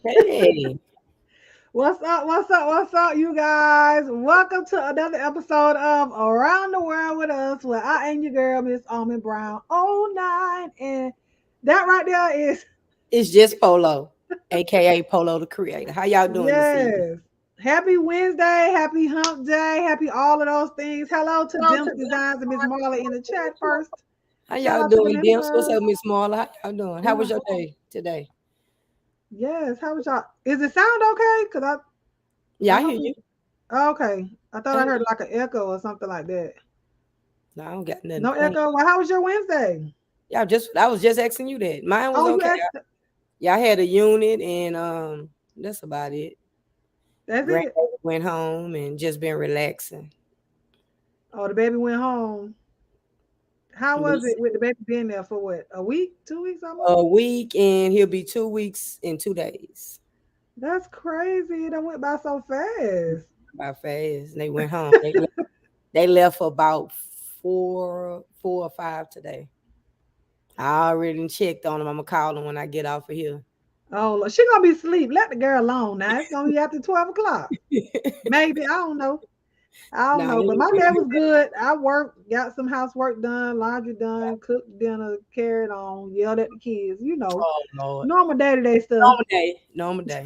Hey, What's up? What's up? What's up, you guys? Welcome to another episode of Around the World with Us, where I am your girl, Miss Almond Brown 09. And that right there is, it's just Polo, aka Polo the Creator. How y'all doing this evening? yes. Happy Wednesday, happy hump day, happy all of those things. Hello to Dimps Designs and Miss Marla in the chat first. How Shout y'all out to doing, them Dimps? What's first. up, Miss Marla? How y'all doing? How Yeah. was your day today? Yes. How was y'all? Is it sound okay? Because I Yeah, I hope hear it. you. Okay. I thought I I hear heard you. like an echo or something like that. No, I don't got nothing No planned. echo. Well, how was your Wednesday? I was just asking you that. Mine was Oh, you okay. asked. Yeah, I had a unit and that's about it. That's it. Grandbaby went home and just been relaxing. Oh, the baby went home. How was Yes. it with the baby being there for what? A week, 2 weeks A almost? week and he'll be 2 weeks in 2 days. That's crazy. That went by so fast. About fast. And they went home. They left for about four or five today. I already checked on them. I'm gonna call them when I get off of here. Oh, Lord. She gonna be asleep. Let the girl alone now. It's gonna be after 12 o'clock. Maybe. I don't know. I don't Nah, know. they But gonna my be day good. was good. I worked, got some housework done, laundry done, cooked dinner, carried on, yelled at the kids. Oh Lord, Normal day-to-day stuff. normal day, normal day.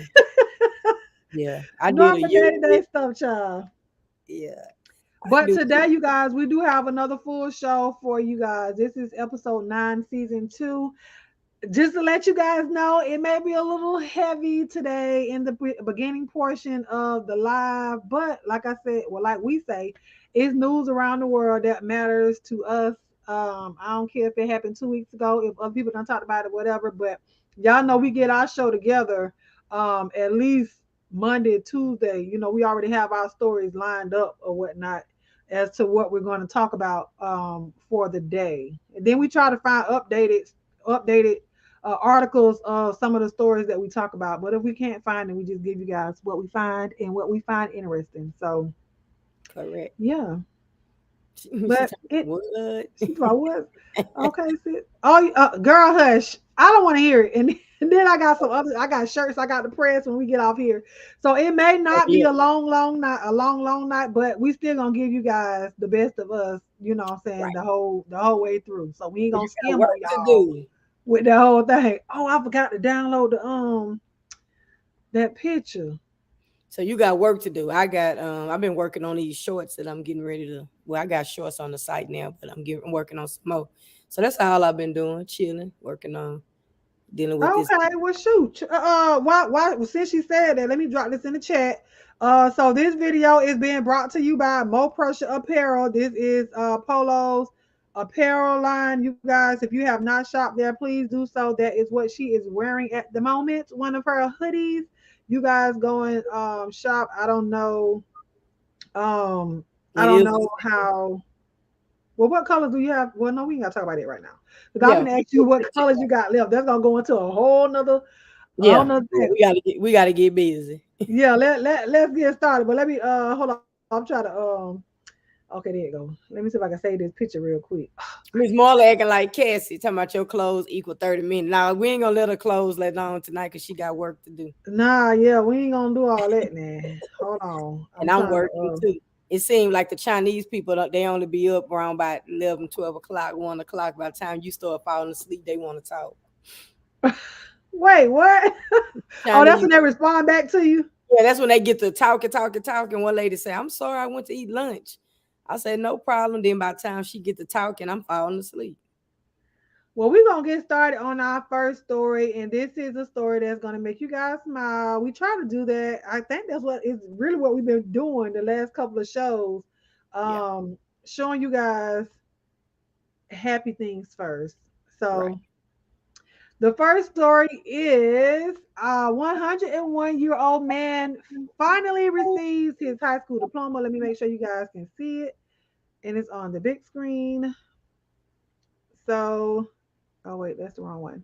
Yeah, I did a Normal day-to-day unit. stuff, child. Yeah, I But do. today, you guys, we do have another full show for you guys. This is episode 9, season 2. Just to let you guys know, it may be a little heavy today in the beginning portion of the live. But like I said, well, like we say, it's news around the world that matters to us. I don't care if it happened 2 weeks ago, if other people don't talk about it, whatever. But y'all know we get our show together at least Monday, Tuesday. We already have our stories lined up or whatnot as to what we're going to talk about for the day. And then we try to find updated articles of some of the stories that we talk about. But if we can't find them, we just give you guys what we find and what we find interesting. So Correct. yeah, She but told me it. what? She's like, what? Okay, sis. Oh, girl, hush. I don't want to hear it. And and then I got some other. I got shirts. I got the press when we get off here. So it may Oh not be yeah, a long, long night, a long, long night, but we still gonna give you guys the best of us. You know what I'm saying? right. The whole way through. So we ain't Well, you gonna got skim on work to y'all do. with the whole thing. Oh, I forgot to download the that picture. So you got work to do. I got I've been working on these shorts that I'm getting ready to. Well, I got shorts on the site now, but I'm working on some more. So that's all I've been doing, chilling, working on dealing with this. Okay, well, shoot. Why? Well, since she said that, let me drop this in the chat. So this video is being brought to you by Mo Pressure Apparel. This is Polo's apparel line. You guys, if you have not shopped there, please do so. That is what she is wearing at the moment. One of her hoodies. You guys go and shop. Um, I It don't is. know how. Well, what colors do you have? Well, no, we ain't gotta talk about it right now. Because I'm Yeah, gonna ask you what colors you got left. That's gonna go into a whole yeah, nother yeah. thing. We gotta get busy. Yeah, let's get started. But let me hold on. I'm trying to okay, there you go. Let me see if I can save this picture real quick. Miss Marla acting like Cassie, talking about your clothes equal 30 minutes. Now we ain't gonna let her clothes let on tonight because she got work to do, Nah, yeah, we ain't gonna do all that now. Hold on. I'm and I'm trying to working too. It seems like the Chinese people they only be up around by 11, 12 o'clock, 1 o'clock. By the time you start falling asleep, they want to talk. wait, what? Oh, that's Chinese, when they respond back to you. yeah, that's when they get to talking, talking, talking. One lady say, "I'm sorry, I went to eat lunch." I said, "No problem." Then by the time she get to talking, I'm falling asleep. Well, we're gonna get started on our first story, and this is a story that's gonna make you guys smile. We try to do that. I think that's what is really what we've been doing the last couple of shows. Yeah, Showing you guys happy things first. right. So the first story is a 101-year-old man finally receives his high school diploma. Let me make sure you guys can see it, and it's on the big screen. So, oh wait, that's the wrong one.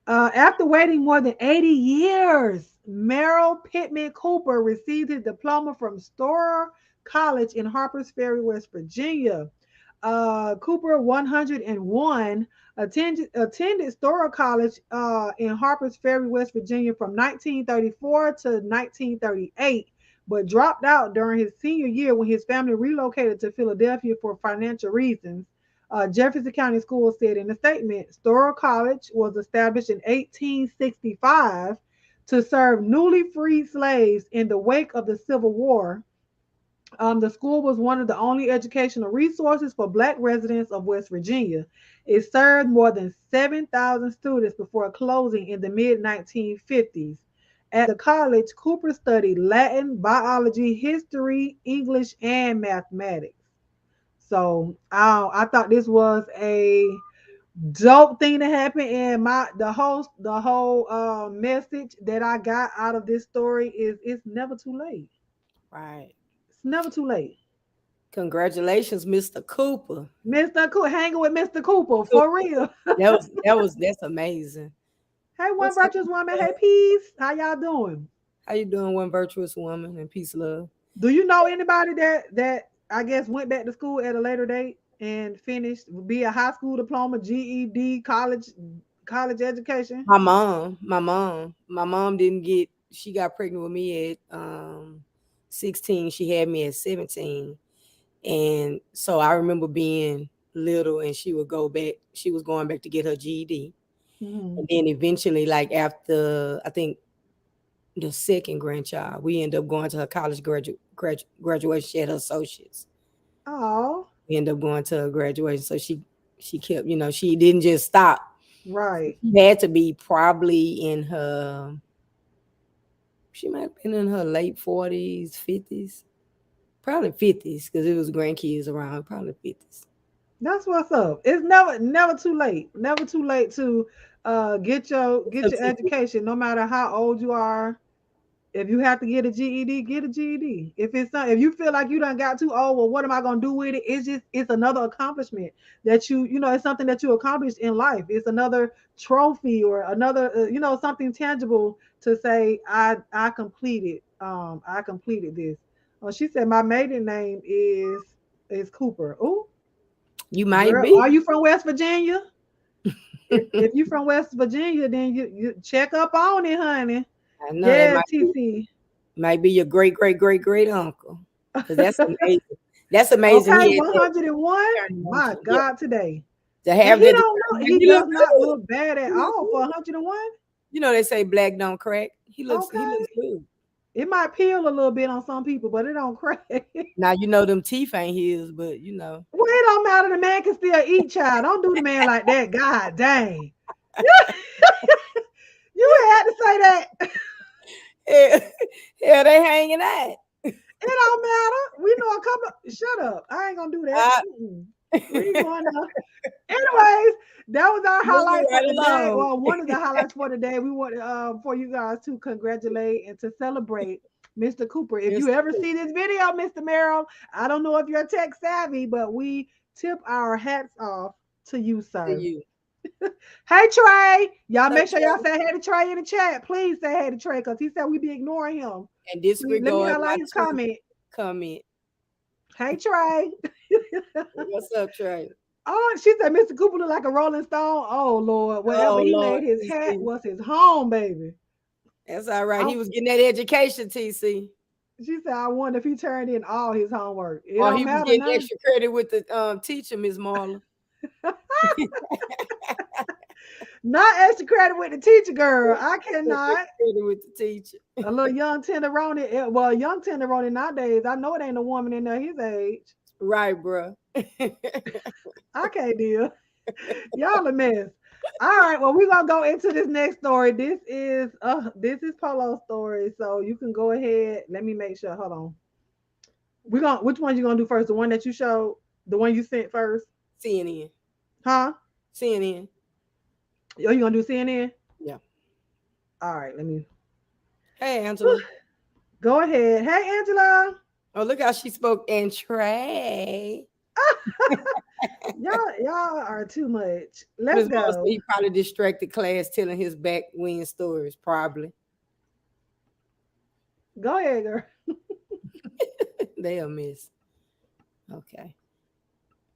After waiting more than 80 years, Merrill Pittman Cooper received his diploma from Storer College in Harpers Ferry, West Virginia. Cooper 101 attended Storer College in Harpers Ferry, West Virginia from 1934 to 1938, but dropped out during his senior year when his family relocated to Philadelphia for financial reasons. Jefferson County Schools said in a statement, Storer College was established in 1865 to serve newly freed slaves in the wake of the Civil War. The school was one of the only educational resources for Black residents of West Virginia. It served more than 7,000 students before closing in the mid 1950s. At the college, Cooper studied Latin, biology, history, English, and mathematics. So I thought this was a dope thing to happen, and the whole message that I got out of this story is it's never too late. Right. It's never too late. Congratulations, Mr. Cooper. Mr. Cooper, hanging with Mr. Cooper Cooper. for real. That's amazing. Hey, one What's up? virtuous woman. Hey, peace. How y'all doing? How you doing, one virtuous woman and peace, love? Do you know anybody that I guess went back to school at a later date and finished, be a high school diploma, GED, college education? My mom didn't get. She got pregnant with me at 16. She had me at 17, and so I remember being little, and she would go back. She was going back to get her GED, Mm-hmm. and then eventually, like after I think the second grandchild, we ended up going to her college graduation. She had her associates. Oh, We ended up going to her graduation, so she kept, she didn't just stop. right. She had to be probably in her. She might have been in her late 40s, 50s, probably 50s, because it was grandkids around, probably 50s. That's what's up. It's never too late. Never too late to get your education, no matter how old you are. If you have to get a GED, get a GED. If you feel like you done got too old, well, what am I gonna do with it? It's another accomplishment that it's something that you accomplished in life. It's another trophy or another something tangible to say I completed this. She said my maiden name is Cooper. Oh, You might girl, be. are you from West Virginia? If you from West Virginia, then you check up on it, honey. I know that Yeah, be TC. might be your great great great great uncle, because that's amazing. That's amazing. Okay, He had that 101. turning on My to, yeah, God, today. to And have he that. don't know. He He look does not good. look bad at He look all for good. 101. They say black don't crack. He Okay. looks good. It might peel a little bit on some people, but it don't crack. Well, Now them teeth ain't his, but it don't matter. The man can still eat, child. Don't do the man like that. God dang. You had to say that. yeah, yeah, they hanging out. It don't matter. We know a couple. Shut up. I ain't gonna do that. Uh, Mm-mm. We ain't going to. Anyways, that was our moving highlight for right the day. along. Well, one of the highlights for the day. We want for you guys to congratulate and to celebrate Mr. Cooper. If you Mr. ever Cook, see this video, Mr. Merrill, I don't know if you're tech savvy, but we tip our hats off to you, to sir. you. Hey Trey, y'all What's up, make sure y'all Trey? say hey to Trey in the chat. Please say hey to Trey because he said we be ignoring him. And Please let me disregard my highlight his tweet comment. comment. Hey Trey. What's up, Trey? Oh, she said Mr. Cooper looked like a Rolling Stone. Oh Lord, wherever Oh he Lord, laid his hat TC. was his home, baby. That's all right. He I, was getting that education, TC. she said, I wonder if he turned in all his homework. It Or don't he was matter getting now. extra credit with the teacher, Miss Marla. Not extra credit with the teacher, girl. I Extra cannot. credit with the teacher. A little young tenderoni. Well, young tenderoni nowadays. I know it ain't a woman in there his age. Right, bro. I can't deal. Y'all a mess. All right, well, we're gonna go into this next story. This is Polo's story. So you can go ahead. Let me make sure. Hold on. Which one you gonna do first? The one that you showed, the one you sent first, CNN. huh? CNN. Oh, you gonna do CNN? Yeah. All right, let me Hey, Angela. go ahead. Hey, Angela. Oh, look how she spoke. And Trey. Y'all are too much. Let's Miss Marla said go. he probably distracted class telling his back win stories. Probably. Go ahead, girl. They'll miss. Okay.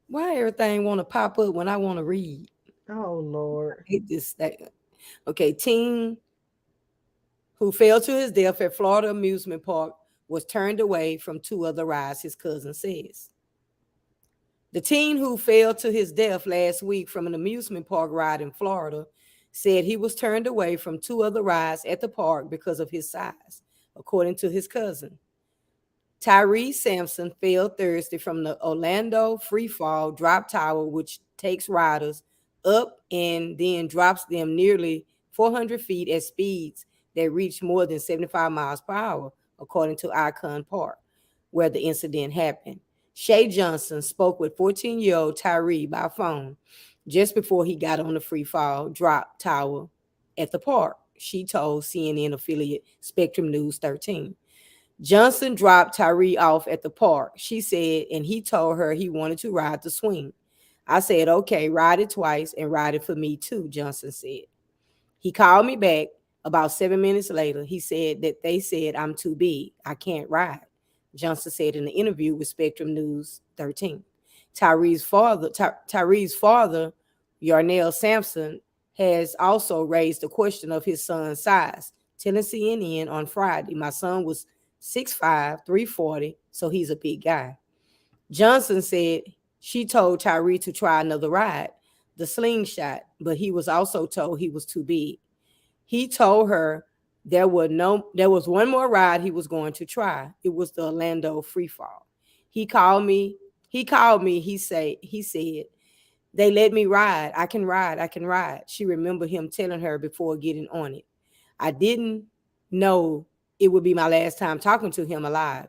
Why everything want to pop up when I want to read? Oh Lord. Hate this thing. Okay, teen who fell to his death at Florida amusement park was turned away from two other rides, his cousin says. The teen who fell to his death last week from an amusement park ride in Florida said he was turned away from two other rides at the park because of his size, according to his cousin. Tyree Sampson fell Thursday from the Orlando Freefall Drop Tower, which takes riders up and then drops them nearly 400 feet at speeds that reach more than 75 miles per hour, according to Icon Park, where the incident happened. Shay Johnson spoke with 14-year-old Tyree by phone just before he got on the Freefall Drop Tower at the park, she told CNN affiliate Spectrum News 13. Johnson dropped Tyree off at the park, she said, and he told her he wanted to ride the swing. I said, okay, ride it twice and ride it for me too, Johnson said. He called me back about 7 minutes later. He said that they said I'm too big. I can't ride, Johnson said in an interview with Spectrum News 13. Tyree's father, Yarnell Sampson, has also raised the question of his son's size, telling CNN on Friday, my son was 6'5", 340, so he's a big guy. Johnson said she told Tyree to try another ride, the slingshot, but he was also told he was too big. He told her there was one more ride he was going to try. It was the Orlando Freefall. He called me. He said, they let me ride. I can ride. I can ride. She remembered him telling her before getting on it. I didn't know it would be my last time talking to him alive.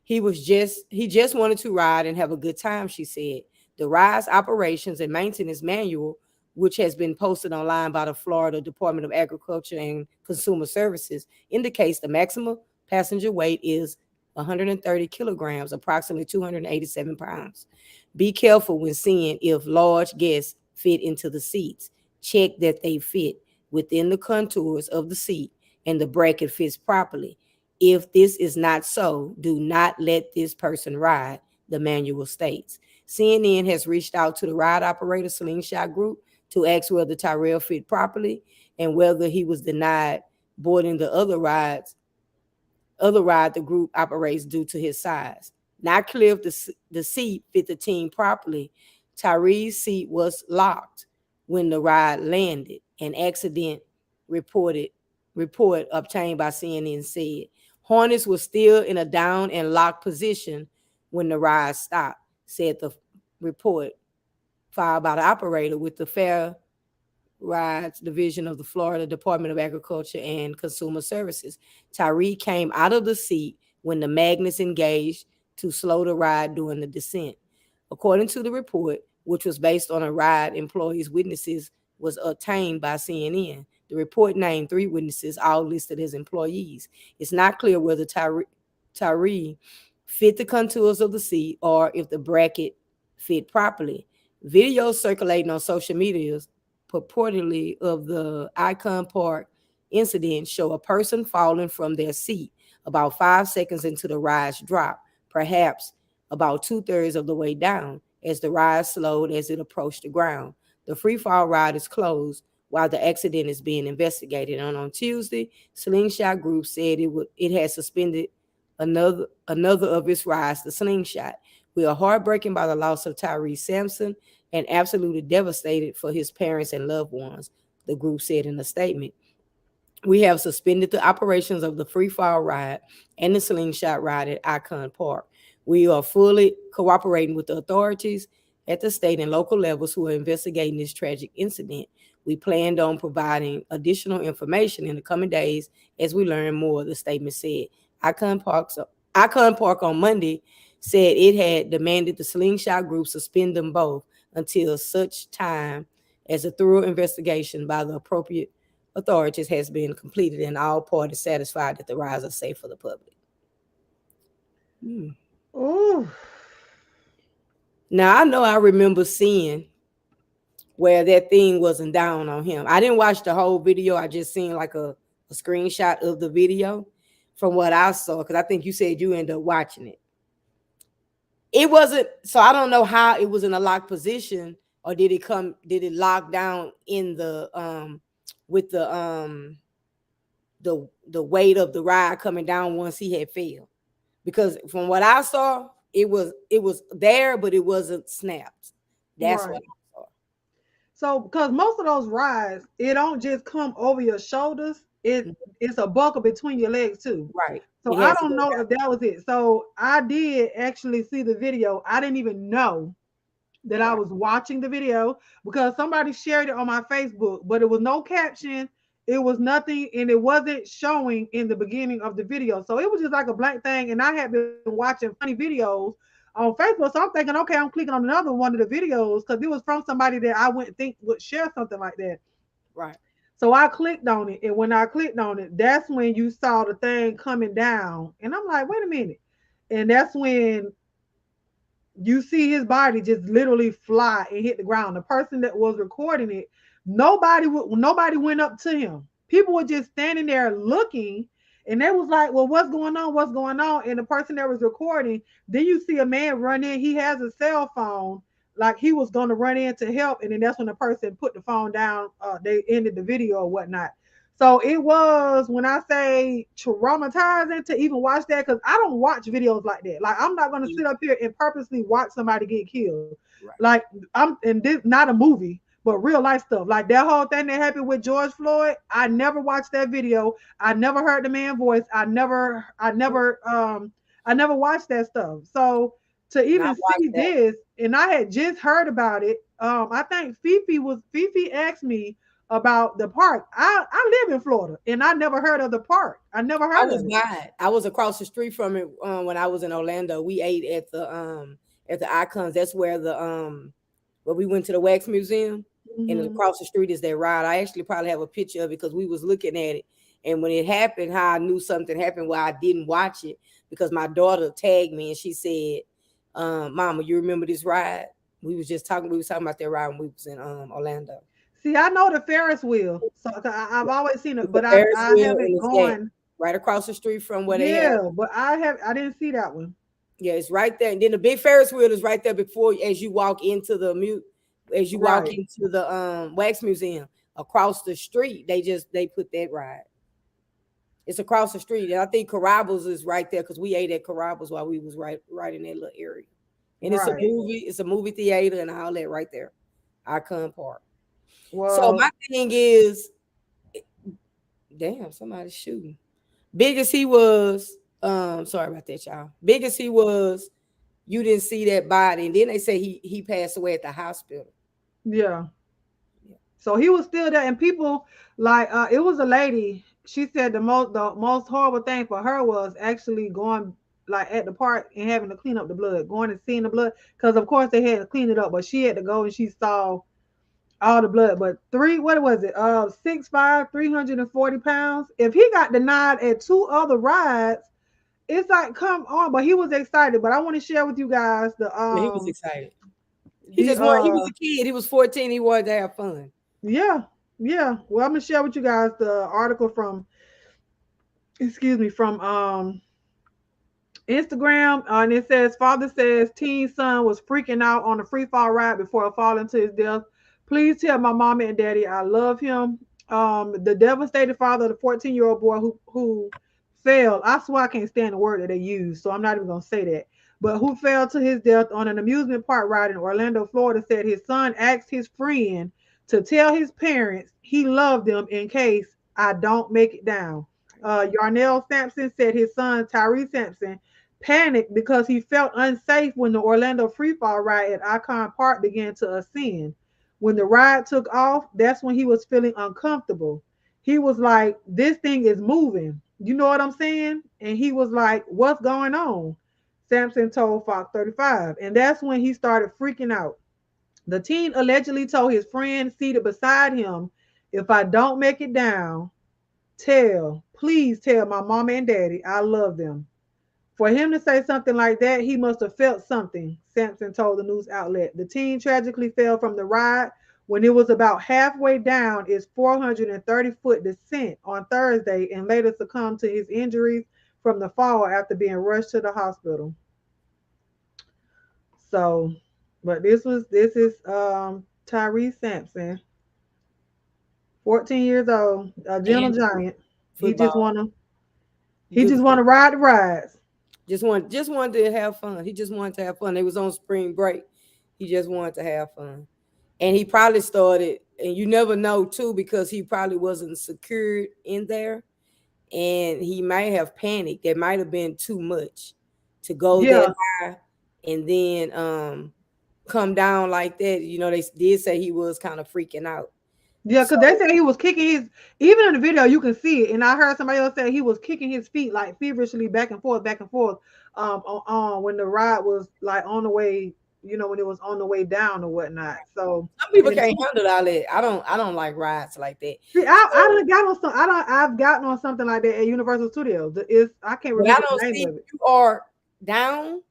He just wanted to ride and have a good time, she said. The ride's operations and maintenance manual, which has been posted online by the Florida Department of Agriculture and Consumer Services, indicates the maximum passenger weight is 130 kilograms, approximately 287 pounds. Be careful when seeing if large guests fit into the seats. Check that they fit within the contours of the seat and the bracket fits properly. If this is not so, do not let this person ride, the manual states. CNN has reached out to the ride operator Slingshot Group to ask whether Tyrell fit properly and whether he was denied boarding the other ride the group operates due to his size. Not clear if the seat fit the team properly. Tyree's seat was locked when the ride landed. An accident report obtained by CNN said. Hornets was still in a down and locked position when the ride stopped, said the report filed by the operator with the Fair Rides Division of the Florida Department of Agriculture and Consumer Services. Tyree came out of the seat when the magnets engaged to slow the ride during the descent. According to the report, which was based on a ride employees' witnesses, was obtained by CNN. The report named 3 witnesses, all listed as employees. It's not clear whether Tyree fit the contours of the seat or if the bracket fit properly. Videos circulating on social media purportedly of the Icon Park incident show a person falling from their seat about 5 seconds into the ride's drop, perhaps about 2/3 of the way down, as the ride slowed as it approached the ground. The free fall ride is closed while the accident is being investigated. And on Tuesday, Slingshot Group said it had suspended another of its rides, the Slingshot. We are heartbroken by the loss of Tyree Sampson and absolutely devastated for his parents and loved ones, the group said in a statement. We have suspended the operations of the free fall ride and the slingshot ride at Icon Park. We are fully cooperating with the authorities at the state and local levels who are investigating this tragic incident. We planned on providing additional information in the coming days as we learn more, the statement said. Icon Park on Monday said it had demanded the Slingshot Group suspend them both until such time as a thorough investigation by the appropriate authorities has been completed and all parties satisfied that the rides are safe for the public. Ooh. Now, I know I remember seeing where that thing wasn't down on him. I didn't watch the whole video. I just seen like a screenshot of the video from what I saw, because I think you said you ended up watching it. It wasn't. So I don't know how it was in a locked position, or did it come? Did it lock down in the with the weight of the ride coming down once he had failed? Because from what I saw, it was there, but it wasn't snapped. That's what Right. I saw. So because most of those rides, it don't just come over your shoulders. It's a buckle between your legs too. Right. So It I has to don't go know down. if that was it. So I did actually see the video. I didn't even know that I Right. was watching the video because somebody shared it on my Facebook, but it was no caption. It was nothing, and it wasn't showing in the beginning of the video. So it was just like a blank thing. And I had been watching funny videos on Facebook. So I'm thinking, okay, I'm clicking on another one of the videos because it was from somebody that I wouldn't think would share something like that. Right. So I clicked on it, and when I clicked on it, that's when you saw the thing coming down. And I'm like, wait a minute. And that's when you see his body just literally fly and hit the ground. The person that was recording it, nobody went up to him. People were just standing there looking, and they was like, "Well, what's going on? What's going on?" And the person that was recording, then you see a man run in. He has a cell phone, like he was going to run in to help, and then that's when the person put the phone down. They ended the video or whatnot. So it was, when I say traumatizing to even watch that, because I don't watch videos like that. Like I'm not gonna Mm. sit up here and purposely watch somebody get killed. Right. Like I'm, and this not a movie, but real life stuff. Like that whole thing that happened with George Floyd. I never watched that video. I never heard the man's voice. I never watched that stuff. So to And I even watched see that. this, and I had just heard about it. I think Fifi asked me about the park. I live in Florida, and I never heard of the park. I never I heard was of it. by it. I was across the street from it when I was in Orlando. We ate at the Icons. That's where we went to the wax museum, and Hmm. across the street is that ride. I actually probably have a picture of it because we was looking at it. And when it happened, how I knew something happened, why I didn't watch it, because my daughter tagged me and she said, "Mama, you remember this ride? We was talking about that ride when we was in Orlando. See, I know the Ferris wheel, so I've always seen it, It's the but I Ferris I wheel, haven't and it's that gone. right across the street from where they have. Yeah, but I didn't see that one. Yeah, it's right there. And then the big Ferris wheel is right there before, as you walk into as you walk Right, into the wax museum. Across the street, they put that ride. It's across the street. And I think Carrabba's is right there because we ate at Carrabba's while we was right in that little area. And right. it's a movie theater and all that right there. Icon Park. So Well, my thing is, damn, somebody's shooting. Big as he was, sorry about that, y'all. Big as he was, you didn't see that body. And then they say he passed away at the hospital. yeah. Yeah. So he was still there, and people like it was a lady. She said the most horrible thing for her was actually going like at the park and having to clean up the blood, going and seeing the blood, because of course they had to clean it up, but she had to go and she saw all the blood. But what was it? 6'5", 340 pounds. If he got denied at two other rides, it's like, come on. But he was excited. But I want to share with you guys Yeah, he was excited. the He was a kid. He was 14. He wanted to have fun. yeah, yeah. Well, I'm gonna share with you guys the article from, excuse me, from Instagram, and it says, father says teen son was freaking out on a free fall ride before falling to his death. Please tell my mama and daddy I love him. The devastated father of the 14-year-old boy who fell. I swear I can't stand the word that they use, so I'm not even gonna say that. But who fell to his death on an amusement park ride in Orlando, Florida, said his son asked his friend to tell his parents he loved them in case I don't make it down. Yarnell Sampson said his son Tyree Sampson panicked because he felt unsafe when the Orlando freefall ride at Icon Park began to ascend. When the ride took off, that's when he was feeling uncomfortable. He was like, "This thing is moving." You know what I'm saying? And he was like, "What's going on?" Sampson told Fox 35. And that's when he started freaking out. The teen allegedly told his friend seated beside him, "If I don't make it down, please tell my mama and daddy I love them." For him to say something like that, he must have felt something, Sampson told the news outlet. The teen tragically fell from the ride when it was about halfway down its 430-foot descent on Thursday and later succumbed to his injuries from the fall after being rushed to the hospital. So, but this is Tyrese Sampson, 14 years old, a gentle And giant. He just football. wanna he Good just for him. wanna ride the rides. Just wanted to have fun. He just wanted to have fun. It was on spring break. He just wanted to have fun. And he probably started, and you never know too, because he probably wasn't secured in there. And he might have panicked. There might have been too much to go that Yeah, high and then come down like that. You know, they did say he was kind of freaking out. yeah, because they So said he was kicking his, even in the video you can see it. And I heard somebody else say he was kicking his feet like feverishly back and forth, when the ride was like on the way, when it was on the way down or whatnot. So some people and can't handle all that. I don't like rides like that. see, I So, done got on some. I've gotten on something like that at Universal Studios. It's I can't but I remember the don't name see of if it. you are down,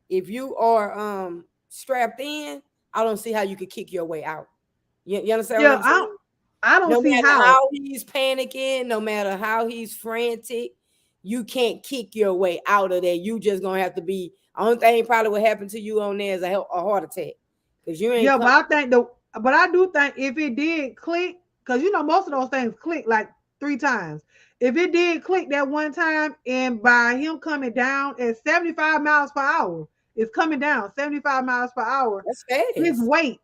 if you are strapped in, I don't see how you could kick your way out. You understand what Yeah, I'm saying? I don't No see matter how. how he's panicking, no matter how he's frantic, you can't kick your way out of there. You just gonna have to be. Only thing probably what happened to you on there is a heart attack because you ain't Yeah, coming. but I do think if it did click, because most of those things click like 3 times. If it did click that one time, and by him coming down at 75 miles per hour, it's coming down 75 miles per hour. That's His fast. weight,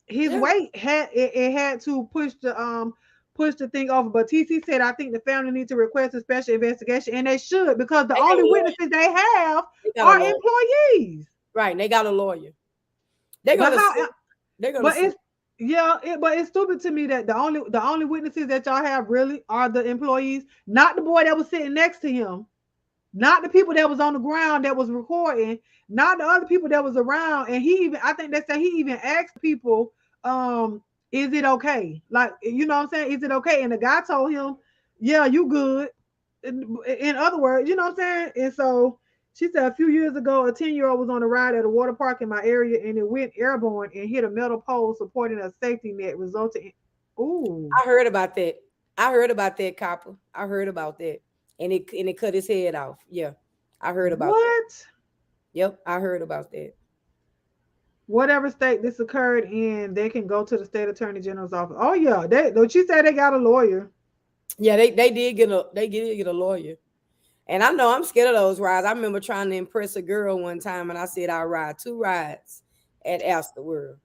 his Yeah, weight had it had to push the thing over. But TC said, I think the family needs to request a special investigation, and they should, because the they got only a lawyer. witnesses they have They got a are lawyer. employees. Right? They got a lawyer. They're But gonna how? sue. They're gonna But sue. but it's stupid to me that the only witnesses that y'all have really are the employees, not the boy that was sitting next to him, not the people that was on the ground that was recording, not the other people that was around. And he even, I think they say he even asked people, is it okay? Like, what I'm saying? Is it okay? And the guy told him, yeah, you good. In other words, you know what I'm saying? And so she said a few years ago, a 10-year-old was on a ride at a water park in my area, and it went airborne and hit a metal pole supporting a safety net, resulting in, ooh, I heard about that. I heard about that, Copper. I heard about that, and it cut his head off. Yeah, I heard about that. what? Yep, I heard about that. Whatever state this occurred in, they can go to the state attorney general's office. Oh yeah, don't you say they got a lawyer? Yeah, they did get a lawyer. And I know I'm scared of those rides. I remember trying to impress a girl one time, and I said I'll ride 2 rides at Astorworld.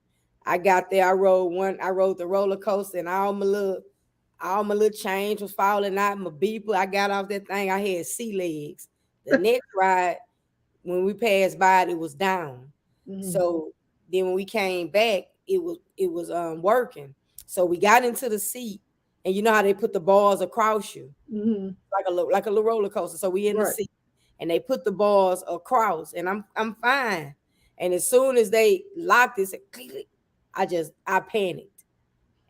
I got there, I rode the roller coaster, and all my little change was falling out. My beeper, I got off that thing, I had sea legs. The next ride, when we passed by it was down. Mm-hmm. So then when we came back, it was working. So we got into the seat, and you know how they put the bars across you Mm-hmm. like a little roller coaster. So we in the Right. seat, and they put the bars across, and I'm fine. And as soon as they locked it, click, click, I panicked,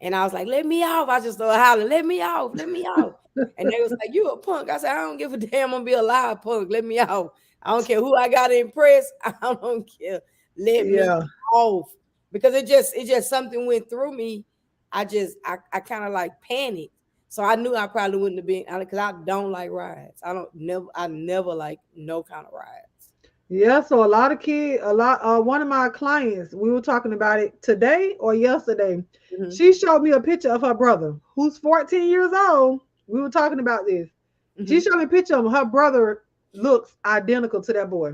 and I was like, "Let me off!" I just started hollering, "Let me off! Let me off!" And they was like, "You a punk?" I said, "I don't give a damn. I'm gonna be a live punk. Let me off. I don't care who I gotta impress. I don't care. Let me Yeah. off." Because it just something went through me. I kind of like panicked. So I knew I probably wouldn't have been because I don't like rides. I never like no kind of rides. Yeah, so a lot of kids, one of my clients, we were talking about it today or yesterday. Hmm. She showed me a picture of her brother, who's 14 years old. We were talking about this. She Hmm. showed me a picture of her brother, looks identical to that boy.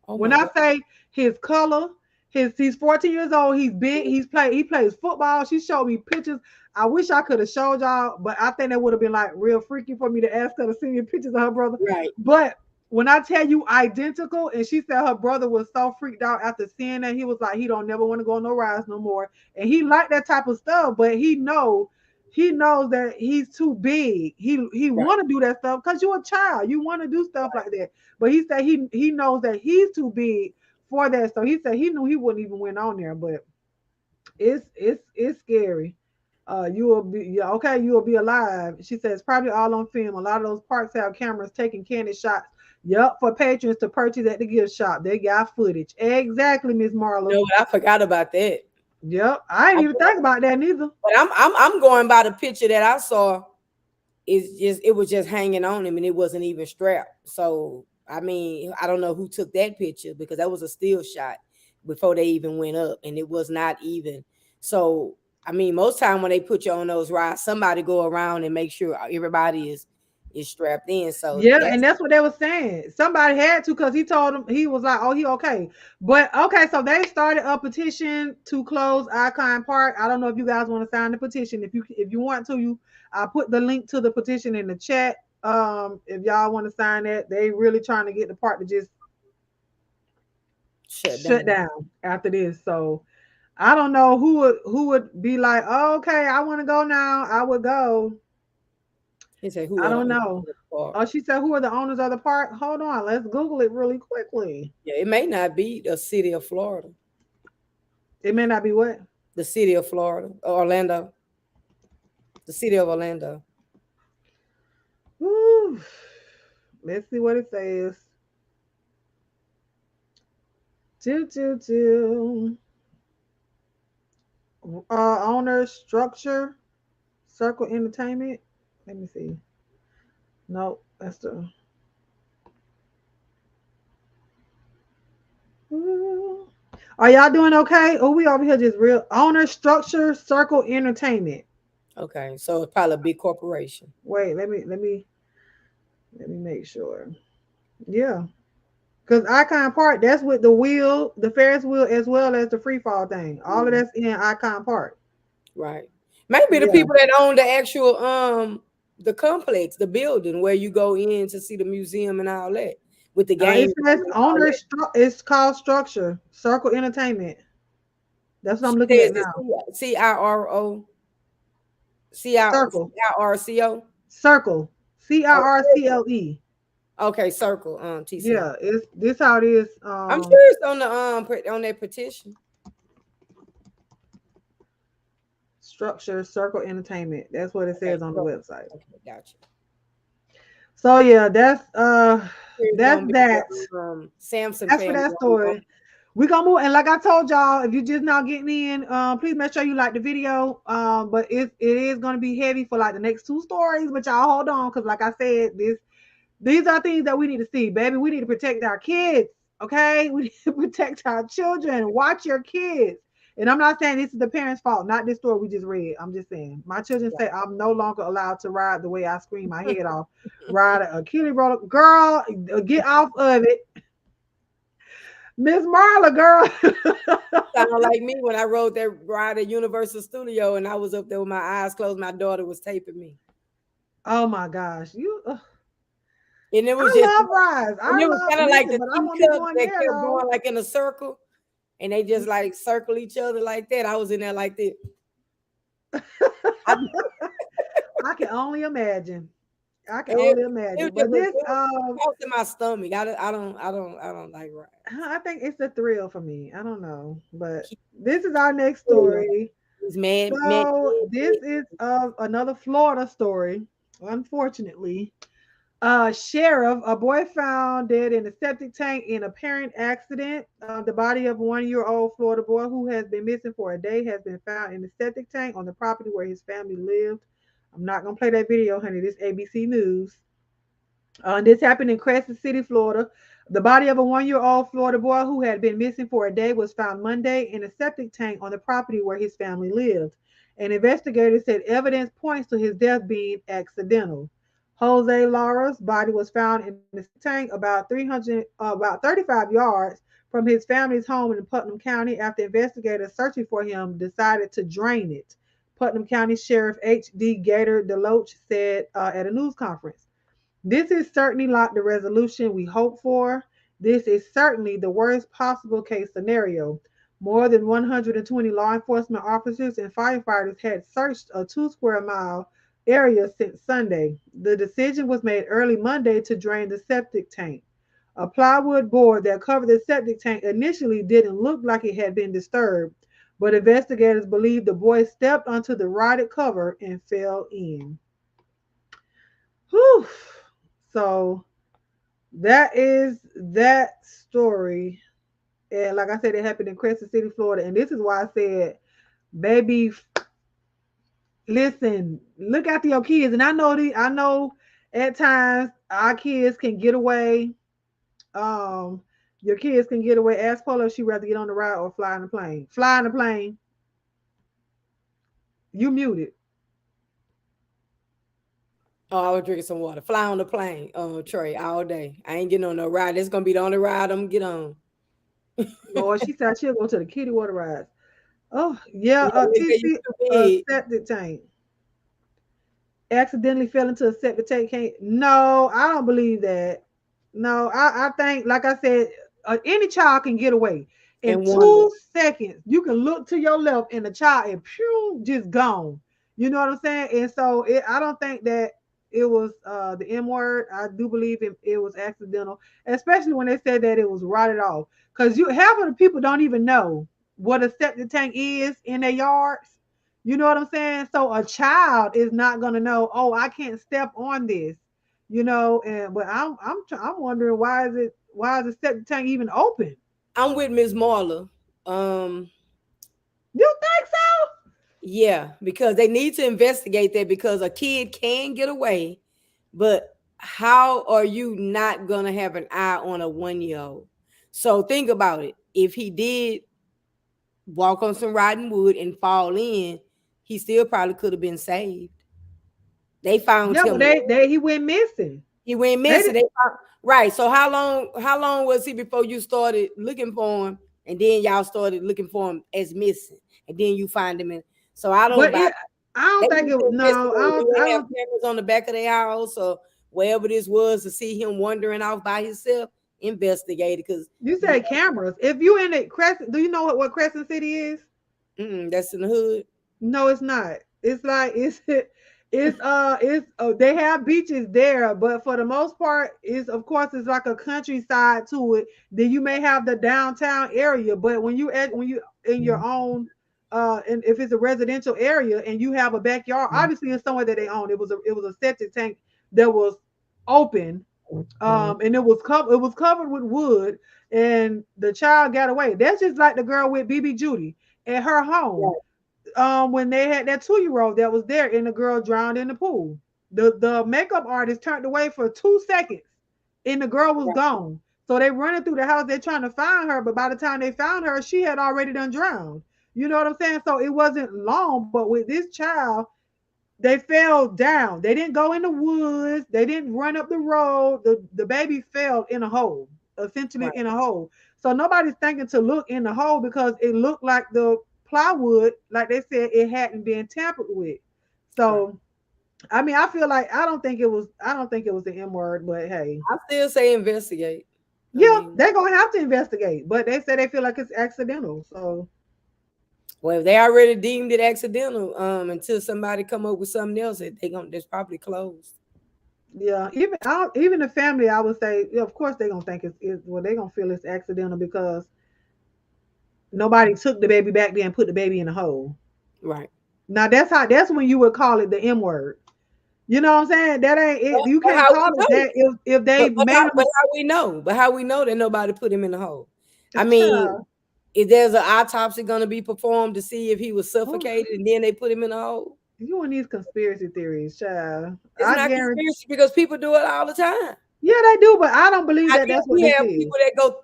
Oh When my I god! say his color, he's 14 years old, he's big, he plays football. She showed me pictures. I wish I could have showed y'all, but I think that would have been like real freaky for me to ask her to send me pictures of her brother. Right, But when I tell you identical, and she said her brother was so freaked out after seeing that, he was like, he don't never want to go on no rides no more. And he liked that type of stuff, but he knows that he's too big. He right, want to do that stuff because you're a child. You want to do stuff like that. But he said he knows that he's too big for that. So he said he knew he wouldn't even went on there. But it's scary. You will be, yeah, okay, you will be alive. She says probably all on film. A lot of those parks have cameras taking candid shots. Yep, for patrons to purchase at the gift shop. They got footage. Exactly, Miss you Marla. know what? I forgot about that. Yep. I I didn't even forgot think about that neither. But I'm going by the picture that I saw. It was just hanging on him, and it wasn't even strapped. So I mean, I don't know who took that picture because that was a still shot. before they even went up, and it was not even. So I mean, most time when they put you on those rides, somebody go around and make sure everybody is strapped in. So Yeah, and that's that's what they were saying. Somebody had to, because he told him, he was like, "Oh, he okay." But okay, so they started a petition to close Icon Park. I don't know if you guys want to sign the petition. If you want to, I put the link to the petition in the chat. If y'all want to sign that, they really trying to get the park to just shut shut down. down after this. So I don't know who would be like, oh, okay, I want to go now. I would go. He said, "Who I are the don't owners know. of the park?" Oh, she said, who are the owners of the park? Hold on, let's Google it really quickly. Yeah, it may not be the city of Florida, It may not be what? the city of Florida, Orlando, the city of Orlando. Woo. Let's see what it says. Choo, choo, choo. Owner structure, Circle Entertainment. Let me see. Nope, that's the. Ooh. Are y'all doing okay? Oh, we over here just real owner structure, Circle Entertainment. Okay, so it's probably a big corporation. Wait, let me make sure. Yeah, because Icon Park, that's with the wheel, the Ferris wheel, as well as the free fall thing. All of Mm, that's in Icon Park. right. Maybe the Yeah. people that own the actual the complex, the building where you go in to see the museum and all that with the It game says and all owner. that. It's called Structure Circle Entertainment. That's what I'm looking at Says it now. CIRO Circle. CIRCO. Circle. Oh, circle. CIRCLE. Okay, circle. TCI. Yeah, it's this how it is. I'm sure it's on the on that petition. Structure Circle Entertainment. That's what it Okay, says on the so website. okay, gotcha. So yeah, that's Here it's that's gonna be the that. Samson That's for family. that story. We gonna move, and like I told y'all, if you just now getting in, please make sure you like the video. But it is gonna be heavy for like the next two stories, but y'all hold on, because like I said, these are things that we need to see, baby. We need to protect our kids, okay? We need to protect our children. Watch your kids. And I'm not saying this is the parents' fault, not this story we just read. I'm just saying my children say I'm no longer allowed to ride the way I scream my head off. Ride a Achilles roller, girl, get off of it. Miss Marla, girl. Sound like me when I rode that ride at Universal Studio and I was up there with my eyes closed. My daughter was taping me, Oh my gosh, you. and it was I just, love rides. and I it was love kind of like listen, the but I won't be teacups going that there kept though. going like in a circle, and they just like circle each other like that. I was in there like this. I, I can only imagine. I can it, only it was imagine. just But this, it was in my stomach. I don't like rides. I think it's a thrill for me. I don't know, but Keep this is our next going. story. These man, So this is another Florida story. Unfortunately, sheriff, a boy found dead in a septic tank in apparent accident. The body of a 1-year-old Florida boy who has been missing for a day has been found in the septic tank on the property where his family lived. I'm not gonna play that video, honey. This ABC News. This happened in Crescent City, Florida. The body of a 1-year-old Florida boy who had been missing for a day was found Monday in a septic tank on the property where his family lived. And investigators said evidence points to his death being accidental. Jose Lara's body was found in the septic tank about 35 yards from his family's home in Putnam County after investigators searching for him decided to drain it. Putnam County Sheriff H.D. Gator Deloach said at a news conference. This is certainly not the resolution we hope for. This is certainly the worst possible case scenario. More than 120 law enforcement officers and firefighters had searched a 2 square mile area since Sunday. The decision was made early Monday to drain the septic tank. A plywood board that covered the septic tank initially didn't look like it had been disturbed, but investigators believe the boy stepped onto the rotted cover and fell in. Whew. So that is that story. And like I said, it happened in Crescent City, Florida. And this is why I said, baby, listen, look after your kids. And I know at times our kids can get away. Um, Your kids can get away. Ask Polo if she rather get on the ride or fly in the plane. Fly in the plane. You muted. Oh, I was drinking some water. Fly on the plane, Trey, all day. I ain't getting on no ride. That's gonna be the only ride I'm gonna get on. Or she said she'll go to the kitty water rides. Oh yeah, Yeah, nigga, you TC, too a big. septic tank. Accidentally fell into a septic tank. Can't, no, I don't believe that. No, I think, like I said, any child can get away in And wonder. 2 seconds. You can look to your left and the child is pew, just gone. You know what I'm saying? And so I don't think that it was the M word. I do believe it was accidental, especially when they said that it was rotted off. Because you half of the people don't even know what a septic tank is in their yards. You know what I'm saying? So a child is not gonna know. Oh, I can't step on this. You know, and but I'm wondering why is the septic tank even open? I'm with Miss Marla. Um, You think so? yeah, because they need to investigate that because a kid can get away, but how are you not gonna have an eye on a 1 year old? So think about it. If he did walk on some rotten wood and fall in, he still probably could have been saved. They found Yeah, but him. they he went missing. He went They missing. did, They found, right. So how long was he before you started looking for him, and then y'all started looking for him as missing, and then you find him in. So I don't but buy. I They don't think need it. to No, investigate. Do I they have don't. cameras on the back of their house or wherever this was to see him wandering off by himself? Investigate it because You say cameras. If you in it, Crescent, do you know what Crescent City is? that's in the hood. No, it's not. It's like it's they have beaches there, but for the most part, it's of course it's like a countryside to it. Then you may have the downtown area, but when you in your own and if it's a residential area and you have a backyard, obviously it's somewhere that they own. It was a septic tank that was open, and it was covered with wood, and the child got away. That's just like the girl with BB Judy at her home, Right, when they had that 2 year old that was there and the girl drowned in the pool. The makeup artist turned away for 2 seconds and the girl was right, gone. So they running through the house, they're trying to find her, but by the time they found her, she had already done drowned. You know what I'm saying? So it wasn't long, but with this child, they fell down. They didn't go in the woods. They didn't run up the road. The baby fell in a hole, essentially right, in a hole. So nobody's thinking to look in the hole because it looked like the plywood, like they said, it hadn't been tampered with. right. So I mean, I feel like I don't think it was the M word, but hey, I still say investigate. I yeah, mean, they're gonna have to investigate. But they say they feel like it's accidental. So well, if they already deemed it accidental, until somebody come up with something else, that's probably closed. yeah, even the family, I would say, yeah, of course they're gonna think well, they're gonna feel it's accidental because nobody took the baby back there and put the baby in a hole. Right. Now that's when you would call it the M word. You know what I'm saying? That ain't it. You But can't how call we it know? that if they made But them how we know? But how we know that nobody put him in the hole? a I mean, child. if there's an autopsy going to be performed to see if he was Oh, suffocated and then they put him in a hole, you and these conspiracy theories, child. it's I not guarantee. conspiracy because people do it all the time. Yeah, they do, but I don't believe I that guess that's what we this have is. people that go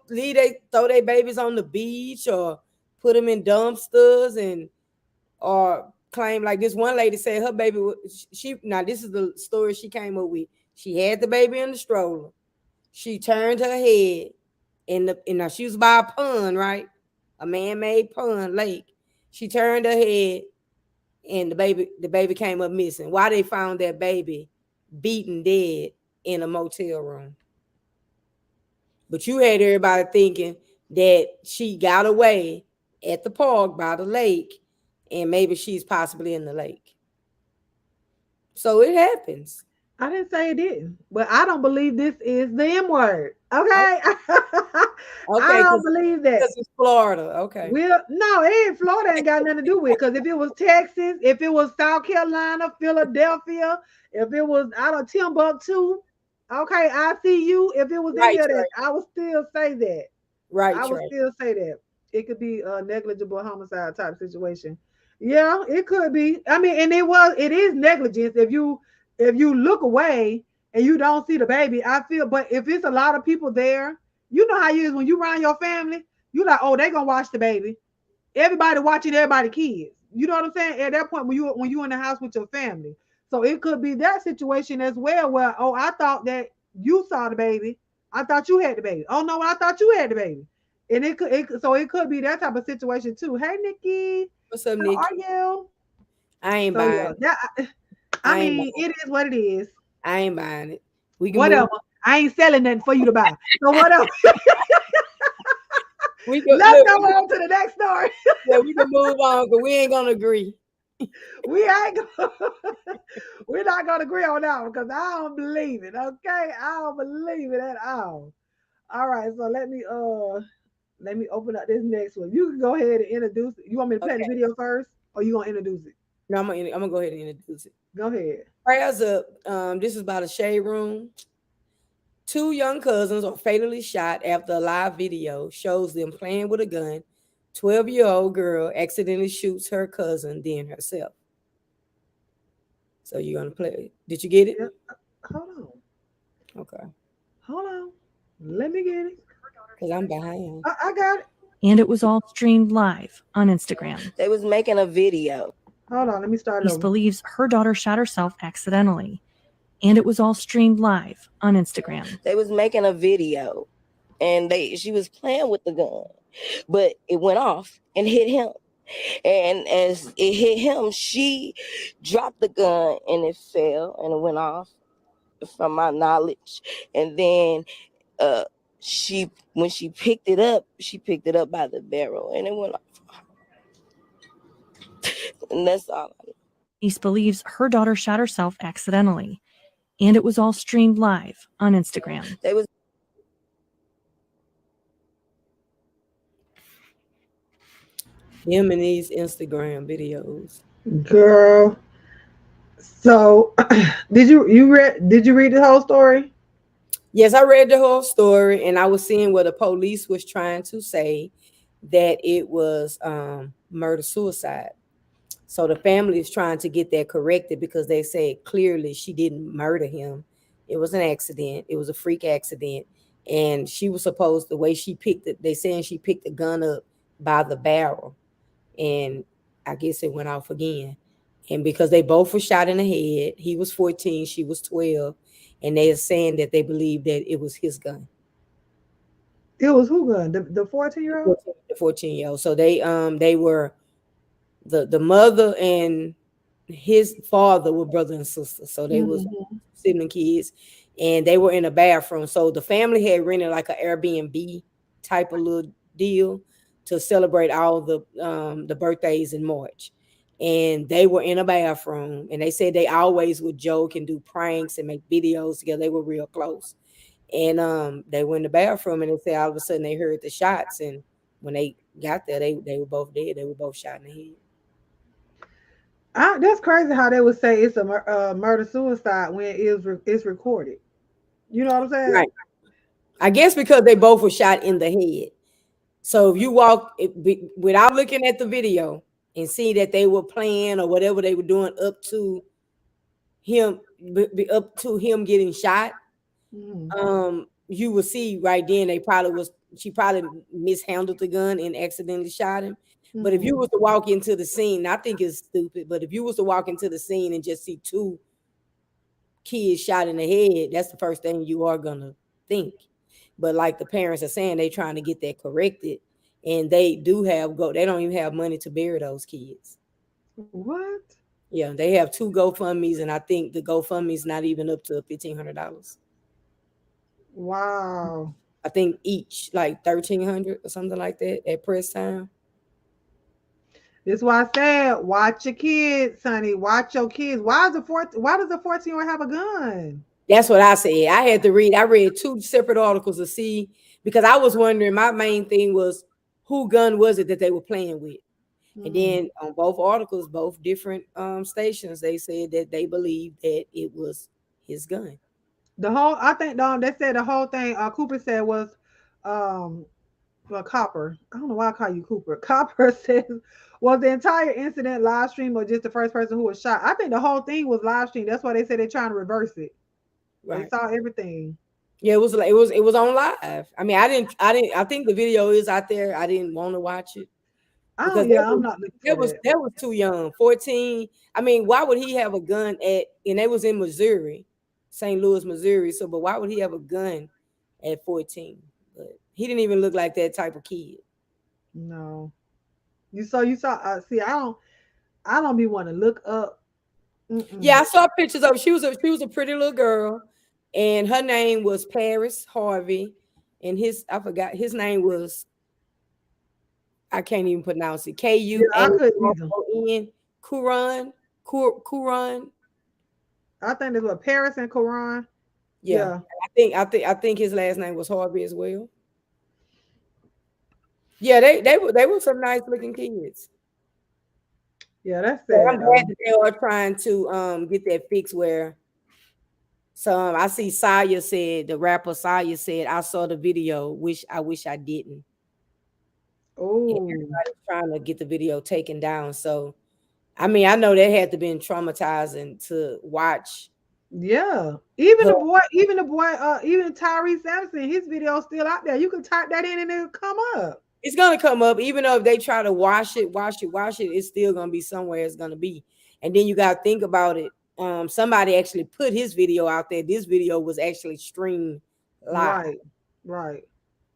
throw their babies on the beach or put them in dumpsters and or claim like this one lady said her baby she now this is the story she came up with. She had the baby in the stroller. She turned her head and now she was by a pond, right? A man-made pond lake. She turned her head and the baby came up missing. Why they found that baby beaten dead in a motel room. But you had everybody thinking that she got away at the park by the lake and maybe she's possibly in the lake. So it happens. I didn't say it didn't, but I don't believe this is the M word. Oh, Okay, I okay, don't because believe that. it's Florida. Okay. No, it ain't Florida. Ain't got nothing to do with it. Because if it was Texas, if it was South Carolina, Philadelphia, if it was out of Timbuktu, okay, I see you. If it was any Right, of that, Trey. I would still say that. Right, I would Trey. still say that it could be a negligible homicide type situation. Yeah, it could be. I mean, and it is negligence if you look away and you don't see the baby. I feel, but if it's a lot of people there, You know how you is when you around your family. You like, oh, they gonna watch the baby. Everybody watching everybody kids. You know what I'm saying? At that point, when you in the house with your family, so it could be that situation as well. Where oh, I thought that you saw the baby. I thought you had the baby. Oh no, I thought you had the baby. And so it could be that type of situation too. Hey Nikki, What's up, how are Nikki? you? I ain't So yeah, buying it. I I ain't mean, buying it is what it is. I ain't buying it. We can Whatever. move. I ain't selling nothing for you to buy. So whatever. We can Let's look. go on to the next story. Yeah, we can move on because we ain't gonna agree. We ain't gonna, we're not gonna agree on that one because I don't believe it. Okay, I don't believe it at all. All right, so let me open up this next one. You can go ahead and introduce it. You want me to play the Okay. video first, or you gonna introduce it? No, I'm gonna go ahead and introduce it. Go ahead. Prayers up. This is about a shade room. Two young cousins are fatally shot after a live video shows them playing with a gun. 12-year-old girl accidentally shoots her cousin, then herself. So you're gonna play. Did you get it? Yeah, hold on, Okay. hold on. Let me get it. Because I'm behind. I got it. And it was all streamed live on Instagram. They was making a video. Hold on, let me start it Niece over. believes her daughter shot herself accidentally. And it was all streamed live on Instagram. They was making a video, and she was playing with the gun, but it went off and hit him. And as it hit him, she dropped the gun and it fell and it went off, from my knowledge. And then when she picked it up by the barrel and it went off. And that's all I know. Niece believes her daughter shot herself accidentally. And it was all streamed live on Instagram. They was Him and these Instagram videos. Girl. So did you read the whole story? Yes, I read the whole story, and I was seeing what the police was trying to say, that it was murder suicide. So the family is trying to get that corrected because they said clearly she didn't murder him. It was an accident. It was a freak accident. And she was supposed, the way she picked it, they saying she picked the gun up by the barrel. And I guess it went off again. And because they both were shot in the head, he was 14, she was 12. And they are saying that they believe that it was his gun. It was who gun? The 14-year-old? The 14-year-old. So they were the mother and his father were brother and sister. So they was sibling kids, and they were in a bathroom. So the family had rented like an Airbnb type of little deal to celebrate all the birthdays in March. And they were in a bathroom, and they said they always would joke and do pranks and make videos together. They were real close. And they were in the bathroom, and they said all of a sudden they heard the shots, and when they got there, they were both dead. They were both shot in the head. That's crazy how they would say it's a murder suicide when it's recorded. You know what I'm saying? Right. I guess because they both were shot in the head. So if you walk without looking at the video and see that they were playing or whatever they were doing up to him getting shot, you will see right then she probably mishandled the gun and accidentally shot him. But if you was to walk into the scene, I think it's stupid, but if you was to walk into the scene and just see two kids shot in the head, that's the first thing you are gonna think. But like the parents are saying, they trying to get that corrected, and they don't even have money to bury those kids. What? Yeah, they have two GoFundMe's, and I think the GoFundMe's not even up to $1,500. Wow. I think each like $1,300 or something like that at press time. That's why I said, watch your kids, honey. Watch your kids. Why does the 14-year-old have a gun? That's what I said. I read two separate articles to see, because I was wondering, my main thing was who gun was it that they were playing with? And then on both articles, both different stations, they said that they believed that it was his gun. I think they said the whole thing Cooper said was well, Copper. I don't know why I call you Cooper. Copper says, was the entire incident live stream or just the first person who was shot? I think the whole thing was live stream. That's why they said they're trying to reverse it. Right. They saw everything. Yeah, it was on live. I mean, I think the video is out there. I didn't want to watch it Oh because yeah, I'm not looking for that. that was too young. 14. I mean, why would he have a gun at and they was in Missouri, St. Louis, Missouri. So but why would he have a gun at 14? But he didn't even look like that type of kid. No. You saw see I don't be want to look up. Yeah, Mm-mm. I saw pictures of she was a pretty little girl, and her name was Paris Harvey, and his I forgot his name was I can't even pronounce it. Yeah, I couldn't either. Kuran Kuran Kuran. I think it was Paris and Quran. Yeah, Yeah. I think his last name was Harvey as well. Yeah, they were some nice looking kids. Yeah, that's So I'm sad glad though. that they are trying to get that fix where so I see Saya said the rapper Saya said I saw the video. Wish I didn't. And Oh, everybody's trying to get the video taken down. So I mean I know that had to been traumatizing to watch yeah. Even her. the boy, even Tyrese Sampson, his video's still out there. You can type that in and it'll come up. It's gonna come up, even though if they try to wash it, it's still gonna be somewhere it's gonna be. And then you gotta think about it. Somebody actually put his video out there. This video was actually streamed live. Right. Right.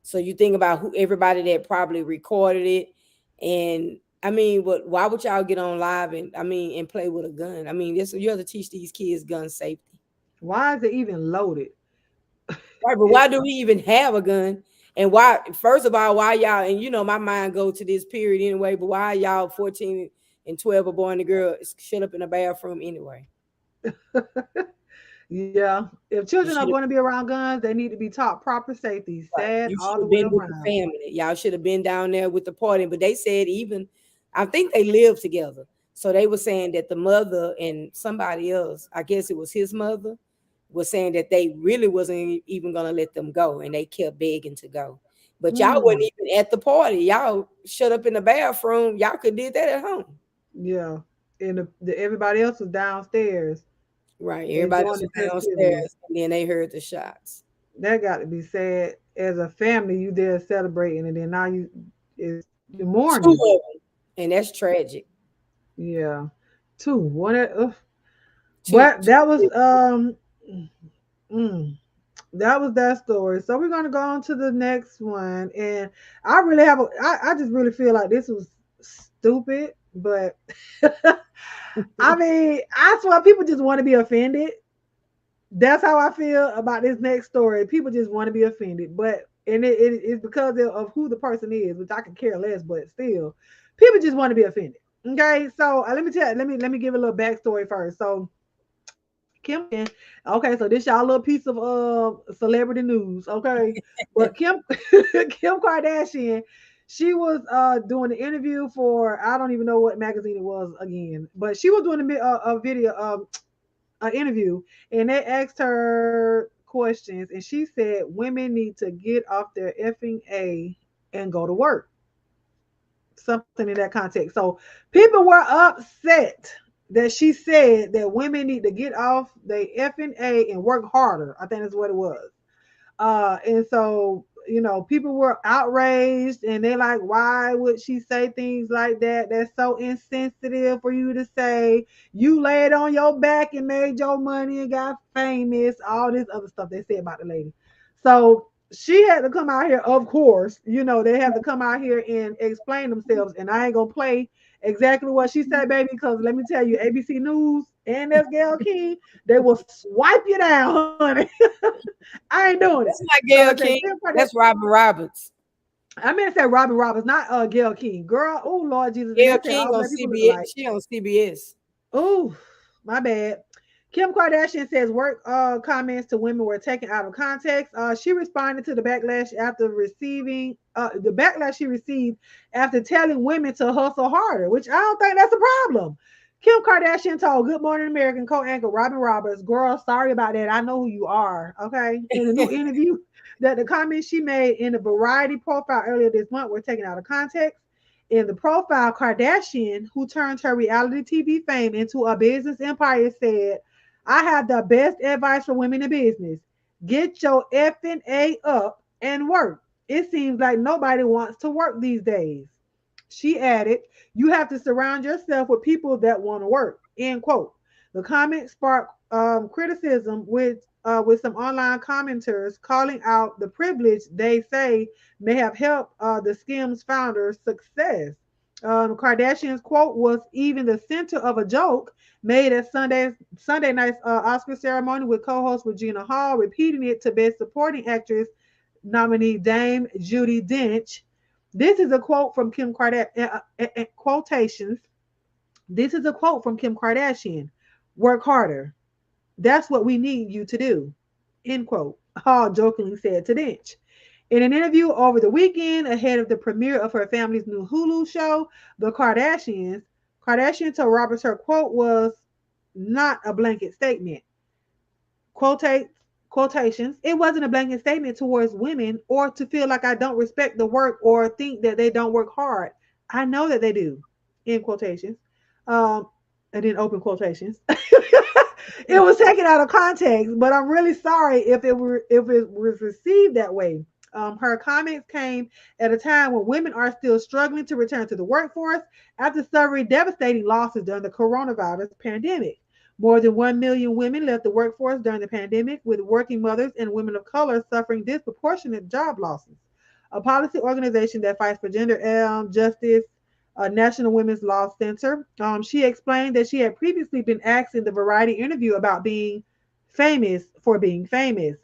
So you think about who everybody that probably recorded it. And I mean, but why would y'all get on live and play with a gun? I mean, this you have to teach these kids gun safety. Why is it even loaded? Right, but It, why do we even have a gun? And why, first of all, why y'all, and my mind go to this period anyway, but why y'all 14 and 12, a boy and a girl, shut up in the bathroom anyway? yeah. If You children are should going to be around guns, they need to be taught proper safety. have Sad you all should the have way been with the around. family. Y'all should have been down there with the party. But they said even, I think they lived together. So they were saying that the mother and somebody else, I guess it was his mother, was saying that they really wasn't even gonna let them go, and they kept begging to go. But y'all wasn't Mm, even at the party. Y'all shut up in the bathroom. Y'all could did that at home, yeah. And everybody else was downstairs right? Everybody enjoying else the was festivities. downstairs, and then they heard the shots. That got to be sad. As a family, you there celebrating, and then now you're Two of mourning. them, and that's tragic. Yeah, two. One. Two, But that was two mm, that was that story. So we're gonna go on to the next one, and I really have I just really feel like this was stupid, but I mean, I swear people just want to be offended. That's how I feel about this next story. People just want to be offended, but and it's because of who the person is, which I can care less. But still, people just want to be offended. Okay, so let me give a little backstory first. So okay, so this y'all little piece of celebrity news, okay? But Kim Kardashian, she was doing an interview for I don't even know what magazine it was again, but she was doing a video an interview, and they asked her questions, and she said women need to get off their effing A and go to work. Something in that context. So people were upset that she said that women need to get off their effing A and work harder. I think that's what it was. And so, people were outraged and they like, why would she say things like that? That's so insensitive for you to say. You laid on your back and made your money and got famous, all this other stuff they said about the lady. So she had to come out here, of course, they have to come out here and explain themselves. And I ain't gonna play exactly what she said, baby, because let me tell you, ABC News and that's Gail King, they will swipe you down, honey. I ain't doing it. That's not So I Gail said, King. That's Robin Roberts. I meant to say Robin Roberts, not Gail King. Girl, oh Lord Jesus. And Gail they said King all on black people look alike. CBS. She on CBS. Oh, my bad. Kim Kardashian says work comments to women were taken out of context. She responded to the backlash after receiving the backlash she received after telling women to hustle harder, which I don't think that's a problem. Kim Kardashian told Good Morning American co-anchor Robin Roberts, "Girl, sorry about that. I know who you are." Okay, in a new interview, that the comments she made in the Variety profile earlier this month were taken out of context. In the profile, Kardashian, who turned her reality TV fame into a business empire, said, "I have the best advice for women in business. Get your effing A up and work. It seems like nobody wants to work these days. She added, you have to surround yourself with people that want to work. End quote. The comment sparked criticism with some online commenters calling out the privilege they say may have helped the Skims founder's success. Kardashian's quote was even the center of a joke made at Sunday night's Oscar ceremony with co-host Regina Hall, repeating it to Best Supporting Actress nominee Dame Judi Dench. This is a quote from Kim Kardashian. Quotations. This is a quote from Kim Kardashian. Work harder. That's what we need you to do. End quote. Hall jokingly said to Dench. In an interview over the weekend ahead of the premiere of her family's new Hulu show, the Kardashian told Roberts her quote was not a blanket statement. Quotations. It wasn't a blanket statement towards women or to feel like I don't respect the work or think that they don't work hard. I know that they do. In quotations. And then open quotations. It was taken out of context, but I'm really sorry if it was received that way. Her comments came at a time when women are still struggling to return to the workforce after suffering devastating losses during the coronavirus pandemic. More than 1 million women left the workforce during the pandemic, with working mothers and women of color suffering disproportionate job losses. A policy organization that fights for gender justice, National Women's Law Center, she explained that she had previously been asked in the Variety interview about being famous for being famous,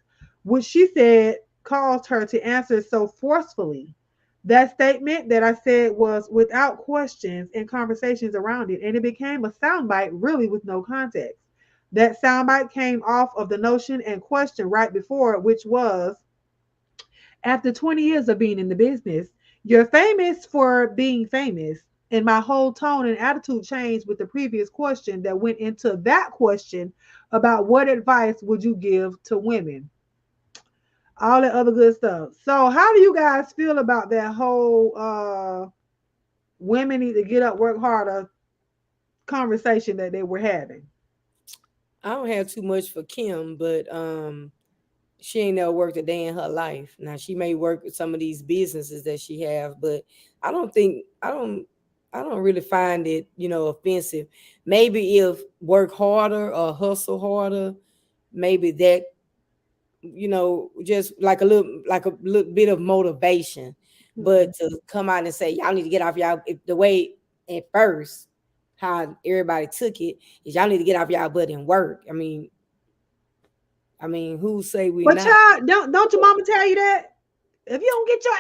which she said caused her to answer so forcefully. That statement that I said was without questions and conversations around it, and it became a soundbite really with no context. That soundbite came off of the notion and question right before, which was, after 20 years of being in the business, you're famous for being famous. And my whole tone and attitude changed with the previous question that went into that question about what advice would you give to women? All that other good stuff. So how do you guys feel about that whole women need to get up, work harder conversation that they were having? I don't have too much for Kim, but she ain't never worked a day in her life. Now she may work with some of these businesses that she have, but I don't think I don't really find it, offensive. Maybe if work harder or hustle harder, maybe that, just like a little bit of motivation. But to come out and say y'all need to get off y'all, the way at first how everybody took it is y'all need to get off y'all butt and work. Who say we But not? child, don't your mama tell you that? If you don't get your,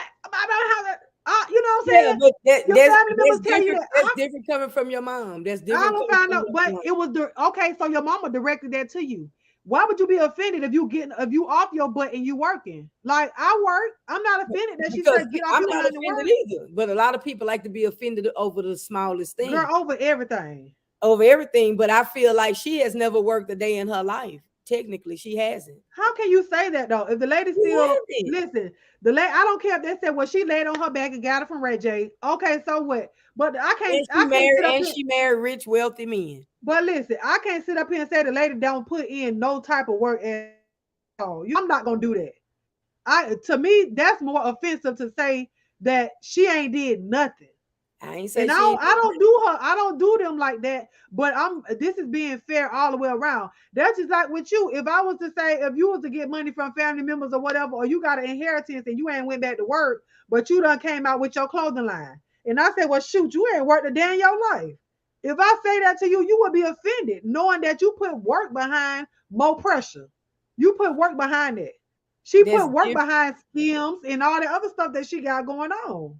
you know what I'm saying? Yeah, but Your family members tell you that. That's different coming from your mom. That's I different don't coming find from out, your but mom. it was okay. So your mama directed that to you. Why would you be offended if you off your butt and you working? Like I work, I'm not offended that she Because said get off I'm your not behind and offended work. either. But a lot of people like to be offended over the smallest thing, Girl, over everything. over everything. But I feel like she has never worked a day in her life. Technically, she hasn't. How can you say that though? If the lady She still hasn't. listen, the lady, I don't care if they said, well, she laid on her back and got it from Ray J. Okay, so what? But I can't sit up here. She married rich, wealthy men. But listen, I can't sit up here and say the lady don't put in no type of work at all. I'm not gonna do that. To me, that's more offensive to say that she ain't did nothing. I ain't say And she ain't I don't do her, I don't do them like that. But this is being fair all the way around. That's just like with you. If I was to say, if you was to get money from family members or whatever, or you got an inheritance and you ain't went back to work, but you done came out with your clothing line. And I said, well, shoot, you ain't worked a day in your life. If I say that to you, you would be offended, knowing that you put work behind more pressure. You put work behind it. She That's put work different. behind schemes and all the other stuff that she got going on.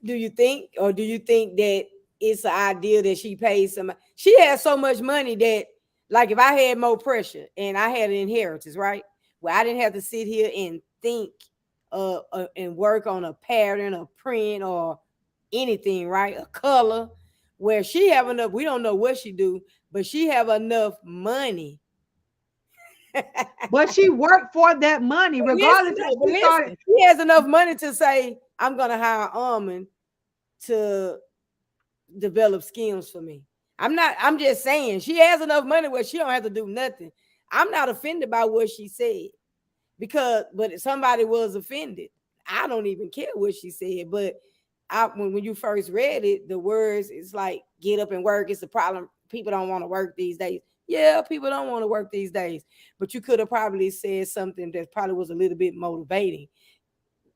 Do you think that it's an idea that she pays somebody? She has so much money that, like, if I had more pressure and I had an inheritance, right, where I didn't have to sit here and think and work on a pattern, a print, or anything, right, a color, where she have enough. We don't know what she do, but she have enough money. But she worked for that money, regardless if she started. She has enough money to say, I'm gonna hire Almond to develop schemes for me. I'm just saying she has enough money where she don't have to do nothing. I'm not offended by what she said. but somebody was offended. I don't even care what she said, but when you first read it, the words, it's like, get up and work. It's a problem. People don't want to work these days. Yeah, people don't want to work these days. But you could have probably said something that probably was a little bit motivating.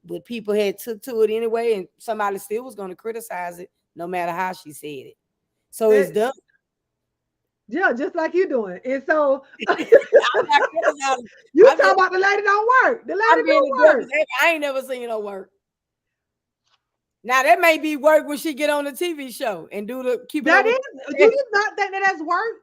But people had took to it anyway, and somebody still was going to criticize it no matter how she said it. So it's done. Yeah, just like you doing. And so I'm not criticizing. you talking about the lady don't work. The lady don't work. I ain't never seen her work. Now that may be work when she get on the TV show and do the keep that it. Do you not think that that's work?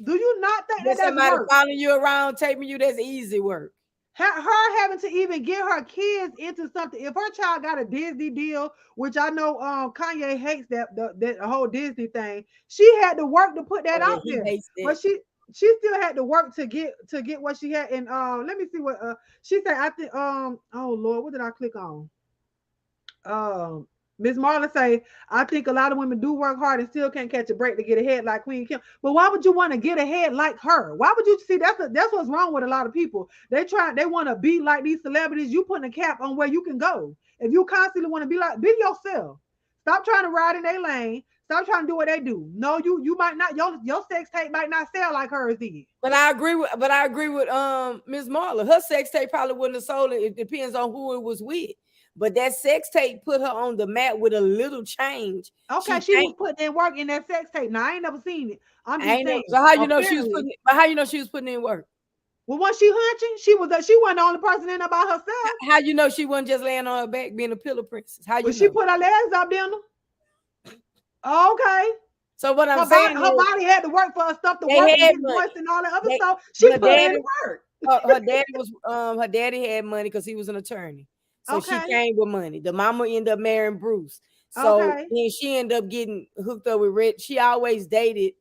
Do you not think that that's somebody work? following you around, taping you? That's easy work. Her having to even get her kids into something. If her child got a Disney deal, which I know Kanye hates that whole Disney thing, she had to work to put that out there. But she still had to work to get what she had. And let me see what she said. I think oh Lord, what did I click on? Miss Marlon say, I think a lot of women do work hard and still can't catch a break to get ahead like Queen Kim. But why would you want to get ahead like her? Why would you see that's what's wrong with a lot of people? They want to be like these celebrities. You putting a cap on where you can go. If you constantly want to be yourself. Stop trying to ride in their lane. Stop trying to do what they do. No, you might not. Your sex tape might not sell like hers did. But I agree with Miss Marla. Her sex tape probably wouldn't have sold it. It depends on who it was with. But that sex tape put her on the map with a little change. Okay, she was putting in work in that sex tape. Now I ain't never seen it. I'm just saying. So how you know she was putting? But how you know she was putting in work? Well, was she hunching? She wasn't the only person in there by herself. How you know she wasn't just laying on her back being a pillow princess? How you know? She put her legs up, didn't her? Okay. So what I'm saying, her body had to work for her stuff to work and moist and all that other stuff. She put in work. Her daddy had money because he was an attorney. So she came with money. The mama ended up marrying Bruce. So then she ended up getting hooked up with Red. She always dated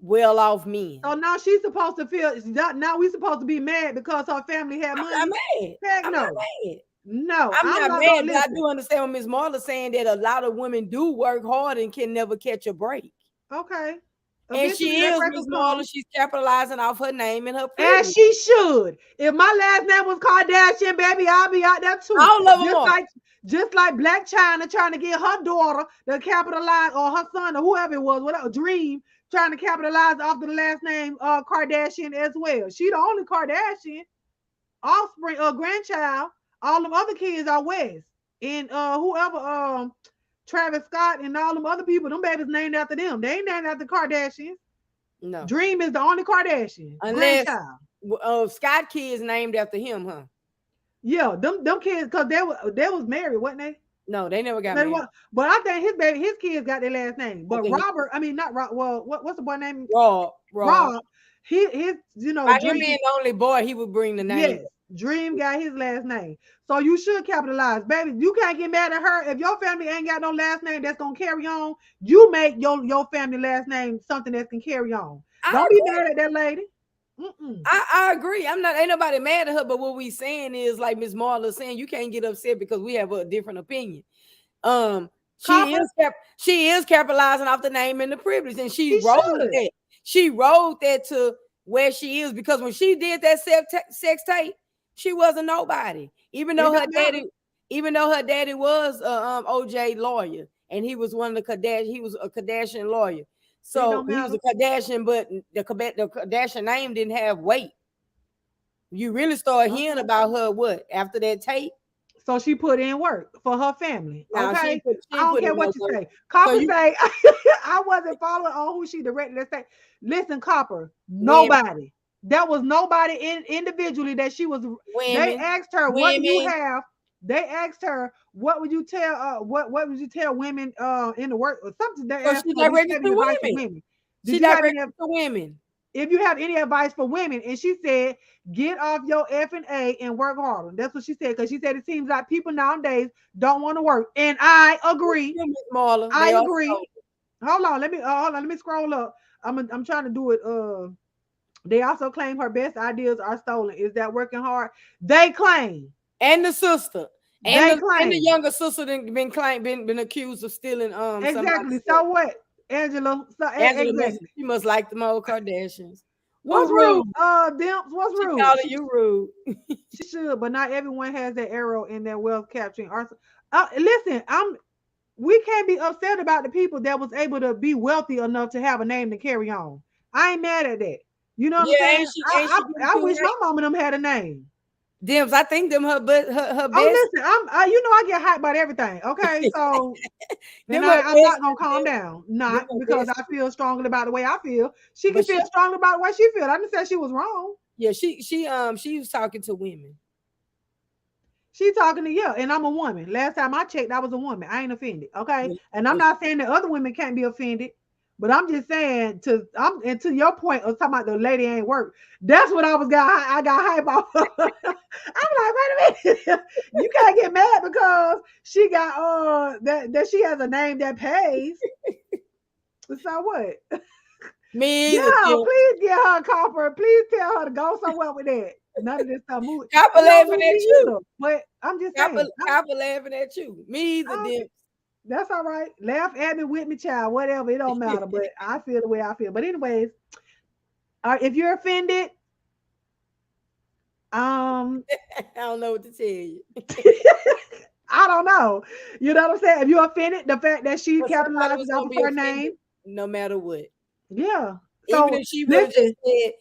well-off men. So now she's supposed to feel. Now we supposed to be mad because her family had money. I'm not mad. Heck I'm no. not mad. No, I'm not mad. But I do understand what Ms. Marla saying that a lot of women do work hard and can never catch a break. Okay. And she is, Ms. Marla, she's capitalizing off her name and her privilege. As she should. If my last name was Kardashian, baby, I'll be out there too. All of them just like Black China trying to get her daughter to capitalize, or her son, or whoever it was, whatever, Dream, trying to capitalize off the last name Kardashian as well. She the only Kardashian offspring or grandchild. All them other kids are West. And whoever Travis Scott and all them other people, them babies named after them. They ain't named after Kardashians. No. Dream is the only Kardashian. Unless Scott kids named after him, huh? Yeah, them kids, because they was married, wasn't they? No, they never got married. But I think his kids got their last name. But Robert, not Rob. Well, what's the boy name? Rob. His by him being the only boy, he would bring the name. Yes, Dream got his last name. So you should capitalize, baby. You can't get mad at her. If your family ain't got no last name that's gonna carry on, you make your family last name something that can carry on. Don't be mad at that lady. I agree. Ain't nobody mad at her, but what we saying is, like Miss Marla saying, you can't get upset because we have a different opinion. She is capitalizing off the name and the privilege, and she wrote that. She wrote that to where she is, because when she did that sex tape, she wasn't nobody. Even though her daddy was OJ lawyer, and he was one of the Kardashian, he was a Kardashian lawyer. So he was a Kardashian, but the Kardashian name didn't have weight. You really start hearing about her after that tape. So she put in work for her family. Okay, I don't care what you say. Copper say I wasn't following on who she directed that say. Listen, Copper, nobody. That was nobody individually that she was. They asked her, "What do you have?" They asked her, "What would you tell? What would you tell women in the work or something?" They asked she directed to women. She directed to women. If you have any advice for women, and she said, "Get off your F&A and work harder." That's what she said, because she said it seems like people nowadays don't want to work, and I agree. I agree. Hold on, let me scroll up. I'm trying to do it. They also claim her best ideas are stolen. Is that working hard? They claim. And the sister. And the younger sister been accused of stealing exactly. So what? Angela, exactly. She must like them old Kardashians. What's rude? Dimps, what's She rude? calling you rude. She should, but not everyone has that arrow in their wealth capturing arsenal. Listen, we can't be upset about the people that was able to be wealthy enough to have a name to carry on. I ain't mad at that. You know what I'm Yeah, saying? ain't she getting I too wish hype? my mom and them had a name. Dims, I think them her best. Oh, listen, I get hyped about everything. Okay, so Them and her I'm not best. gonna calm down. Them Not her because best. I feel strongly about the way I feel. She can But feel strongly about the way she feel. I didn't say she was wrong. yeah, she was talking to women. She talking to you, and I'm a woman. Last time I checked, I was a woman. I ain't offended. Okay. Yeah, And I'm and not saying that other women can't be offended, but I'm just saying and to your point of talking about the lady ain't work. That's what I got hype off. I'm like, wait a minute. You can't get mad because she got that she has a name that pays. So what? me Yeah, either. Dims. please get her a copper. Please tell her to go somewhere with that. None of this stuff moving. Copper It don't laughing move at me you. either. But I'm just saying. Copper laughing at you. Me either, Dims. That's all right. Laugh at me, with me, child, whatever. It don't matter. But I feel the way I feel. But anyways, if you're offended, I don't know what to tell you. I don't know. You know what I'm saying? If you're offended, the fact that she But somebody was capitalizes off gonna of be her offended name, no matter what. yeah. Even So if she would have listen, just said,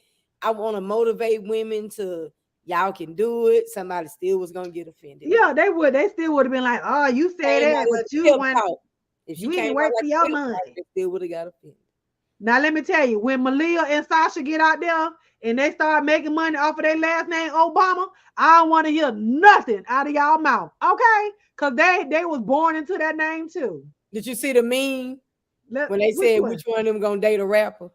I want to motivate women to y'all can do it, somebody still was gonna get offended. yeah, they would. They still would have been like, "Oh, you said Came out that, like but a you pep want talk. If she you ain't came work out like for a your pep talk, money." they still would have got offended. Now let me tell you, when Malia and Sasha get out there and they start making money off of their last name Obama, I don't want to hear nothing out of y'all mouth, okay? Because they was born into that name too. Did you see the meme when they Which said one? which one of them gonna date a rapper?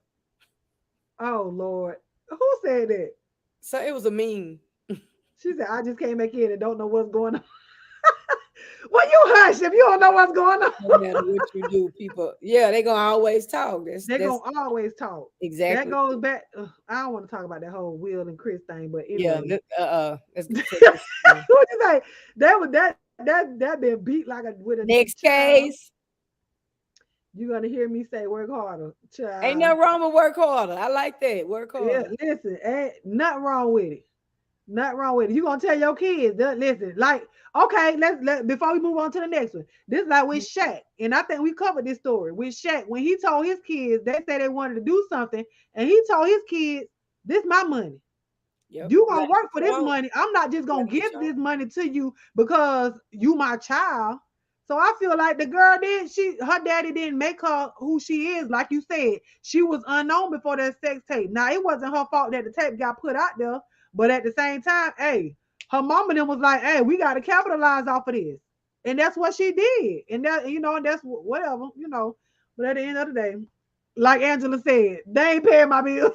Oh Lord, who said that? So it was a meme. She said, "I just came back in and don't know what's going on." Well, you hush if you don't know what's going on. No matter what you do, people, yeah, they gonna always talk. They're That's gonna always talk. That exactly. goes back. I don't want to talk about that whole Will and Chris thing, but Yeah. anyway. Let's What you say? That been beat like a with a next child. case. You're gonna hear me say work harder, child. Ain't nothing wrong with work harder. I like that. Work Yeah, harder. listen, ain't nothing wrong with it. Nothing wrong with it. You gonna tell your kids that listen, like, okay, let before we move on to the next one. This is like with Shaq, and I think we covered this story with Shaq when he told his kids they said they wanted to do something, and he told his kids, "This my money. Yep. You gonna work for this money. I'm not just gonna give show. this money to you because you my child." So I feel like the girl her daddy didn't make her who she is. Like you said, she was unknown before that sex tape. Now it wasn't her fault that the tape got put out there, but at the same time, hey, her mama then was like, "Hey, we got to capitalize off of this," and that's what she did. And that and that's whatever But at the end of the day, like Angela said, they ain't paying my bills.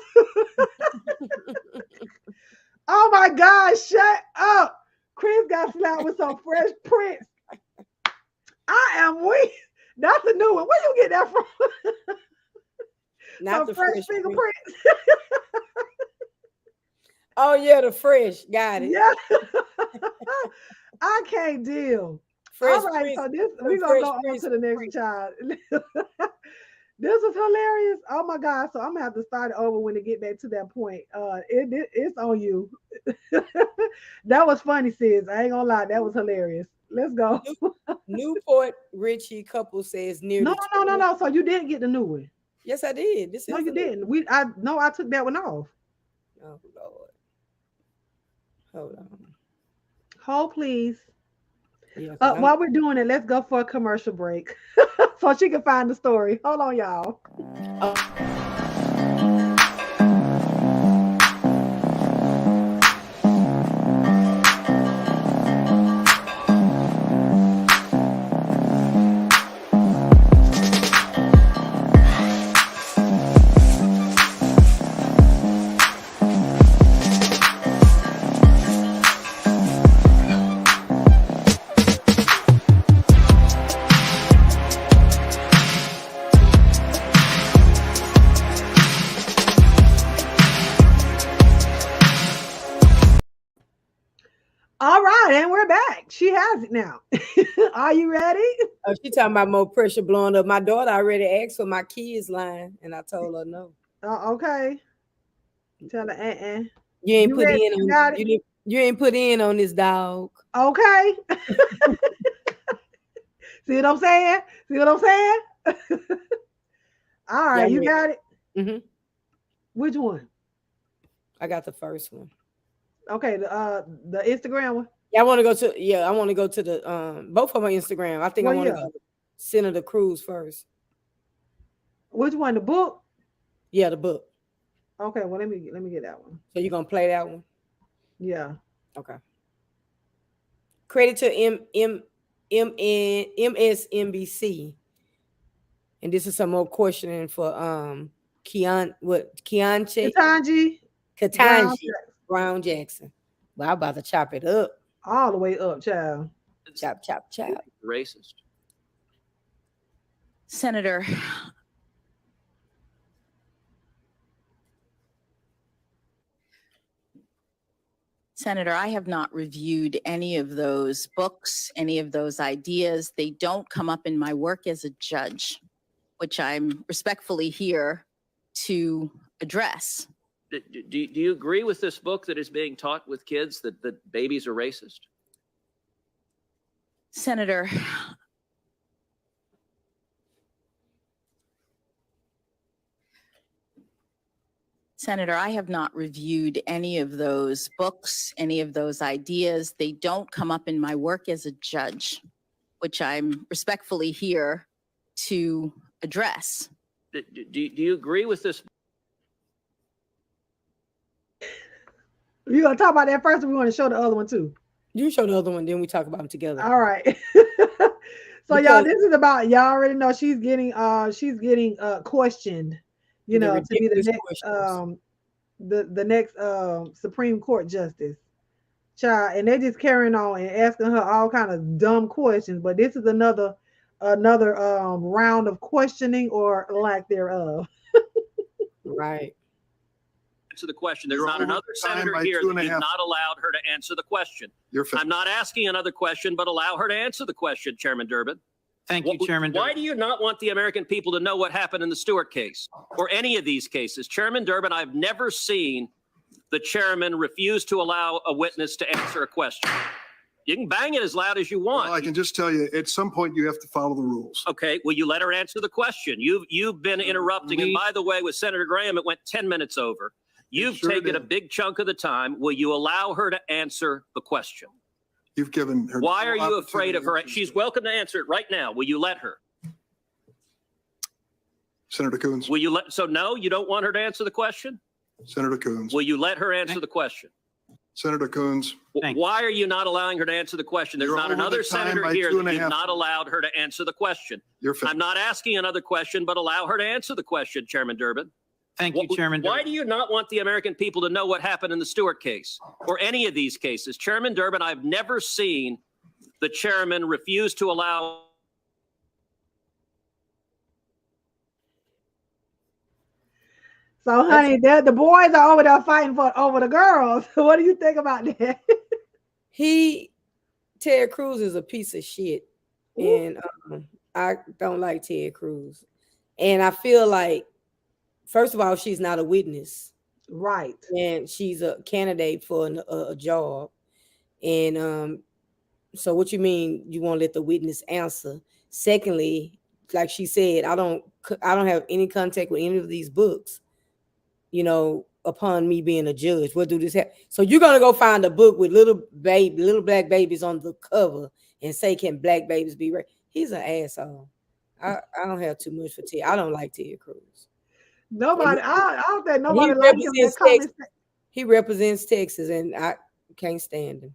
Oh my God, shut up. Chris got slapped with some Fresh Prince. I am weak. That's a new one. Where you get that from? Not some the fresh fresh fingerprints. Oh yeah, the fresh. Got it. Yeah. I can't deal. Fresh All right, Prince, so we're gonna go on to the next child. This was hilarious. Oh my God. So I'm gonna have to start it over when it get back to that point. It's on you. That was funny, sis. I ain't gonna lie, that was hilarious. Let's go. Newport Richie couple says near No. the No. So you didn't get the new one. Yes, I did. This No, is you didn't. I took that one off. Oh Lord. Hold on. Hold please. Yeah, While we're doing it, let's go for a commercial break so she can find the story. Hold on, y'all. All right, and we're back. She has it now. Are you ready? Oh, she talking about more pressure blowing up. My daughter already asked for my kids line, and I told her no. Okay. Tell her, You ain't You put ready? in You on got it? you ain't put in on this dog. Okay. See what I'm saying? See what I'm saying? All right, Yeah, you got it. Mm-hmm. Which one? I got the first one. Okay, the Instagram one. Yeah, I want to go to the both of my Instagram. I think I want to go to Senator Cruz first. Which one? The book? Yeah, the book. Okay, well let me get that one. So you're gonna play that one? Yeah. Okay. Credit to MSNBC. And this is some more questioning for Keontae Ketanji Brown Jackson. Well, I'm about to chop it up. all the way up, child. Chop. Racist. Senator, I have not reviewed any of those books, any of those ideas. They don't come up in my work as a judge, which I'm respectfully here to address. Do you agree with this book that is being taught with kids that babies are racist? Senator, I have not reviewed any of those books, any of those ideas. They don't come up in my work as a judge, which I'm respectfully here to address. Do you agree with this? You gonna talk about that first, or we want to show the other one too? You show the other one, then we talk about them together. All right. So y'all, this is about, y'all already know she's getting questioned, you know, to be the next the next Supreme Court justice. Child, and they just carrying on and asking her all kind of dumb questions, but this is another round of questioning or lack thereof. Right. Answer the question. There's not another senator here that you've not allowed her to answer the question. I'm not asking another question, but allow her to answer the question, Chairman Durbin. Thank you, Chairman Durbin. Why do you not want the American people to know what happened in the Stewart case or any of these cases? Chairman Durbin, I've never seen the chairman refuse to allow a witness to answer a question. You can bang it as loud as you want. Well, I can just tell you, at some point you have to follow the rules. Okay, will you let her answer the question? You've been interrupting. And by the way, with Senator Graham, it went 10 minutes over. You've taken a big chunk of the time. Will you allow her to answer the question? You've given her. Why are you afraid of her? She's welcome to answer it right now. Will you let her? Senator Coons. Will you let? So no, you don't want her to answer the question? Senator Coons. Will you let her answer the question? Senator Coons. Why are you not allowing her to answer the question? There's not another senator here that you've not allowed her to answer the question. I'm not asking another question, but allow her to answer the question, Chairman Durbin. Thank you, Chairman Durbin. Why do you not want the American people to know what happened in the Stewart case or any of these cases? Chairman Durbin, I've never seen the chairman refuse to allow. So, honey, the boys are over there fighting over the girls. What do you think about that? Ted Cruz is a piece of shit. And I don't like Ted Cruz. And I feel like, first of all, she's not a witness. Right. And she's a candidate for a job. And so what you mean you won't let the witness answer? Secondly, like she said, I don't have any contact with any of these books, you know, upon me being a judge. What do this have? So you're going to go find a book with little black babies on the cover and say, can black babies be raped? He's an asshole. I don't have too much for Ted. I don't like Ted Cruz. Nobody, I don't think nobody likes him. He represents Texas, and I can't stand him.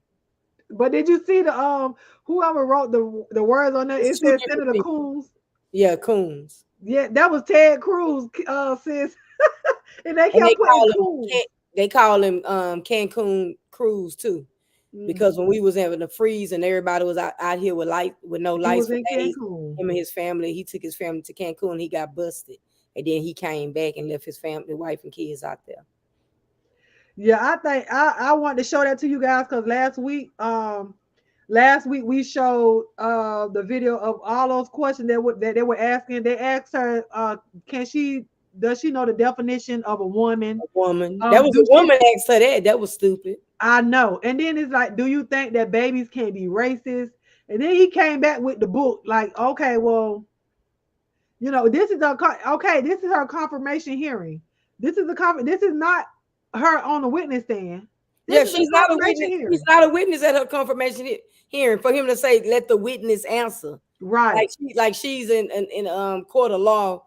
But did you see the whoever wrote the words on there? It says Senator Coons. Yeah, Coons. Yeah, that was Ted Cruz, sis. And they kept putting Coons. They call him Cancun Cruz too. Because when we was having the freeze and everybody was out here with no lights, him and his family, he took his family to Cancun. He got busted, and then he came back and left his family, wife, and kids out there. Yeah, I think I wanted to show that to you guys because last week we showed the video of all those questions that they were asking. They asked her, can she does she know the definition of a woman? A woman. That was a woman asked her that. That was stupid. I know. And then it's like, do you think that babies can be racist? And then he came back with the book, like, okay, well, you know, this is her confirmation hearing. This is not her on the witness stand. She's not a witness. He's not a witness at her confirmation hearing for him to say, let the witness answer. Right. Like she's in court of law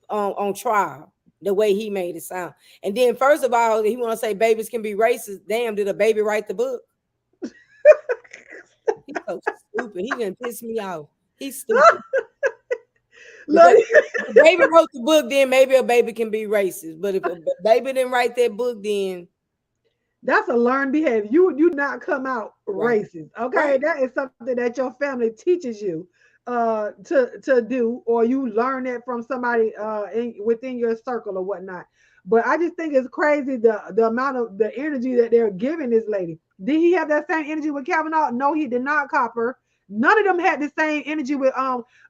on trial, the way he made it sound. And then first of all, he want to say babies can be racist. Damn, did a baby write the book? He's so stupid. He didn't piss me off. He's stupid. If a baby wrote the book, then maybe a baby can be racist. But if a baby didn't write that book, then that's a learned behavior. You not come out racist. Okay. Right. That is something that your family teaches you to do, or you learn it from somebody within your circle or whatnot. But I just think it's crazy the amount of the energy that they're giving this lady. Did he have that same energy with Kavanaugh? No, he did not, Copper. None of them had the same energy with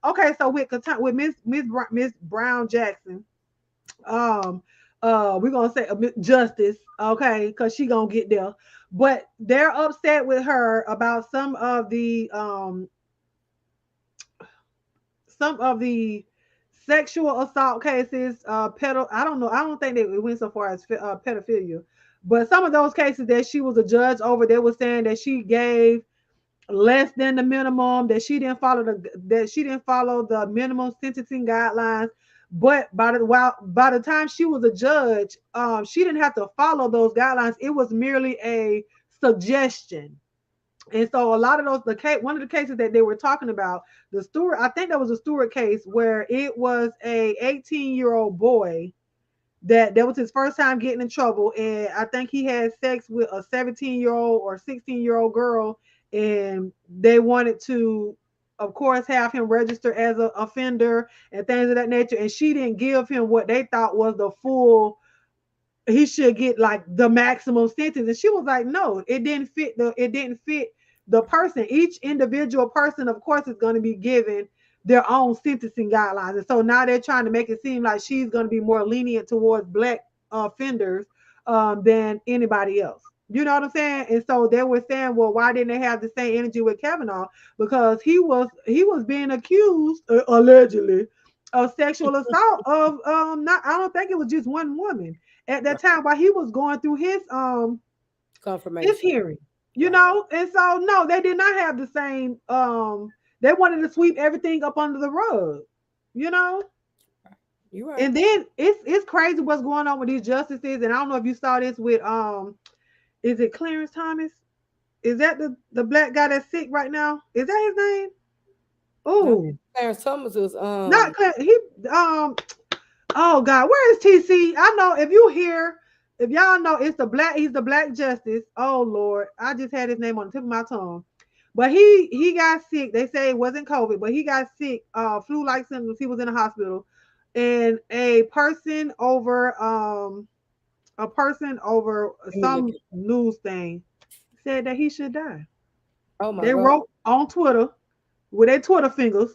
okay, so with Miss Brown Jackson, we're gonna say Justice, okay, because she gonna get there. But they're upset with her about some of the sexual assault cases, I don't think they went so far as pedophilia, but some of those cases that she was a judge over, they were saying that she gave less than the minimum, that she didn't follow the minimum sentencing guidelines. But by the time she was a judge, she didn't have to follow those guidelines. It was merely a suggestion. And so a lot of those, one of the cases that they were talking about, the Stewart, I think that was a Stewart case where it was a 18-year-old boy that was his first time getting in trouble. And I think he had sex with a 17-year-old or 16-year-old girl. And they wanted to, of course, have him register as an offender and things of that nature. And she didn't give him what they thought was the full, he should get like the maximum sentence. And she was like, no, it didn't fit the person. Each individual person, of course, is going to be given their own sentencing guidelines. And so now they're trying to make it seem like she's going to be more lenient towards Black offenders than anybody else. You know what I'm saying? And so they were saying, well, why didn't they have the same energy with Kavanaugh? Because he was being accused allegedly of sexual assault of I don't think it was just one woman at that time while he was going through his confirmation, his hearing. You know, and so no, they did not have the same. They wanted to sweep everything up under the rug. You know. You're right. And then it's crazy what's going on with these justices. And I don't know if you saw this with is it Clarence Thomas? Is that the Black guy that's sick right now? Is that his name? Oh, Clarence Thomas was not Clarence. Oh God, where is TC? I know if y'all know, he's the Black justice. Oh Lord, I just had his name on the tip of my tongue. But he got sick. They say it wasn't COVID, but he got sick, flu-like symptoms. He was in the hospital, and a person over some news thing said that he should die. Oh my God. They wrote on Twitter with their Twitter fingers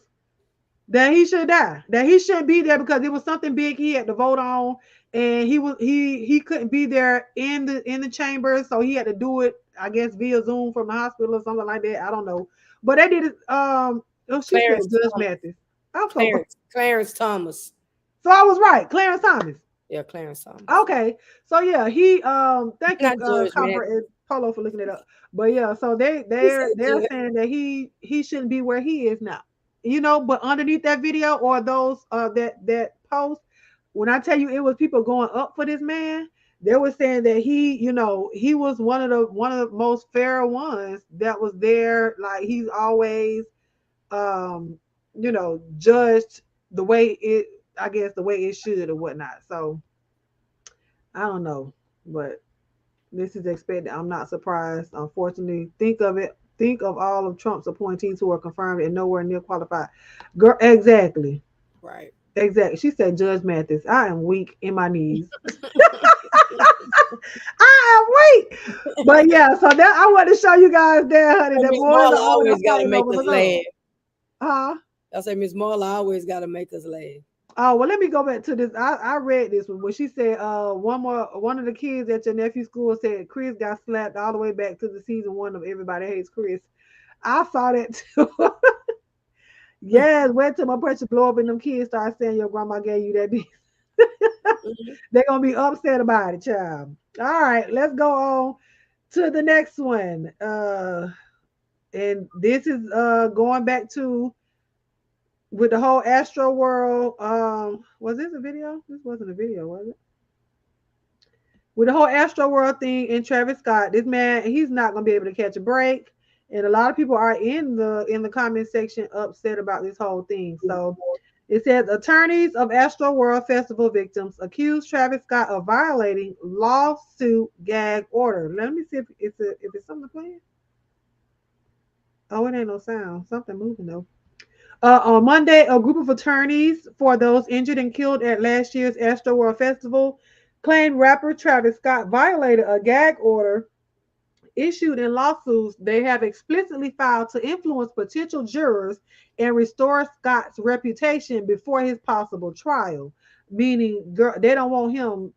that he should die, that he shouldn't be there because it was something big he had to vote on, and he couldn't be there in the chamber, so he had to do it, I guess, via Zoom from the hospital or something like that. I don't know, but they did it. She said Judge Mathis. Clarence Thomas. So I was right, Clarence Thomas. Yeah, Clarence Thomas. Okay, so yeah, he thank you, Copper and Polo, for looking it up. But yeah, so they're saying that he shouldn't be where he is now. You know, but underneath that video or those that post, when I tell you it was people going up for this man, they were saying that he was one of the most fair ones that was there. Like he's always judged the way it should or whatnot. So I don't know, but this is expected. I'm not surprised. Unfortunately, think of all of Trump's appointees who are confirmed and nowhere near qualified. Girl, exactly. Right. Exactly. She said, Judge Mathis, I am weak in my knees. I am weak. But yeah, so that I want to show you guys there, honey. That Miss Marla always got to make us laugh. Huh? I say Miss Marla always got to make us laugh. Oh, well, let me go back to this. I read this one where she said one of the kids at your nephew's school said Chris got slapped all the way back to the season 1 of Everybody Hates Chris. I saw that too. Yes, wait till my pressure blow up and them kids start saying your grandma gave you that beat. They're gonna be upset about it, child. All right, let's go on to the next one. And this is going back to with the whole Astro World. Was this a video? This wasn't a video, was it? With the whole Astro World thing and Travis Scott, this man, he's not gonna be able to catch a break. And a lot of people are in the comment section upset about this whole thing. So it says attorneys of Astro World Festival victims accuse Travis Scott of violating lawsuit gag order. Let me see if it's something playing. Oh, it ain't no sound. Something moving though. On Monday, a group of attorneys for those injured and killed at last year's Astro World Festival claimed rapper Travis Scott violated a gag order issued in lawsuits they have explicitly filed to influence potential jurors and restore Scott's reputation before his possible trial, meaning they don't want him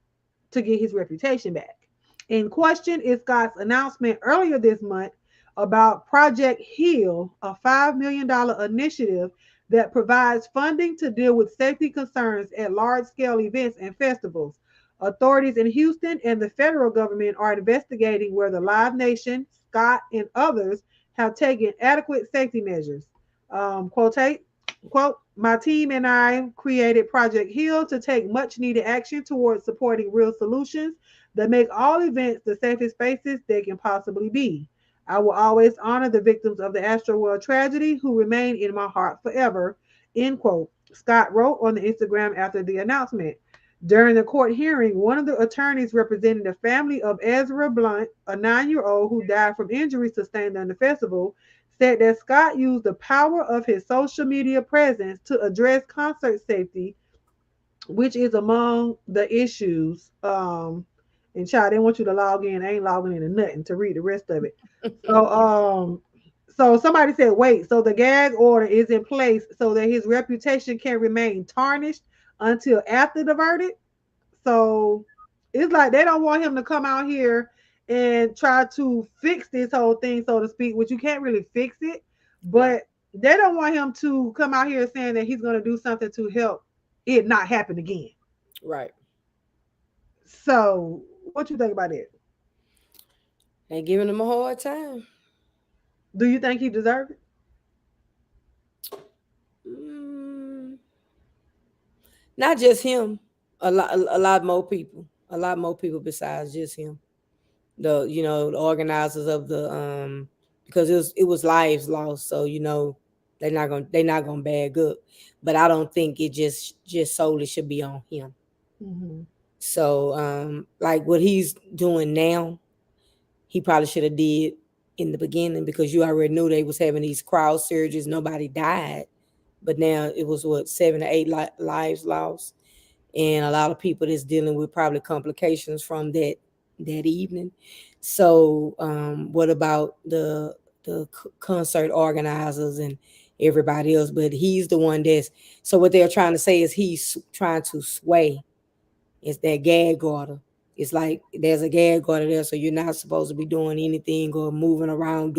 to get his reputation back. In question is Scott's announcement earlier this month about Project Heal, a $5 million initiative that provides funding to deal with safety concerns at large-scale events and festivals. Authorities in Houston and the federal government are investigating whether Live Nation, Scott, and others have taken adequate safety measures. Quote, my team and I created Project Heal to take much needed action towards supporting real solutions that make all events the safest spaces they can possibly be. I will always honor the victims of the Astro World tragedy who remain in my heart forever, end quote. Scott wrote on the Instagram after the announcement. During the court hearing, one of the attorneys representing the family of Ezra Blunt, a 9-year-old who died from injuries sustained during the festival, said that Scott used the power of his social media presence to address concert safety, which is among the issues. And child, they want you to log in. I ain't logging into nothing to read the rest of it. So somebody said, wait, so the gag order is in place so that his reputation can remain tarnished until after the verdict. So it's like they don't want him to come out here and try to fix this whole thing, so to speak, which you can't really fix it, but they don't want him to come out here saying that he's going to do something to help it not happen again. Right. So what you think about it? They giving him a hard time. Do you think he deserved it? Not just him. A lot more people. A lot more people besides just him. The organizers of the because it was lives lost, so they're not gonna bag up. But I don't think it just solely should be on him. Mm-hmm. So like what he's doing now, he probably should have did in the beginning, because you already knew they was having these crowd surges. Nobody died, but now it was 7 or 8 lives lost, and a lot of people that's dealing with probably complications from that evening. So what about the concert organizers and everybody else? But he's the one so what they're trying to say is he's trying to sway. It's that gag order. It's like there's a gag order there, so you're not supposed to be doing anything or moving around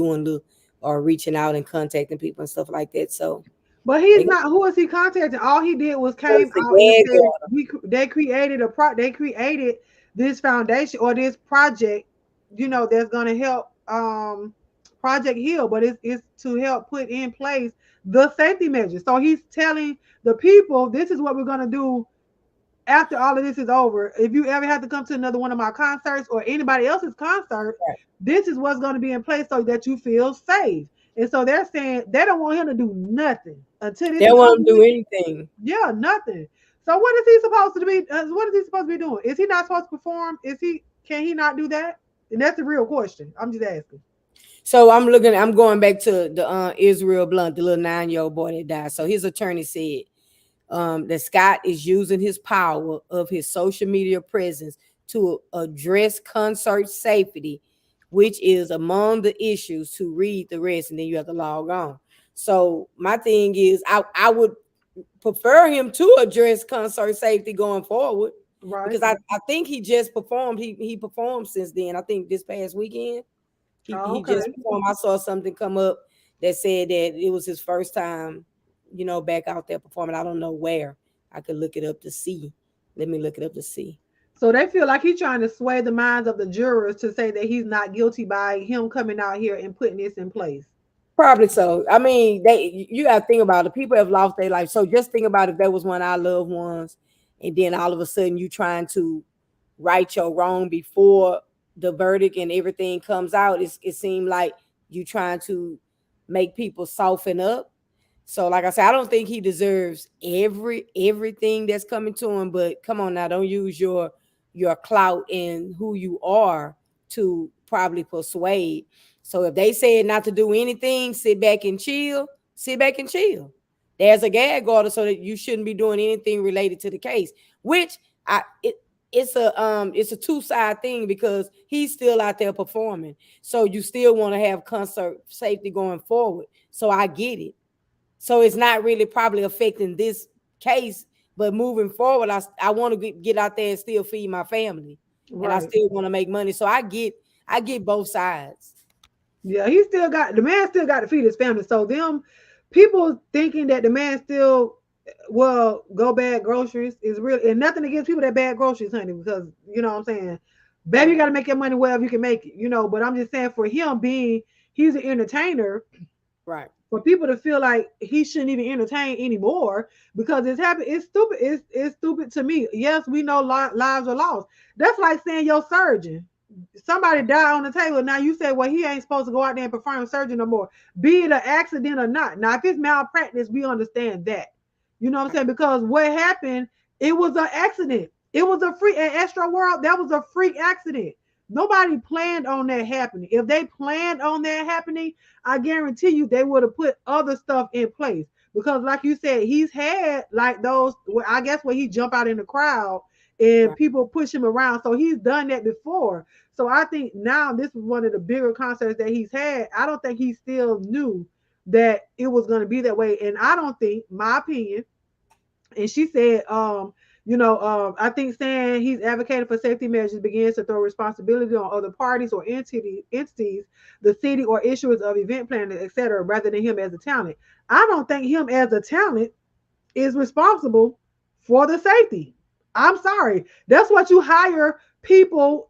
or reaching out and contacting people and stuff like that. So, but he's not. Who is he contacting? All he did was came out and said they created they created this foundation or this project, that's going to help Project Heal, but it's to help put in place the safety measures. So he's telling the people, this is what we're going to do after all of this is over. If you ever have to come to another one of my concerts or anybody else's concert, this is what's going to be in place so that you feel safe. And so they're saying they don't want him to do nothing until this. They don't want him to do anything. Yeah, nothing. So what is he supposed to be? What is he supposed to be doing? Is he not supposed to perform? Can he not do that? And that's the real question. I'm just asking. So I'm going back to the Israel Blunt, the little 9-year-old boy that died. So his attorney said that Scott is using his power of his social media presence to address concert safety, which is among the issues, to read the rest, and then you have to log on. So my thing is, I would prefer him to address concert safety going forward. Right. Because I think he just performed. He performed since then. I think this past weekend. He just performed. I saw something come up that said that it was his first time, back out there performing. I don't know where. I could look it up to see. Let me look it up to see. So they feel like he's trying to sway the minds of the jurors to say that he's not guilty by him coming out here and putting this in place. Probably so. I mean, you got to think about it. People have lost their life. So just think about if that was one of our loved ones, and then all of a sudden you trying to right your wrong before the verdict and everything comes out. It seemed like you trying to make people soften up. So like I said, I don't think he deserves everything that's coming to him, but come on now, don't use your clout and who you are to probably persuade. So if they said not to do anything, sit back and chill. There's a gag order so that you shouldn't be doing anything related to the case, which it's a two-side thing because he's still out there performing. So you still want to have concert safety going forward. So I get it. So it's not really probably affecting this case, but moving forward, I want to get out there and still feed my family. Right. And I still want to make money. So I get both sides. Yeah, the man still got to feed his family. So them people thinking that the man still will go bag groceries is real, and nothing against people that bag groceries, honey, because you know what I'm saying, baby, you got to make your money wherever you can make it, but I'm just saying for him he's an entertainer, right? For people to feel like he shouldn't even entertain anymore because it's stupid. It's stupid to me. Yes, we know lives are lost. That's like saying your surgeon, somebody died on the table. Now you say, well, he ain't supposed to go out there and perform surgery no more, be it an accident or not. Now, if it's malpractice, we understand that. You know what I'm saying? Because what happened, it was an accident. It was a freak at Extra World. That was a freak accident. Nobody planned on that happening. If they planned on that happening, I guarantee you they would have put other stuff in place. Because like you said, he's had like those, I guess where he jump out in the crowd and people push him around. So he's done that before. So I think now this is one of the bigger concerts that he's had. I don't think he still knew that it was going to be that way. And I don't think, my opinion, and she said, I think saying he's advocating for safety measures begins to throw responsibility on other parties or entities, the city or issuers of event planners, etc., rather than him as a talent. I don't think him as a talent is responsible for the safety. I'm sorry. That's what you hire people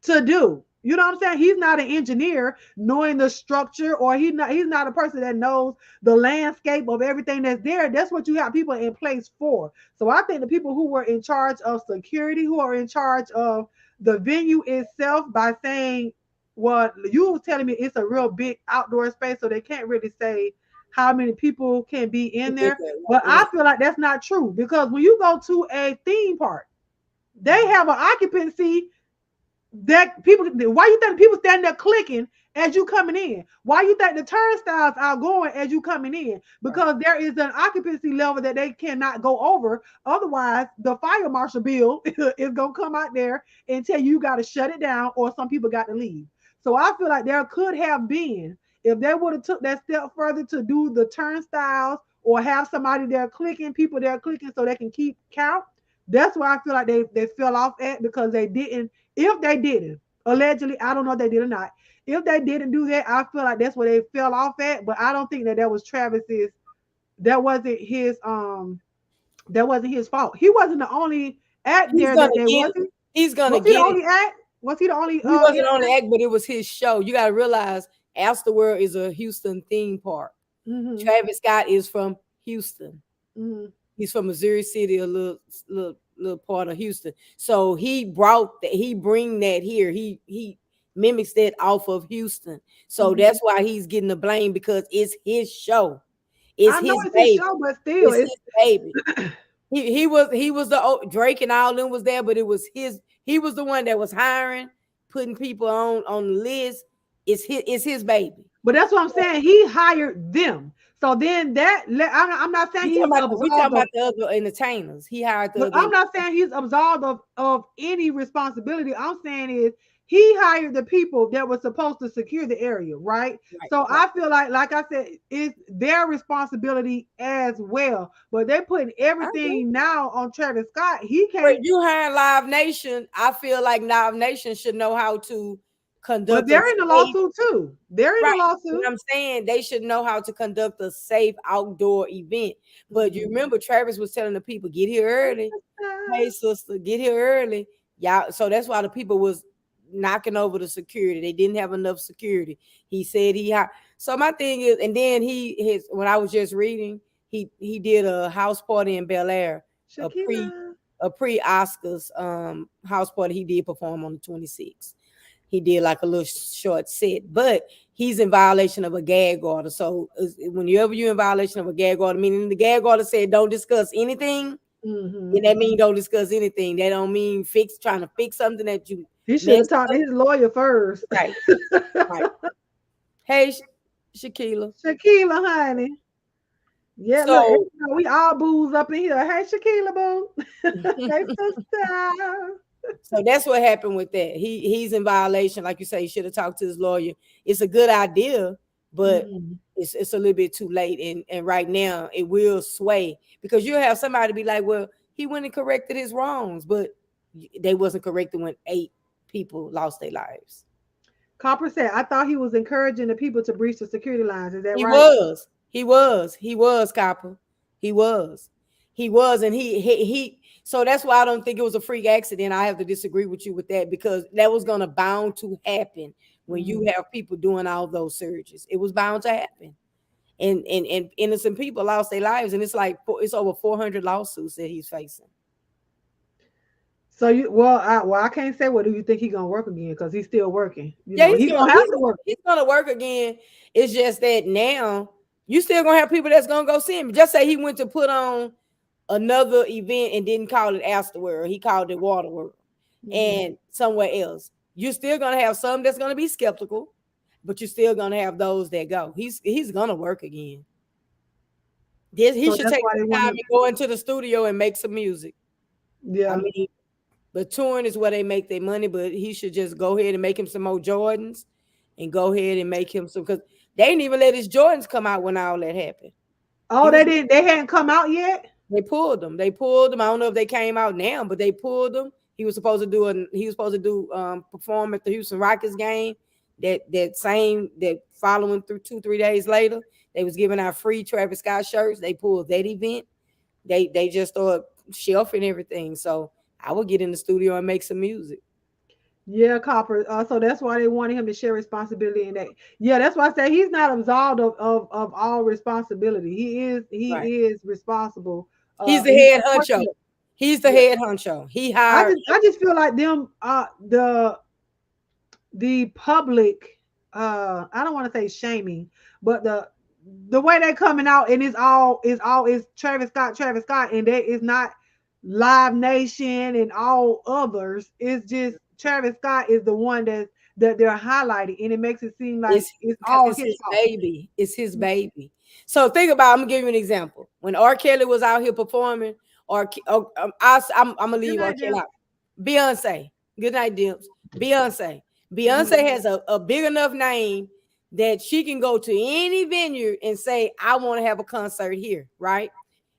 to do. You know what I'm saying? He's not an engineer knowing the structure, or he's not a person that knows the landscape of everything that's there. That's what you have people in place for. So I think the people who were in charge of security, who are in charge of the venue itself, by saying, well, you were telling me it's a real big outdoor space, so they can't really say how many people can be in there. But I feel like that's not true, because when you go to a theme park, they have an occupancy that people, why you think people standing there clicking as you coming in? Why you think the turnstiles are going as you coming in? Because there is an occupancy level that they cannot go over. Otherwise, the fire marshal bill is going to come out there and tell you got to shut it down, or some people got to leave. So I feel like there could have been, if they would have took that step further to do the turnstiles or have somebody there clicking, people there clicking so they can keep count. That's why I feel like they fell off at, because they didn't. If they didn't, allegedly, I don't know if they did or not. If they didn't do that, I feel like that's where they fell off at. But I don't think that was Travis's. That wasn't his. That wasn't his fault. He wasn't the only act there. He's gonna get it. Was he the only? He wasn't the only act, but it was his show. You gotta realize, Astroworld is a Houston theme park. Mm-hmm. Travis Scott is from Houston. Mm-hmm. He's from Missouri City, a little part of Houston. So he bring that here. He mimics that off of Houston. So that's why he's getting the blame, because it's his show. It's his baby. Show, but still, it's his baby. he was the Drake and all them was there, but it was his. He was the one that was hiring, putting people on the list. It's his baby. But that's what I'm saying. He hired them. So then I'm not saying we're talking about the other entertainers. He hired the other. I'm not saying he's absolved of any responsibility. I'm saying is he hired the people that were supposed to secure the area, right? So I feel like I said, it's their responsibility as well. But they're putting everything now on Travis Scott. He can't. But you hiring Live Nation, I feel like Live Nation should know how to conduct. But they're in the lawsuit too. They're in the lawsuit. What I'm saying, they should know how to conduct a safe outdoor event. But you remember, Travis was telling the people, "Get here early." Hey, sister, get here early. Y'all. So that's why the people was knocking over the security. They didn't have enough security. He said so my thing is, and then when I was just reading, he did a house party in Bel Air, a pre-Oscars house party. He did perform on the 26th. He did like a little short set, but he's in violation of a gag order. So whenever you're in violation of a gag order, meaning the gag order said don't discuss anything, and that means don't discuss anything. That don't mean trying to fix something that you. He should have talked to his lawyer first. Right. Hey, Shaquila, honey. Yeah, so, look, we all booze up in here. Hey, Shaquila, boo. Hey, sister. So that's what happened with that. He's in violation. Like you say, he should have talked to his lawyer. It's a good idea, but it's a little bit too late. And right now it will sway, because you'll have somebody be like, well, he went and corrected his wrongs, but they wasn't corrected when 8 people lost their lives. Copper said, I thought he was encouraging the people to breach the security lines. Is that right? He was, Copper. He was. And he so that's why I don't think it was a freak accident. I have to disagree with you with that, because that was going to bound to happen when you have people doing all those surgeries. It was bound to happen. And innocent people lost their lives. And it's over 400 lawsuits that he's facing. So I can't say, do you think he's gonna work again? Because he's still working. He's gonna have to work. He's gonna work again. It's just that now you still gonna have people that's gonna go see him. Just say he went to put on another event and didn't call it Astroworld. He called it Waterworld and somewhere else. You're still gonna have some that's gonna be skeptical, but you're still gonna have those that go. He's gonna work again. He should take the time and go into the studio and make some music. Yeah, I mean, the touring is where they make their money, but he should just go ahead and make him some more Jordans and go ahead and make him some, because they didn't even let his Jordans come out when all that happened. Oh, they didn't. They hadn't come out yet. They pulled them. I don't know if they came out now, but they pulled them. He was supposed to perform at the Houston Rockets game. That following through 2-3 days later, they was giving out free Travis Scott shirts. They pulled that event. They just started shelving everything. So I would get in the studio and make some music. Yeah, Copper. So that's why they wanted him to share responsibility in that. Yeah, that's why I say he's not absolved of all responsibility. He is responsible. He's the head honcho. He's the head honcho. He hired. I just feel like them the public. I don't want to say shaming, but the way they're coming out, and it's Travis Scott, and there is not Live Nation and all others. It's just Travis Scott is the one that they're highlighting, and it makes it seem like it's all his baby. It's his baby. So think about, I'm gonna give you an example. When R. Kelly was out here performing, I'm gonna leave R. Kelly out. Beyonce. Good night, Dips. Beyonce has a big enough name that she can go to any venue and say, I want to have a concert here, right?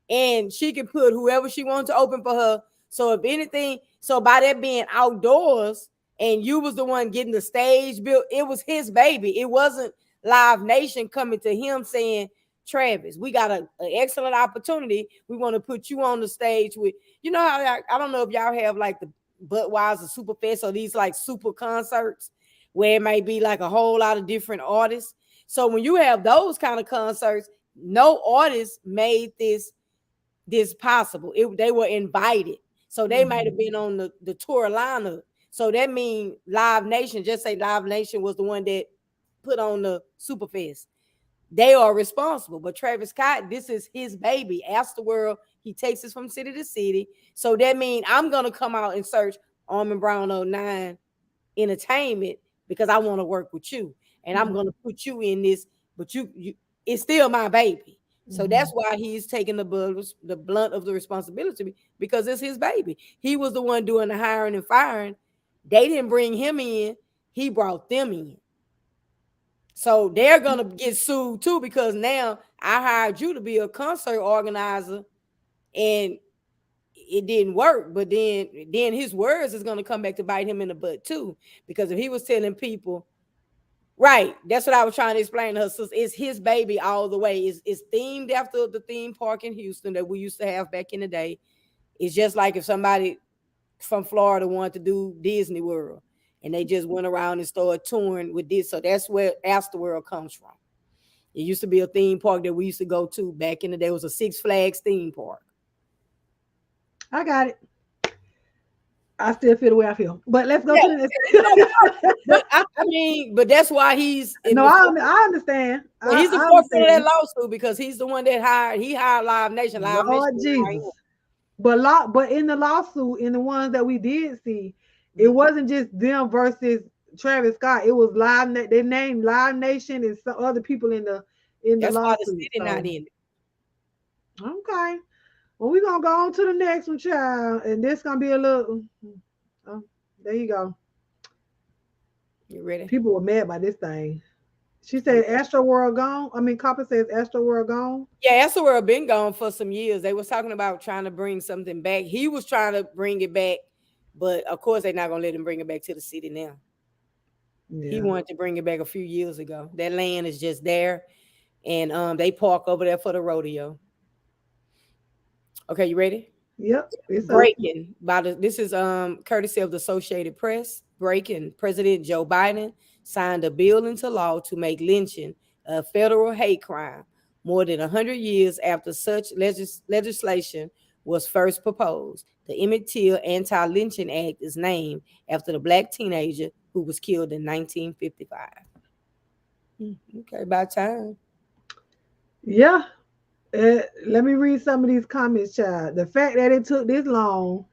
And she can put whoever she wants to open for her. So if anything, by that being outdoors, and you was the one getting the stage built, it was his baby. It wasn't Live Nation coming to him saying, Travis, we got an excellent opportunity. We want to put you on the stage with, how I don't know if y'all have like the Budweiser Super Fest or these like super concerts where it might be like a whole lot of different artists. So when you have those kind of concerts, no artist made this possible. They were invited. So they might have been on the tour lineup. So that means Live Nation, just say Live Nation was the one that put on the Superfest. They are responsible. But Travis Scott, this is his baby. Astroworld, he takes us from city to city. So that means I'm going to come out and search Armin Brown 09 Entertainment because I want to work with you. And I'm going to put you in this, but you it's still my baby. So that's why he's taking the blunt of the responsibility, because it's his baby. He was the one doing the hiring and firing They didn't bring him in. He brought them in. So they're going to get sued too, because now I hired you to be a concert organizer and it didn't work. But then his words is going to come back to bite him in the butt too. Because if he was telling people, right, that's what I was trying to explain to her. So it's his baby all the way. It's themed after the theme park in Houston that we used to have back in the day. It's just like if somebody from Florida wanted to do Disney World and they just went around and started touring with this. So that's where Astroworld comes from. It used to be a theme park that we used to go to back in the day. It was a Six Flags theme park. I got it. I still feel the way I feel, but let's go to the next. But I mean, but that's why he's no. I understand. Well, he's the forefront of that lawsuit because he's the one that hired Live Nation. Lord Jesus. But in the lawsuit, in the ones that we did see, it wasn't just them versus Travis Scott. It was they named Live Nation and some other people in the that's lawsuit. Why the city not in it. Okay. Well, we're gonna go on to the next one, child. And this gonna be a little there you go. You ready? People were mad by this thing. She said Astroworld gone. I mean, Copper says Astroworld gone. Yeah, Astroworld been gone for some years. They was talking about trying to bring something back. He was trying to bring it back, but of course they're not gonna let him bring it back to the city now. Yeah. He wanted to bring it back a few years ago. That land is just there, and they park over there for the rodeo. Okay, you ready? Yep. Breaking this is courtesy of the Associated Press. Breaking, President Joe Biden signed a bill into law to make lynching a federal hate crime more than 100 years after such legislation was first proposed. The Emmett Till Anti-Lynching Act is named after the Black teenager who was killed in 1955. Okay, about time. Yeah. Let me read some of these comments, child. The fact that it took this long,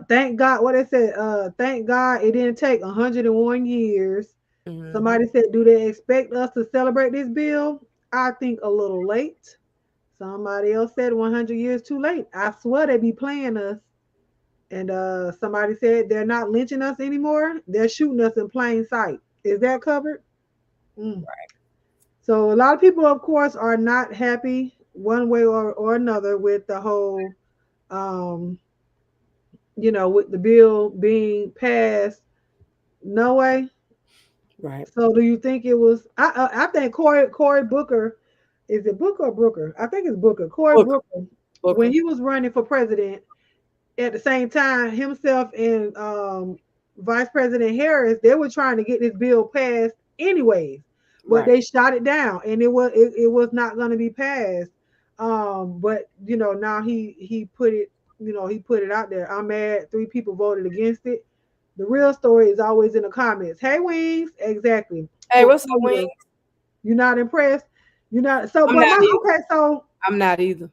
thank God, what they said, thank God it didn't take 101 years. Mm-hmm. Somebody said, do they expect us to celebrate this bill? I think a little late. Somebody else said 100 years too late. I swear they be playing us. And somebody said they're not lynching us anymore. They're shooting us in plain sight. Is that covered? Right. So a lot of people, of course, are not happy one way or another with the whole, with the bill being passed. No way. Right. So do you think it was? I think Cory Booker, is it Booker or Brooker? I think it's Booker. Cory Booker, when he was running for president, at the same time, himself and Vice President Harris, they were trying to get this bill passed anyways. But they shot it down, and it was not going to be passed. But now he put it, he put it out there. I'm mad 3 people voted against it. The real story is always in the comments. Hey, Wings, exactly. Hey, what's up, Wings? You're not impressed? You're not. So, so I'm not either.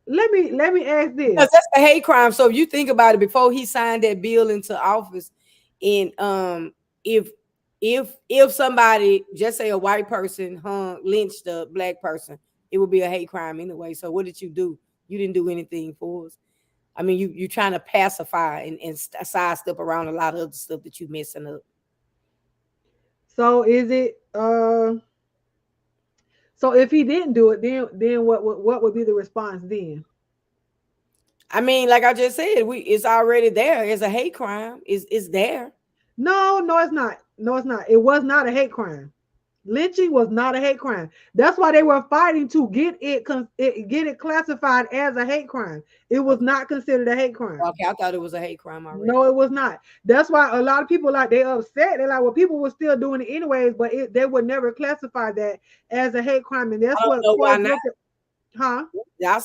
Let me ask this. Because that's a hate crime. So if you think about it, before he signed that bill into office, and if somebody, just say a white person lynched a black person, it would be a hate crime anyway. So what did you do? You didn't do anything for us. I mean, you're trying to pacify and sidestep around a lot of other stuff that you're messing up. So is it so if he didn't do it, then what would be the response then? I mean, like I just said, it's already there. It's a hate crime. It's there. No, it's not. No, it's not. It was not a hate crime. Lynching was not a hate crime. That's why they were fighting to get it classified as a hate crime. It was not considered a hate crime. Okay, I thought it was a hate crime already. No, it was not. That's why a lot of people they upset. They're like, well, people were still doing it anyways, but they would never classify that as a hate crime, and that's what. Huh?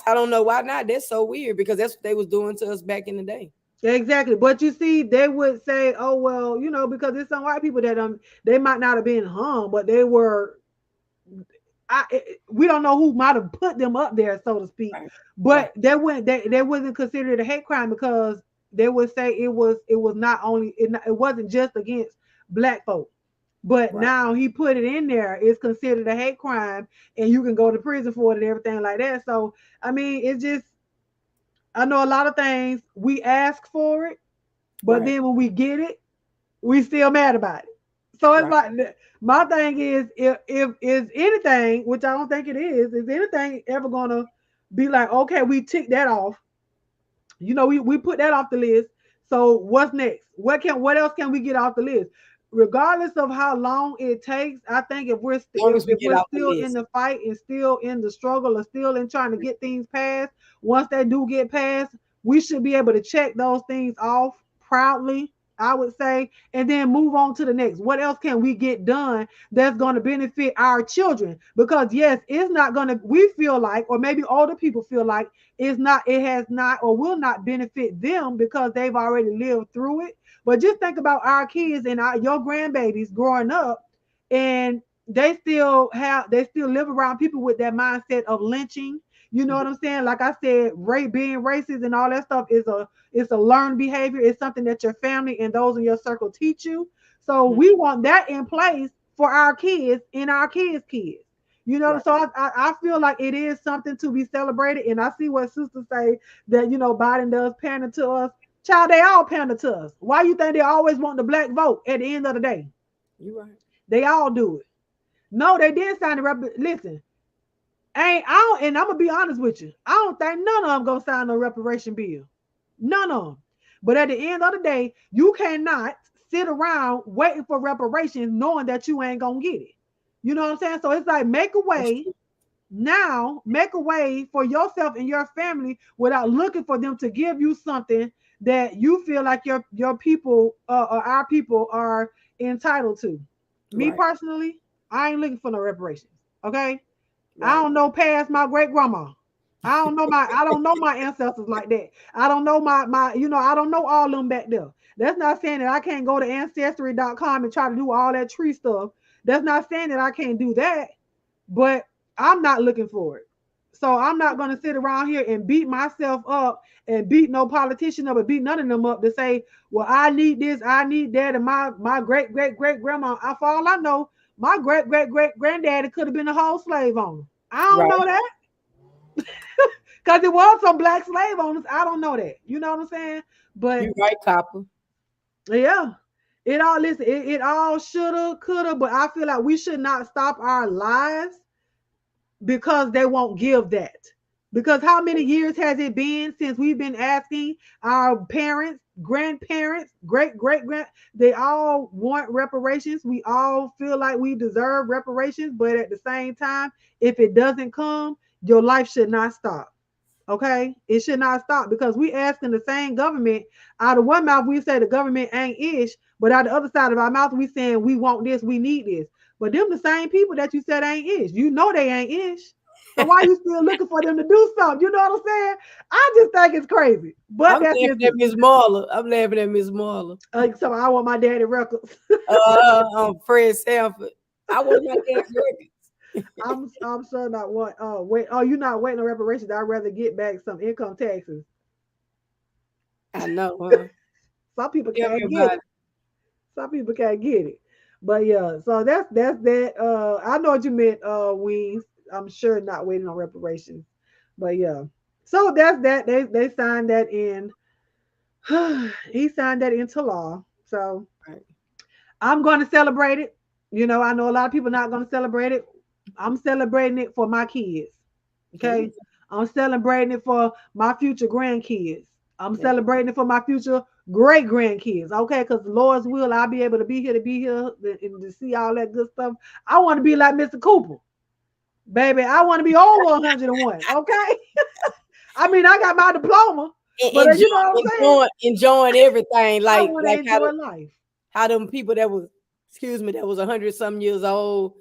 I don't know why not. That's so weird because that's what they was doing to us back in the day. Exactly. But you see, they would say, oh, well, because there's some white people that they might not have been hung, but they were, we don't know who might have put them up there, so to speak. Right. But they wasn't considered a hate crime because they would say it was not only, it wasn't just against black folk. But now he put it in there. It's considered a hate crime, and you can go to prison for it and everything like that. So, I mean, it's just, I know a lot of things we ask for it, but then when we get it, we still mad about it. So it's Right. like my thing is if is anything, which I don't think it is anything ever gonna be like, okay, we tick that off. You know, we put that off the list. So what's next? What else can we get off the list? Regardless of how long it takes, I think if we're As long as we if get we're off the still in list. the fight and still in the struggle or still in trying to get things passed, once they do get passed, we should be able to check those things off proudly, I would say, and then move on to the next. What else can we get done that's going to benefit our children? Because yes, it's not going to, we feel like, or maybe older people feel like it has not or will not benefit them because they've already lived through it. But just think about our kids and your grandbabies growing up, and they still live around people with that mindset of lynching. You know what I'm saying? Like I said, being racist and all that stuff it's a learned behavior. It's something that your family and those in your circle teach you. So we want that in place for our kids and our kids' kids. You know, Right. so I feel like it is something to be celebrated. And I see what sisters say that, you know, Biden does pander to us. Child, they all pander to us. Why you think they always want the black vote at the end of the day? You right. They all do it. No, they didn't sign the listen. And I'm gonna be honest with you. I don't think none of them gonna sign a reparation bill. None of them. But at the end of the day, you cannot sit around waiting for reparations knowing that you ain't gonna get it. You know what I'm saying? So it's like make a way now, make a way for yourself and your family without looking for them to give you something that you feel like your people or our people are entitled to. Me Right. personally, I ain't looking for no reparations. Okay. I Right. don't know past my great grandma. I don't know my ancestors like that. I don't know my I don't know all of them back there. That's not saying that I can't go to ancestry.com and try to do all that tree stuff. That's not saying that I can't do that, but I'm not looking for it. So I'm not going to sit around here and beat myself up and beat no politician up and beat none of them up to say, well, I need this, I need that, and my great grandma. For all I know, my great granddaddy could have been a whole slave owner. I don't know Right. that because it was some black slave owners. I don't know that. You know what I'm saying? But You right, Copper. yeah, it all shoulda, coulda, but I feel like we should not stop our lives because they won't give that. Because how many years has it been since we've been asking our parents, grandparents, great grand, they all want reparations. We all feel like we deserve reparations, but at the same time, if it doesn't come, your life should not stop. Okay, it should not stop because we asking the same government. Out of one mouth we say the government ain't ish, but out the other side of our mouth we saying we want this, we need this. But them the same people that you said ain't ish. You know they ain't ish. So why you still looking for them to do something? You know what I'm saying? I just think it's crazy. But I'm that's laughing just at Miss Marla. I'm laughing at Miss Marla. so I want my daddy records. Fred Sanford. I want my dad's records. I'm sure not what. Oh wait. Oh, you're not waiting on reparations. I'd rather get back some income taxes. I know, huh? Some people Tell me can't about get it. Some people can't get it. But yeah, so that's that. I know what you meant, Weens. I'm sure not waiting on reparations. But yeah. So that's that. They signed that in. He signed that into law. So Right. I'm going to celebrate it. You know, I know a lot of people not going to celebrate it. I'm celebrating it for my kids. Okay. I'm celebrating it for my future grandkids. I'm celebrating it for my future great grandkids. Okay. Because the Lord's will, I'll be able to be here and to see all that good stuff. I want to be like Mr. Cooper. Baby, I want to be over 101. Okay. I mean, I got my diploma, but you know what I'm saying? Enjoying everything. I Like, want to enjoy life. How them people that was 100-some years old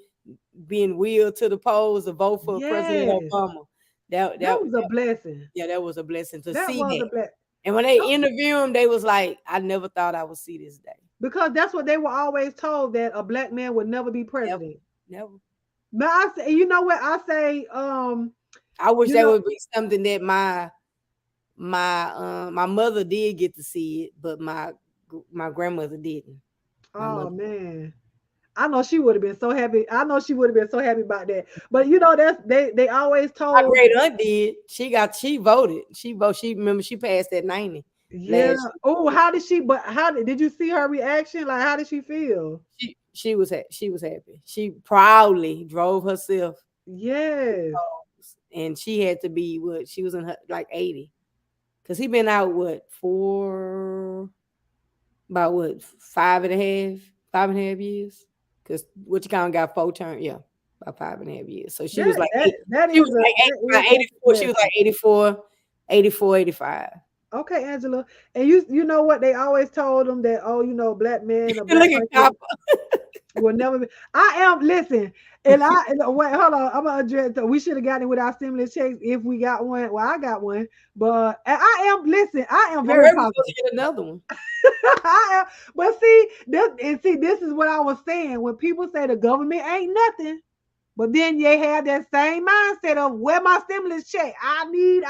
being wheeled to the polls to vote for President Obama. That was a blessing. Yeah, that was a blessing to That see was that. a blessing. And when they interviewed him, they was like, I never thought I would see this day. Because that's what they were always told, that a black man would never be president. Never. But I say, you know what? I say, I wish that would be something that my mother did get to see it, but my grandmother didn't. Oh man. I know she would have been so happy. I know she would have been so happy about that. But you know, they always told my great aunt did. She voted. She passed that 90. Yeah. last Oh, how did she? But did you see her reaction? Like, how did she feel? she was happy. She proudly drove herself, Yes. and she had to be what she was in her like 80, because he been out about 5.5 years. Because what you kind of got 4 terms, yeah, about 5.5 years. So she was like that she is was like 84. She was like 84, 85. Okay, Angela. And you know what they always told them that, oh, black men or black Look at person Copper. will never be. Listen, wait, hold on. I'm gonna address we should have gotten it with our stimulus checks if we got one. Well, I got one, but I am very We're supposed positive. to get another one. But this is what I was saying. When people say the government ain't nothing, but then they have that same mindset of where my stimulus check. I need.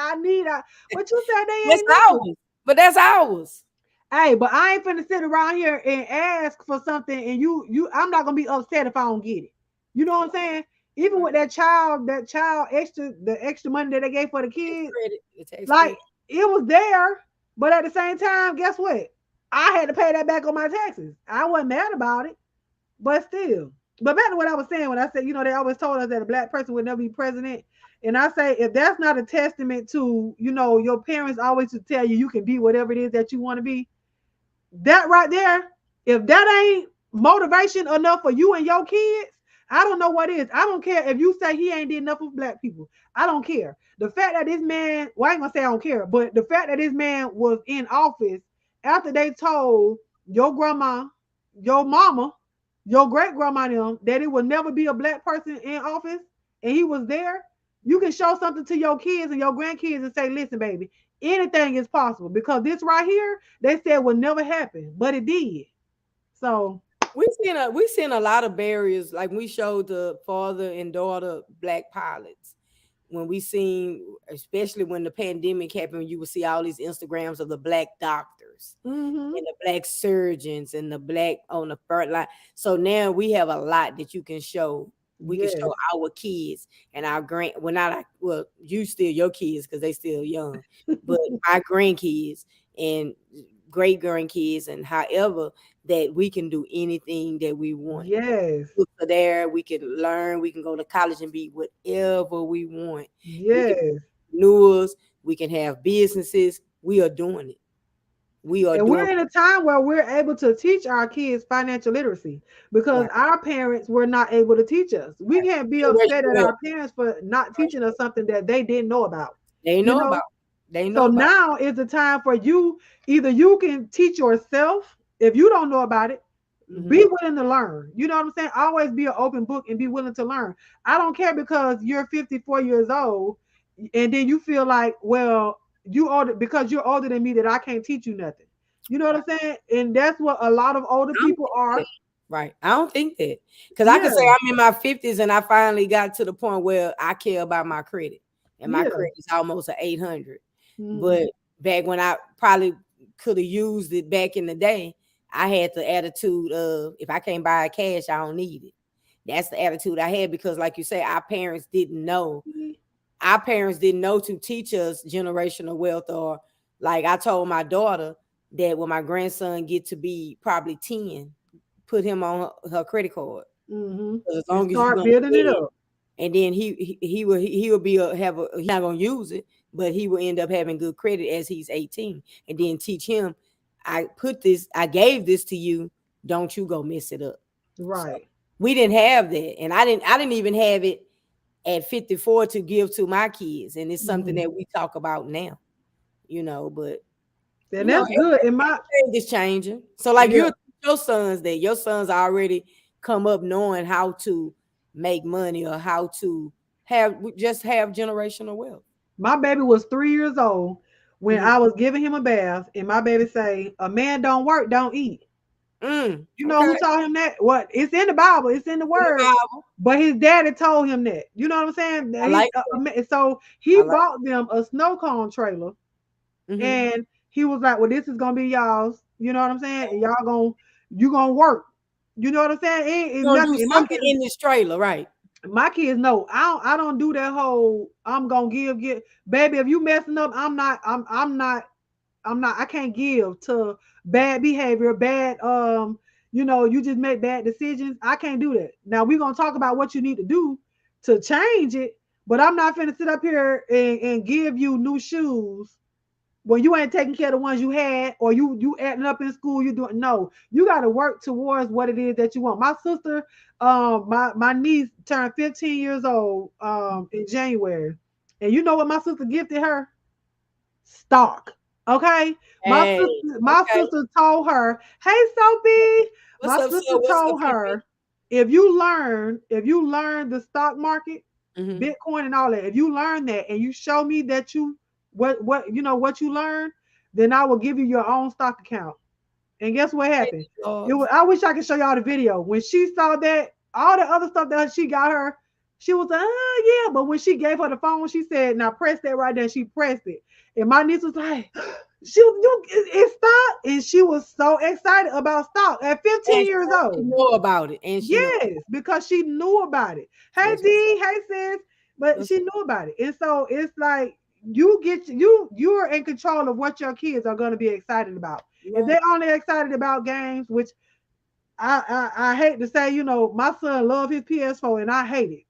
But you said they That's ain't nothing. ours. But that's ours. Hey, but I ain't finna sit around here and ask for something, and I'm not gonna be upset if I don't get it. You know what I'm saying? Even with that child the extra money that they gave for the kids, like it was there, but at the same time, guess what? I had to pay that back on my taxes. I wasn't mad about it, but still. But back to what I was saying when I said, they always told us that a black person would never be president. And I say, if that's not a testament to, your parents always to tell you can be whatever it is that you want to be, that right there, if that ain't motivation enough for you and your kids, I don't know what is. I don't care if you say he ain't did enough for black people. I don't care. The fact that this man, well, I ain't gonna say I don't care, but the fact that this man was in office after they told your grandma, your mama, your great grandma them that it will never be a black person in office, and he was there, you can show something to your kids and your grandkids and say, listen, baby, anything is possible, because this right here, they said would never happen, but it did. So we seen a lot of barriers. Like we showed the father and daughter black pilots. When we seen, especially when the pandemic happened, you would see all these Instagrams of the black doctors and the black surgeons and the black on the front line. So now we have a lot that you can show. We can show our kids and our you still your kids because they still young, but my grandkids and great grandkids, and however that we can do anything that we want. Yes. There we can learn, we can go to college and be whatever we want. Yes. Entrepreneurs, we can have businesses. We are doing it. We're in a time where we're able to teach our kids financial literacy because our parents were not able to teach us. We can't be upset at our parents for not teaching us something that they didn't know about. So now is the time for you. Either you can teach yourself if you don't know about it. Be willing to learn. You know what I'm saying? Always be an open book and be willing to learn. I don't care because you're 54 years old and then you feel like, well, because you're older than me that I can't teach you nothing. You know what I'm saying? And that's what a lot of older people are. Right. I don't think that. Because I can say I'm in my 50s and I finally got to the point where I care about my credit. And my credit is almost an 800. But back when I probably could have used it back in the day, I had the attitude of, if I can't buy it cash, I don't need it. That's the attitude I had because, like you say, our parents didn't know. Our parents didn't know to teach us generational wealth. Or like I told my daughter that when my grandson get to be probably 10, put him on her credit card. As long as you start building it up. And then he will be he's not gonna use it, but he will end up having good credit as he's 18. And then teach him, I gave this to you, don't you go mess it up. Right. So we didn't have that. And I didn't even have it at 54 to give to my kids. And it's something that we talk about now, but and that's good. And my is changing. So like your sons already come up knowing how to make money or how to have generational wealth. My baby was 3 years old when I was giving him a bath, and my baby say, a man don't work, don't eat. You know who taught him that? What? It's in the Bible. It's in the word. But his daddy told him that. You know what I'm saying? So he bought them a snow cone trailer, and he was like, well, this is going to be y'all's. You know what I'm saying? And you going to work. You know what I'm saying? You're going to do something in this trailer, right? My kids know I don't do that whole I'm gonna give baby. If you messing up, I'm not I can't give to bad behavior, bad, you just make bad decisions. I can't do that. Now we're going to talk about what you need to do to change it, but I'm not finna sit up here and give you new shoes when you ain't taking care of the ones you had, or you acting up in school. You doing no. You got to work towards what it is that you want. My sister, my niece turned 15 years old in January, and you know what my sister gifted her? Stock. Okay, Hey, my okay. sister told her, "Hey, Sophie," What's my up, sister sir? What's up, told her, if you learn the stock market, Mm-hmm. Bitcoin and all that, if you learn that and you show me that you what you learned, then I will give you your own stock account. And guess what happened? I wish I could show y'all the video. When she saw that, all the other stuff that she got her, she was like, oh yeah. But when she gave her the phone, she said, now press that right there. She pressed it. And my niece was like, it's stock. And she was so excited about stock at 15 years old. She knew about it. And she yes, because she knew about it. Hey D, hey sis. But she knew about it. And so it's like you're in control of what your kids are going to be excited about. Right. If they're only excited about games, which I hate to say, my son loves his PS4 and I hate it.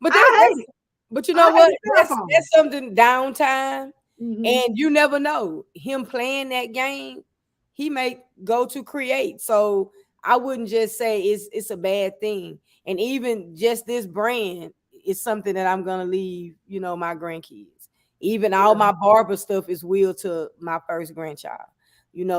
But I hate it. But you know what? That's something downtime. Mm-hmm. And you never know. Him playing that game, he may go to create. So I wouldn't just say it's a bad thing. And even just this brand is something that I'm gonna leave, my grandkids. Even all my barber stuff is willed to my first grandchild.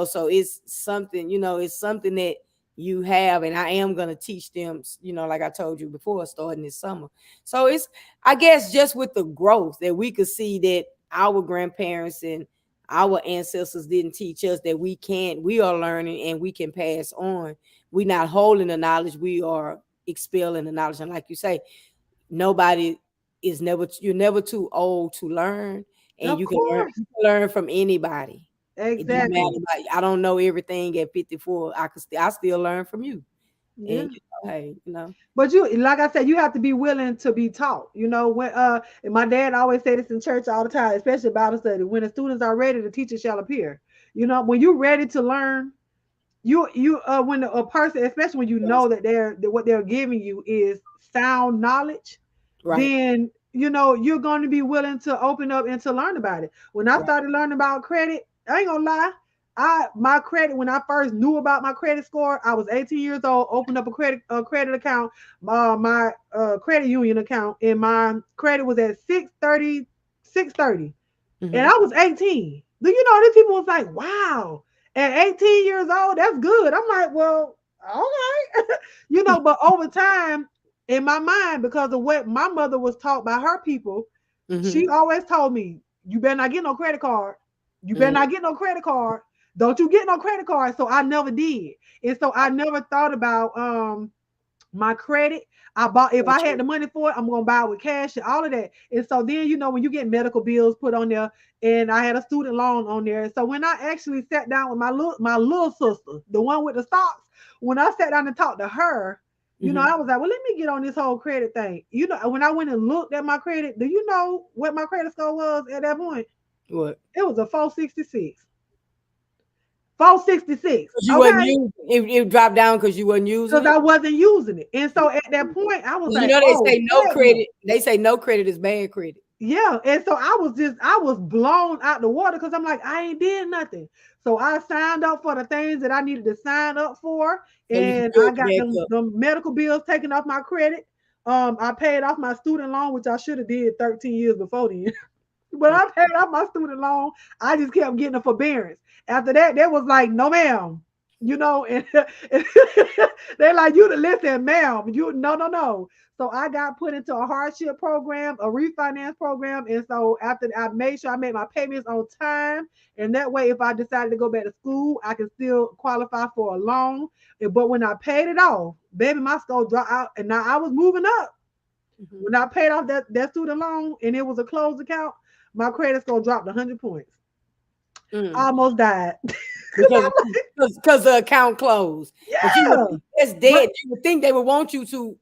So it's something, it's something that you have, and I am going to teach them, like I told you before, starting this summer. So it's, I guess, just with the growth that we could see that our grandparents and our ancestors didn't teach us, that we are learning and we can pass on. We're not holding the knowledge, we are expelling the knowledge. And like you say, you're never too old to learn, and you can learn from anybody. Exactly. I don't know everything at 54. I still learn from you. Yeah. And But you, like I said, you have to be willing to be taught. When and my dad always say this in church all the time, especially Bible study. When the students are ready, the teacher shall appear. When you're ready to learn, when a person, especially when you know that what they're giving you is sound knowledge, right, then you're going to be willing to open up and to learn about it. When I started learning about credit, I ain't gonna lie, my credit, when I first knew about my credit score, I was 18 years old, opened up a credit account, my credit union account, and my credit was at 630. Mm-hmm. And I was 18. Do you know, these people was like, wow, at 18 years old, that's good. I'm like, well, okay. But over time, in my mind, because of what my mother was taught by her people, she always told me, you better not get no credit card. You better not get no credit card. Don't you get no credit card. So I never did. And so I never thought about my credit. If I had the money for it, I'm gonna buy it with cash and all of that. And so then, when you get medical bills put on there, and I had a student loan on there. So when I actually sat down with my little sister, the one with the stocks, when I sat down and talked to her, I was like, well, let me get on this whole credit thing. When I went and looked at my credit, do you know what my credit score was at that point? What? It was a 466. 466. You wasn't using it dropped down because you wasn't using it? Because I wasn't using it. And so at that point, I was like, they say no credit. They say no credit is bad credit. Yeah. And so I was blown out the water because I'm like, I ain't did nothing. So I signed up for the things that I needed to sign up for. And I got the medical bills taken off my credit. I paid off my student loan, which I should have did 13 years before then. But I paid off my student loan. I just kept getting a forbearance. After that, there was like, no, ma'am. And they're like, you to listen, ma'am. No. So I got put into a hardship program, a refinance program. And so after I made sure I made my payments on time. And that way, if I decided to go back to school, I can still qualify for a loan. But when I paid it off, baby, my score dropped out. And now I was moving up. Mm-hmm. When I paid off that student loan and it was a closed account, my credit score dropped 100 points. I almost died. Because the account closed. Yeah. It's dead. You would think they would want you to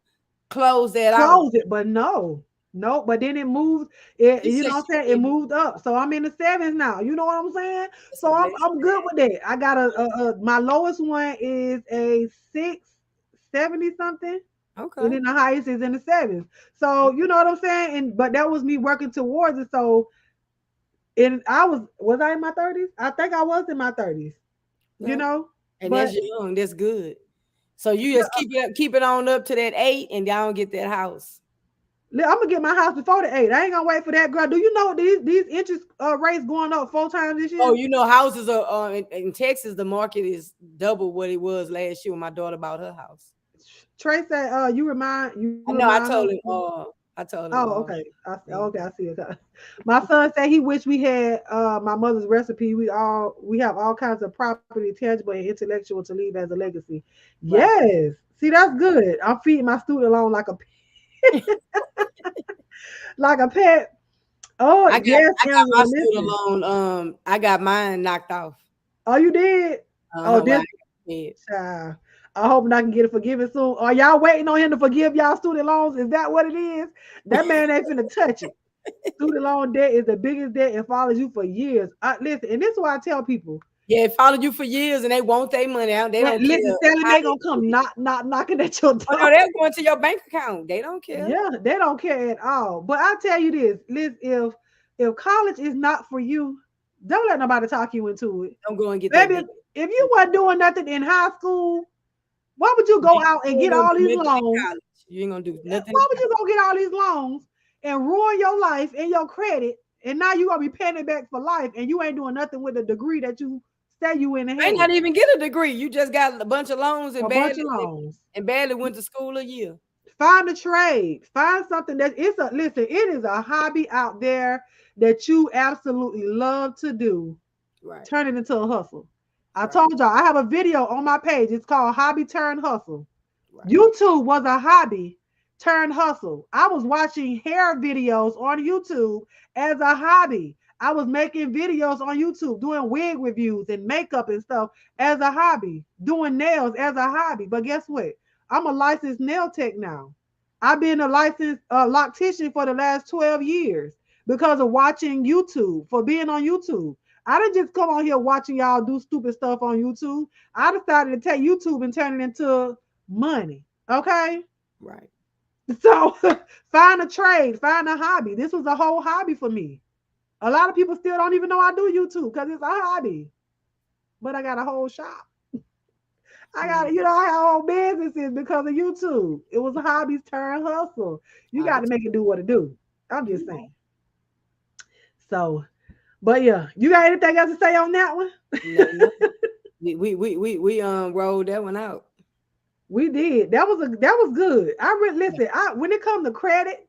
close that out. Close it, but no. Nope, but then it moved. It, She you said know what I'm she saying? It did. moved up. So I'm in the 7s now. You know what I'm saying? That's So a I'm blessing. good with that. I got my lowest one is a 670 something. Okay. And then the highest is in the 7s. So you know what I'm saying? And but that was me working towards it. So and was I in my 30s? I think I was in my 30s, you Yeah. know. And But that's young. That's good. So you just keep it on up to that 8, and y'all don't get that house. I'm gonna get my house before the 8. I ain't gonna wait for that, girl. Do you know these interest rates going up 4 times this year? Oh, you know, houses are in Texas. The market is double what it was last year when my daughter bought her house. Trey said, you remind I know. I her. told him. I told him. Oh, okay. Yeah. Okay, I see it. My son said he wished we had my mother's recipe. We have all kinds of property, tangible and intellectual, to leave as a legacy. Right. Yes. See, that's good. I'm feeding my student loan like a like a pet. Oh, I got yes, my Angela, student listen. loan. I got mine knocked off. Oh, you did? Oh, Well, this child. I hope I can get it forgiven soon. Are y'all waiting on him to forgive y'all student loans? Is that what it is? That man ain't finna touch it. Student loan debt is the biggest debt and follows you for years. Listen, and this is why I tell people. Yeah, it followed you for years, and they want their money out. They don't Listen, care. Sally, they gonna come knocking at your door. Oh no, they're going to your bank account. They don't care. Yeah, they don't care at all. But I tell you this, Liz, if college is not for you, don't let nobody talk you into it. Don't go and get Baby, that. if you weren't doing nothing in high school, why would you go out and get all these loans? You ain't gonna do nothing. Why would you go get all these loans and ruin your life and your credit? And now you're gonna be paying it back for life, and you ain't doing nothing with the degree that you say you in the May head. not even get a degree. You just got a bunch of loans and barely went to school a year. Find a trade. Find something that listen, it is a hobby out there that you absolutely love to do. Right. Turn it into a hustle. I told y'all I have a video on my page. It's called Hobby Turn Hustle. Right. YouTube was a hobby turn hustle. I was watching hair videos on YouTube as a hobby. I was making videos on YouTube, doing wig reviews and makeup and stuff as a hobby, doing nails as a hobby. But guess what? I'm a licensed nail tech now. I've been a licensed loctician for the last 12 years because of watching YouTube, for being on YouTube. I didn't just come on here watching y'all do stupid stuff on YouTube. I decided to take YouTube and turn it into money. Okay? Right. So find a trade, find a hobby. This was a whole hobby for me. A lot of people still don't even know I do YouTube because it's a hobby. But I got a whole shop. I got, I have whole businesses because of YouTube. It was a hobby turn hustle. You got to make it do what it do. I'm just saying. So, but yeah, you got anything else to say on that one? No. We rolled that one out. We did. That was good. Listen. When it comes to credit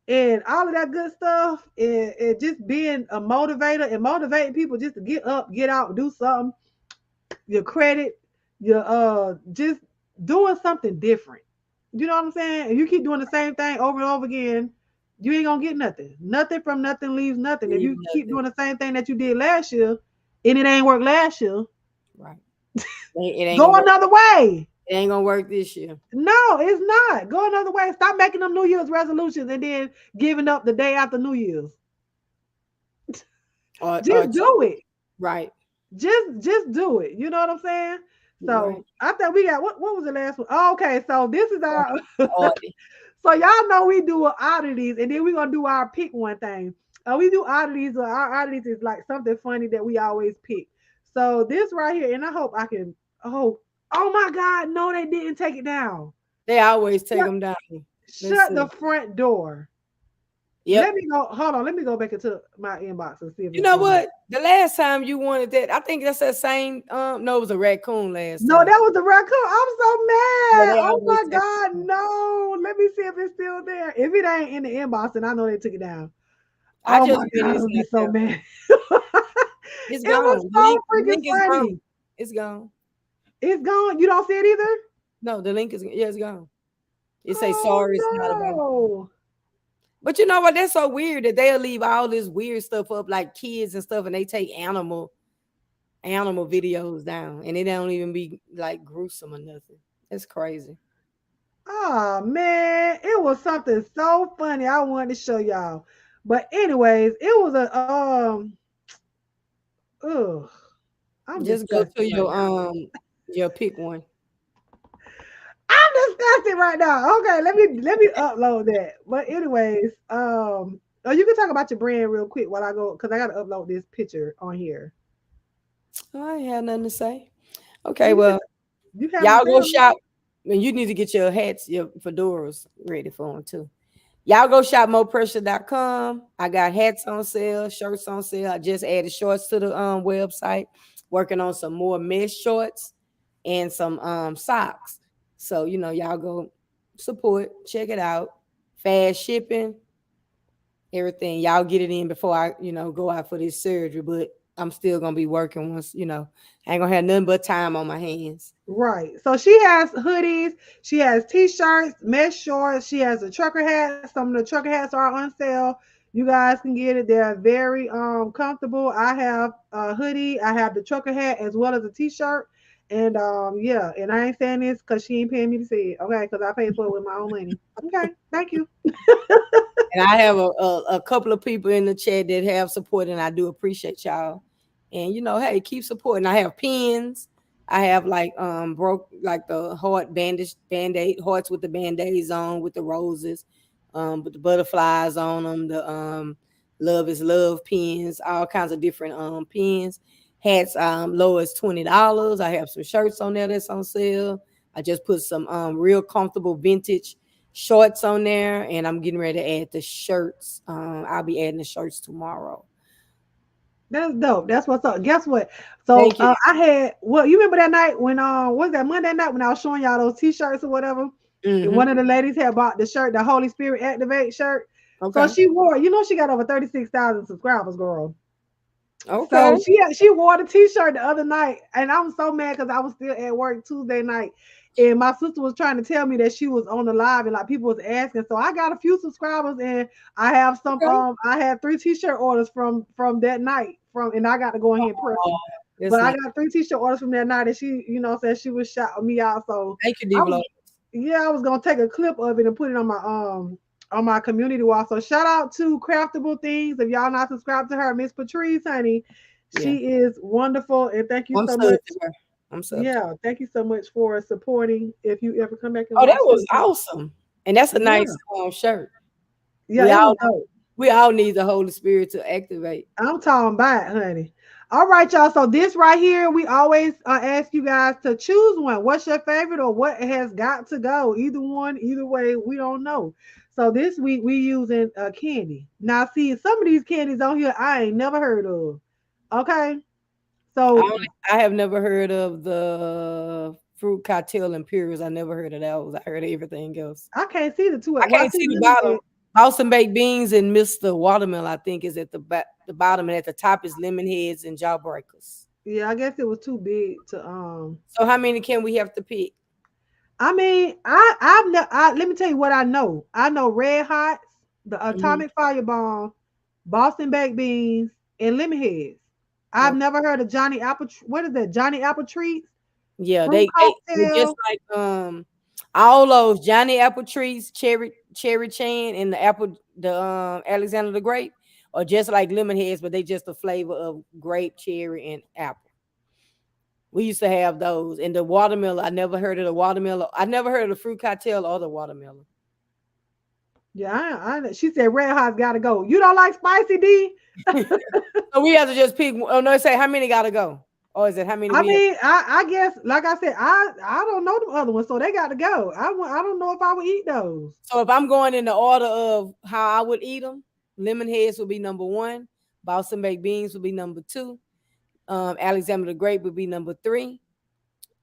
and all of that good stuff, and just being a motivator and motivating people just to get up, get out, do something. Your credit, your just doing something different. You know what I'm saying? If you keep doing the same thing over and over again, you ain't gonna get nothing. Nothing from nothing leaves nothing. If you keep doing the same thing that you did last year and it ain't work last year, right? It ain't go another way. It ain't gonna work this year. No, it's not. Go another way. Stop making them New Year's resolutions and then giving up the day after New Year's. Just do it. Right. Just do it. You know what I'm saying? So I thought we got what was the last one? Oh, okay, so this is our so y'all know we do oddities, and then we're gonna do our pick one thing. We do oddities. Our oddities is like something funny that we always pick. So this right here, and I hope I can. Oh my God! No, they didn't take it down. They always take them down. Shut the front door. Yep. Let me go. Hold on. Let me go back into my inbox and see if you know what. The last time you wanted that, I think that's that same. No, it was a raccoon last time. No, that was the raccoon. I'm so mad. Oh my God, no. Let me see if it's still there. If it ain't in the inbox, then I know they took it down. I oh just my God, I'm so mad. It's it gone. was so freaking funny. Gone. It's gone. It's gone. You don't see it either? No, the link is it's gone. It say sorry, it's not about. But you know what? That's so weird that they'll leave all this weird stuff up, like kids and stuff, and they take animal videos down, and it don't even be like gruesome or nothing. It's crazy. Oh man, it was something so funny I wanted to show y'all. But anyways, it was a ugh. I'm Just go disgusted to right now. your pick one. I'm disgusted right now. Okay, let me upload that. But anyways, oh, you can talk about your brand real quick while I go because I gotta upload this picture on here. Oh, I ain't have nothing to say. Okay, You well, you have to y'all say go something? shop. And you need to get your hats, your fedoras ready for them too. Y'all go shop morepressure.com. I got hats on sale, shirts on sale. I just added shorts to the website. Working on some more mesh shorts and some socks. So y'all go support, check it out. Fast shipping, everything. Y'all get it in before I go out for this surgery. But I'm still gonna be working once. I ain't gonna have nothing but time on my hands. Right. So she has hoodies, she has t-shirts, mesh shorts, she has a trucker hat. Some of the trucker hats are on sale. You guys can get it. They're very comfortable. I have a hoodie, I have the trucker hat as well as a t-shirt. And yeah, and I ain't saying this because she ain't paying me to say it, okay? Because I paid for it with my own money. Okay, thank you. And I have a couple of people in the chat that have support, and I do appreciate y'all. And hey, keep supporting. I have pins. I have like broke like the heart band-aid hearts with the band-aids on with the roses, with the butterflies on them, the love is love pins, all kinds of different pins. Hats low as $20. I have some shirts on there that's on sale. I just put some real comfortable vintage shorts on there, and I'm getting ready to add the shirts. I'll be adding the shirts tomorrow. That's dope. That's what's up. Guess what? So Thank you. I had you remember that night when was that Monday night when I was showing y'all those t-shirts or whatever? And one of the ladies had bought the shirt, the Holy Spirit Activate shirt. So Okay. she wore, she got over 36,000 subscribers, girl. Okay. So she wore the t-shirt the other night, and I was so mad because I was still at work Tuesday night, and my sister was trying to tell me that she was on the live, and like people was asking. So I got a few subscribers, and I have some. Okay. I had 3 t-shirt orders from that night and I got to go in here and press them. But I got 3 t-shirt orders from that night, and she, said she was shouting me out. So Thank you, Devlo. I was gonna take a clip of it and put it on my community wall. So shout out to Craftable Things. If y'all not subscribed to her, Miss Patrice, honey, she is wonderful. And thank you so much. I'm so Yeah, thank you so much for supporting. If you ever come back and that watch was this. awesome. And that's a nice shirt. Yeah, it was dope. We all need the Holy Spirit to activate. I'm talking about it, honey. All right, y'all. So this right here, we always ask you guys to choose one. What's your favorite or what has got to go? Either one, either way, we don't know. So this week we using candy. Now, see, some of these candies on here I ain't never heard of. Okay, so I have never heard of the fruit cocktail Imperials. I never heard of those. I heard of everything else. I can't see the two. I can't see the bottom. Boston baked beans and Mr. Watermelon, I think, is at the bottom, and at the top is lemon heads and jawbreakers. Yeah, I guess it was too big to So how many can we have to pick? I mean, let me tell you what I know. I know Red Hots, the Atomic Firebomb, Boston baked beans, and lemon heads. I've never heard of Johnny Apple. What is that? Johnny Apple Treats? Yeah, they just like all those Johnny Apple Treats, cherry chan, and the Alexander the Grape, or just like lemon heads, but they just the flavor of grape, cherry, and apple. We used to have those. And the watermelon, I never heard of the watermelon. I never heard of the fruit cocktail or the watermelon. Yeah, she said Red Hot's got to go. You don't like spicy, D? So we have to just pick. Oh no, say how many got to go, or is it how many? I guess, like I said, I don't know the other ones, so they got to go. I don't know if I would eat those. So if I'm going in the order of how I would eat them, lemon heads would be number 1, Boston baked beans would be number 2, Alexander the Grape would be number 3.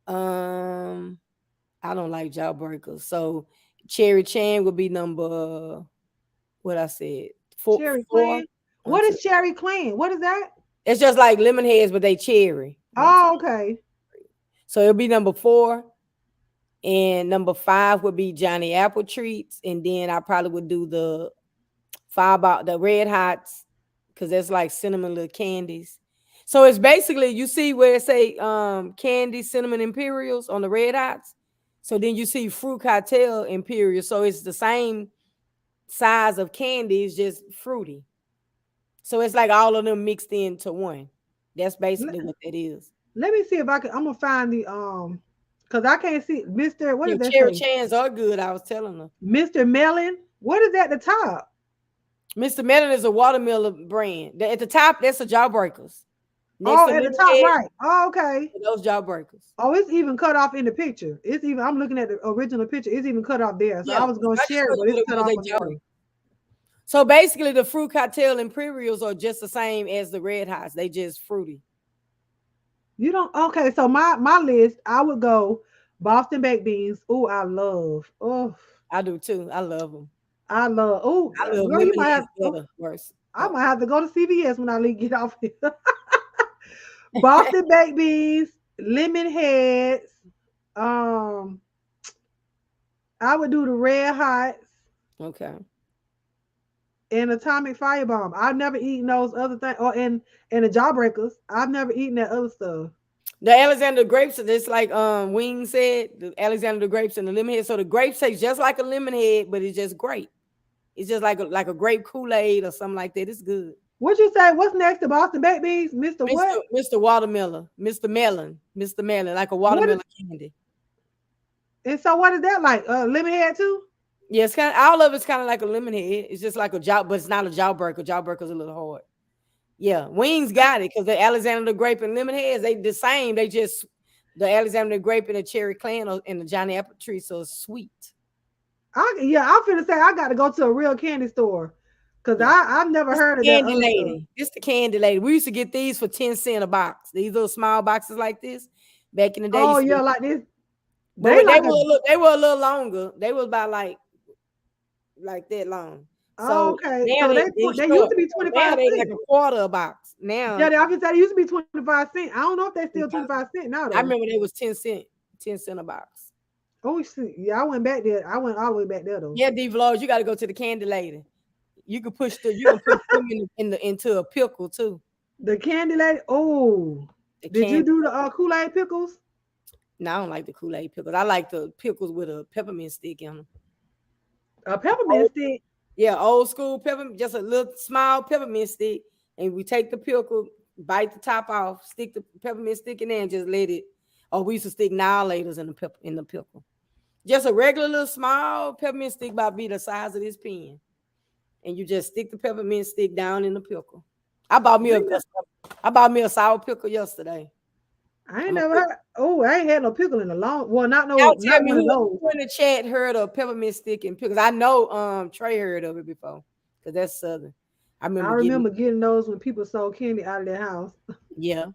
I don't like jawbreakers, so cherry chan would be number. What I said, 4. Cherry Clan. What is Cherry Clan? What is that? It's just like lemon heads, but they cherry. Oh, okay. So it'll be number 4, and number 5 would be Johnny Apple Treats, and then I probably would do the Red Hots, because that's like cinnamon little candies. So it's basically, you see where it say candy cinnamon Imperials on the Red Hots. So then you see fruit cocktail Imperials. So it's the same size of candy is just fruity. So it's like all of them mixed into one. That's basically what that is. Let me see if I can. I'm gonna find the because I can't see Mr. What Your does that cherry say? chans are good. I was telling her. Mr. Melon. What is at the top? Mr. Melon is a watermelon brand. At the top, that's a Jawbreakers. Oh, at the top, right. Oh, okay. Those Jawbreakers. Oh, it's even cut off in the picture. It's even. I'm looking at the original picture. It's even cut off there. So Yeah, I was gonna I share it, just but it's cut off they on Jaw. there. So basically, the fruit cocktail Imperials are just the same as the Red Hots. They just fruity. You don't. Okay, so my list, I would go Boston baked beans. Oh, I love. Oh, I do too. I love them. I love. Oh, I love girl, you might have. better, worse. I might have to go to CVS when I get off here. Boston baked beans, lemon heads. I would do the Red Hots. Okay. And Atomic Firebomb. I've never eaten those other things. Or and the Jawbreakers. I've never eaten that other stuff. The Alexander grapes, it's like Wing said, the Alexander grapes and the lemon head. So the grape tastes just like a lemon head, but it's just grape. It's just like a grape Kool-Aid or something like that. It's good. What you say? What's next to Boston baked beans? Mr. What? Mr. Watermelon. Mr. Melon, like a watermelon candy. And so what is that like? Lemon head too? Yeah, it's kind of, all of it's kind of like a lemon head. It's just like a jaw, but it's not a Jawbreaker. Jawbreaker's a little hard. Yeah, Wings got it because the Alexander the grape and lemon heads, they the same. They just the Alexander the grape and the cherry clan and the Johnny apple tree, so it's sweet. I'm finna say I got to go to a real candy store because I've never heard of Candy that. Lady. It's the Candy Lady. We used to get these for 10 cents a box. These little small boxes like this back in the day. Oh yeah, like this. But they were a little longer. They were about like that long. So, okay. Now so they used to be 25 now they cents. like a quarter a box. Now Yeah, I can say they used to be 25 cents. I don't know if they're still 25 cents now though. I remember they was 10 cents a box. Oh shit. Yeah, I went back there. I went all the way back there though. Yeah, D-Vlogs, you got to go to the Candy Lady. You can put them into a pickle too. The Candy Lady. Oh, did you do the Kool-Aid pickles? No, I don't like the Kool-Aid pickles. I like the pickles with a peppermint stick in them. A peppermint stick? Yeah, old school peppermint, just a little small peppermint stick. And we take the pickle, bite the top off, stick the peppermint stick in there and just let it. Or we used to stick Annihilators in the pickle. Just a regular little small peppermint stick about be the size of this pen. And you just stick the peppermint stick down in the pickle. I bought me a sour pickle yesterday. I ain't never heard. Oh, I ain't had no pickle in a long. Well, not Tell me who in the chat heard of peppermint stick and pickles. I know Trey heard of it before because that's Southern. I remember getting those when people sold candy out of their house. Yeah.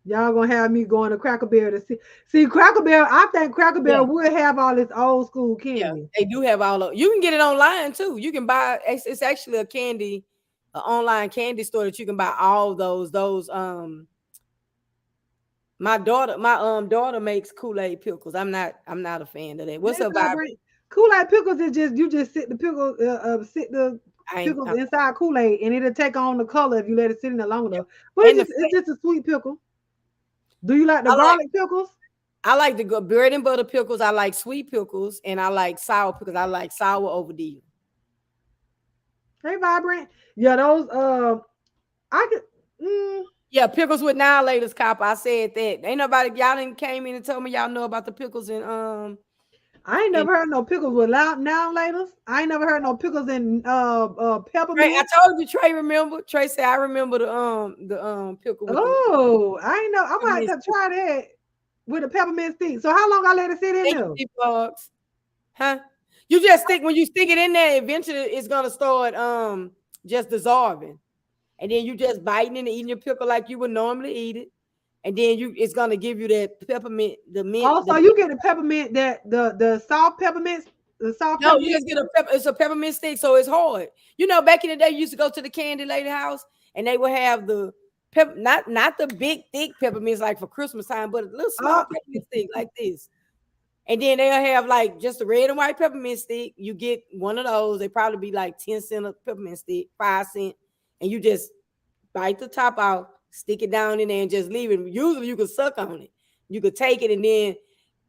Y'all gonna have me going to Cracker Barrel to see Cracker Barrel. I think Cracker Barrel would have all this old school candy. Yeah, they do have all of. You can get it online too. You can buy. It's actually a candy, an online candy store that you can buy all those. My daughter makes Kool-Aid pickles. I'm not a fan of that. What's up, Vibrant? Kool-Aid pickles is just you just sit the pickles pickles inside Kool-Aid and it'll take on the color if you let it sit in there long enough. But it's just a sweet pickle. Do you like the garlic pickles? I like the bread and butter pickles. I like sweet pickles and I like sour pickles. I like sour over deal. Hey, Vibrant. Yeah, those Yeah, pickles with Annihilators, copper. I said that. Ain't nobody, y'all didn't came in and told me y'all know about the pickles and I ain't never heard no pickles with Annihilators. I ain't never heard no pickles in peppermint. I told you, Trey. Remember? Trey said I remember the pickle. I ain't know. I might have to try that with a peppermint stick. So how long I let it sit in there? Huh? You just when you stick it in there, eventually it's gonna start just dissolving. And then you just biting and eating your pickle like you would normally eat it. And then it's gonna give you that peppermint, the mint. Oh, so you get the peppermint the soft peppermint, the soft. No, you just get it's a peppermint stick, so it's hard. You know, back in the day, you used to go to the Candy Lady house and they would have the not the big thick peppermints like for Christmas time, but a little small peppermint stick like this. And then they'll have like just a red and white peppermint stick. You get one of those, they probably be like 10 cents a peppermint stick, 5 cents, and you just bite the top out. Stick it down in there and just leave it. Usually you could suck on it. You could take it and then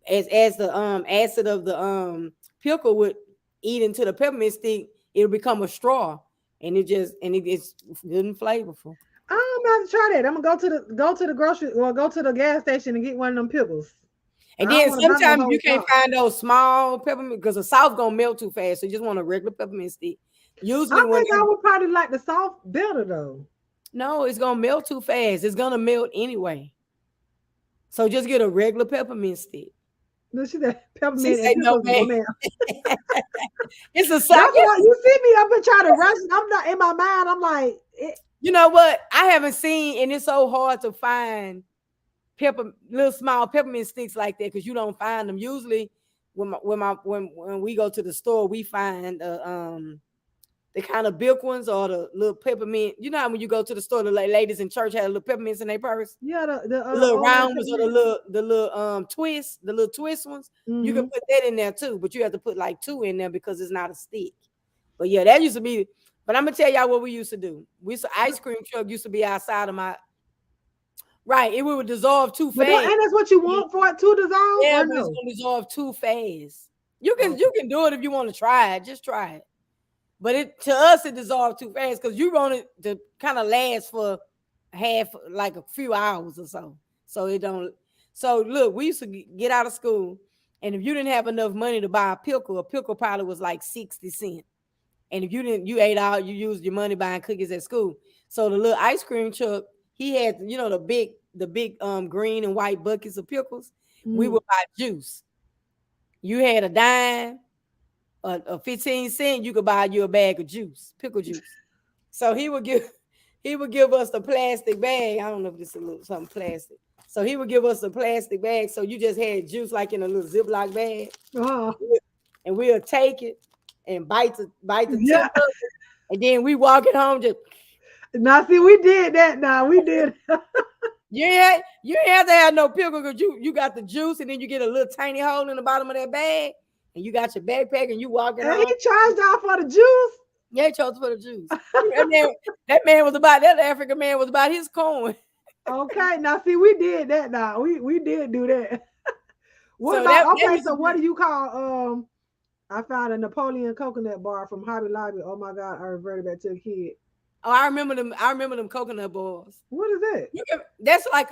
as the acid of the pickle would eat into the peppermint stick, it'll become a straw, and it's good and flavorful. I'm about to try that. I'm gonna go to the grocery or go to the gas station and get one of them pickles. And then sometimes you can't find those small peppermint because the soft gonna melt too fast. So you just want a regular peppermint stick. Usually, I think I would probably like the soft better though. No, it's gonna melt too fast. It's gonna melt anyway. So just get a regular peppermint stick. No, she said peppermint. She said, no, man. It's a soft. You see me up and trying to rush it. I'm not in my mind. I'm like, you know what? I haven't seen, and it's so hard to find little small peppermint sticks like that because you don't find them. Usually, when we go to the store, we find the kind of big ones or the little peppermint. You know how when you go to the store, the ladies in church had little peppermints in their purse. Yeah, the little round ones or the little twist ones. Mm-hmm. You can put that in there too, but you have to put like 2 in there because it's not a stick. But yeah, that used to be. But I'm gonna tell y'all what we used to do. Ice cream truck used to be outside of my. Right, it would dissolve too fast. And that's what you want for it to dissolve. Yeah, but it's gonna dissolve too fast. You can do it if you want to try it. Just try it. But to us it dissolved too fast because you want it to kind of last for like a few hours or so. So it don't. So look, we used to get out of school, and if you didn't have enough money to buy a pickle probably was like 60 cents. And if you used your money buying cookies at school. So the little ice cream truck, he had, the big green and white buckets of pickles. We would buy juice. You had a dime, a 15 cent, you could buy you a bag of juice, pickle juice. So he would give us the plastic bag. I don't know if this is a little something plastic. So he would give us the plastic bag. So you just had juice like in a little Ziploc bag. And we'll take it and bite the tip of it. And then we walk it home just. Now see, we did that. Now we did. You have to have no pickle because you got the juice, and then you get a little tiny hole in the bottom of that bag, and you got your backpack, and you walk it home. He charged y'all for the juice. Yeah, he charged for the juice. that African man was about his coin. Okay, now see, we did that. Now we did do that. So what do you call? I found a Napoleon coconut bar from Hobby Lobby. Oh my God, I reverted back to a kid. Oh, I remember them coconut balls. What is that? That's like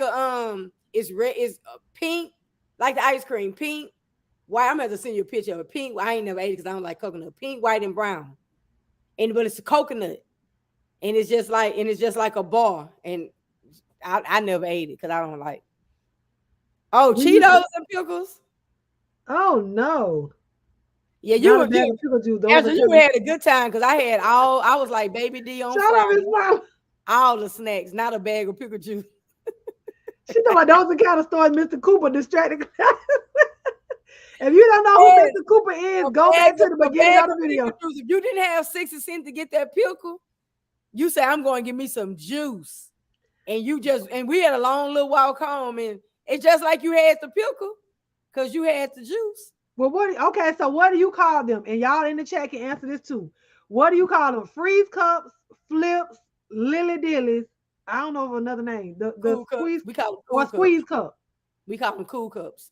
it's red, it's pink, like the ice cream, pink, white. I'm gonna have to send you a picture of it. Pink. I ain't never ate it because I don't like coconut. Pink, white, and brown. But it's a coconut, and it's just like a bar. And I never ate it because I don't like. Oh, Cheetos and pickles. Oh no. Yeah, you had a good time because I was like Baby D on Friday. All the snacks, not a bag of pickle juice. She know those are the kind of stories Mr. Cooper distracted. If you don't know who Mr. Cooper is, go back to the beginning of the video. If you didn't have 60 cents to get that pickle, you say, I'm going to give me some juice. And we had a long little walk home, and it's just like you had the pickle because you had the juice. Well, so what do you call them? And y'all in the chat can answer this too. What do you call them? Freeze cups, flips, lily dillies. I don't know of another name. The cool squeeze, we call them cool squeeze cup. We call them cool cups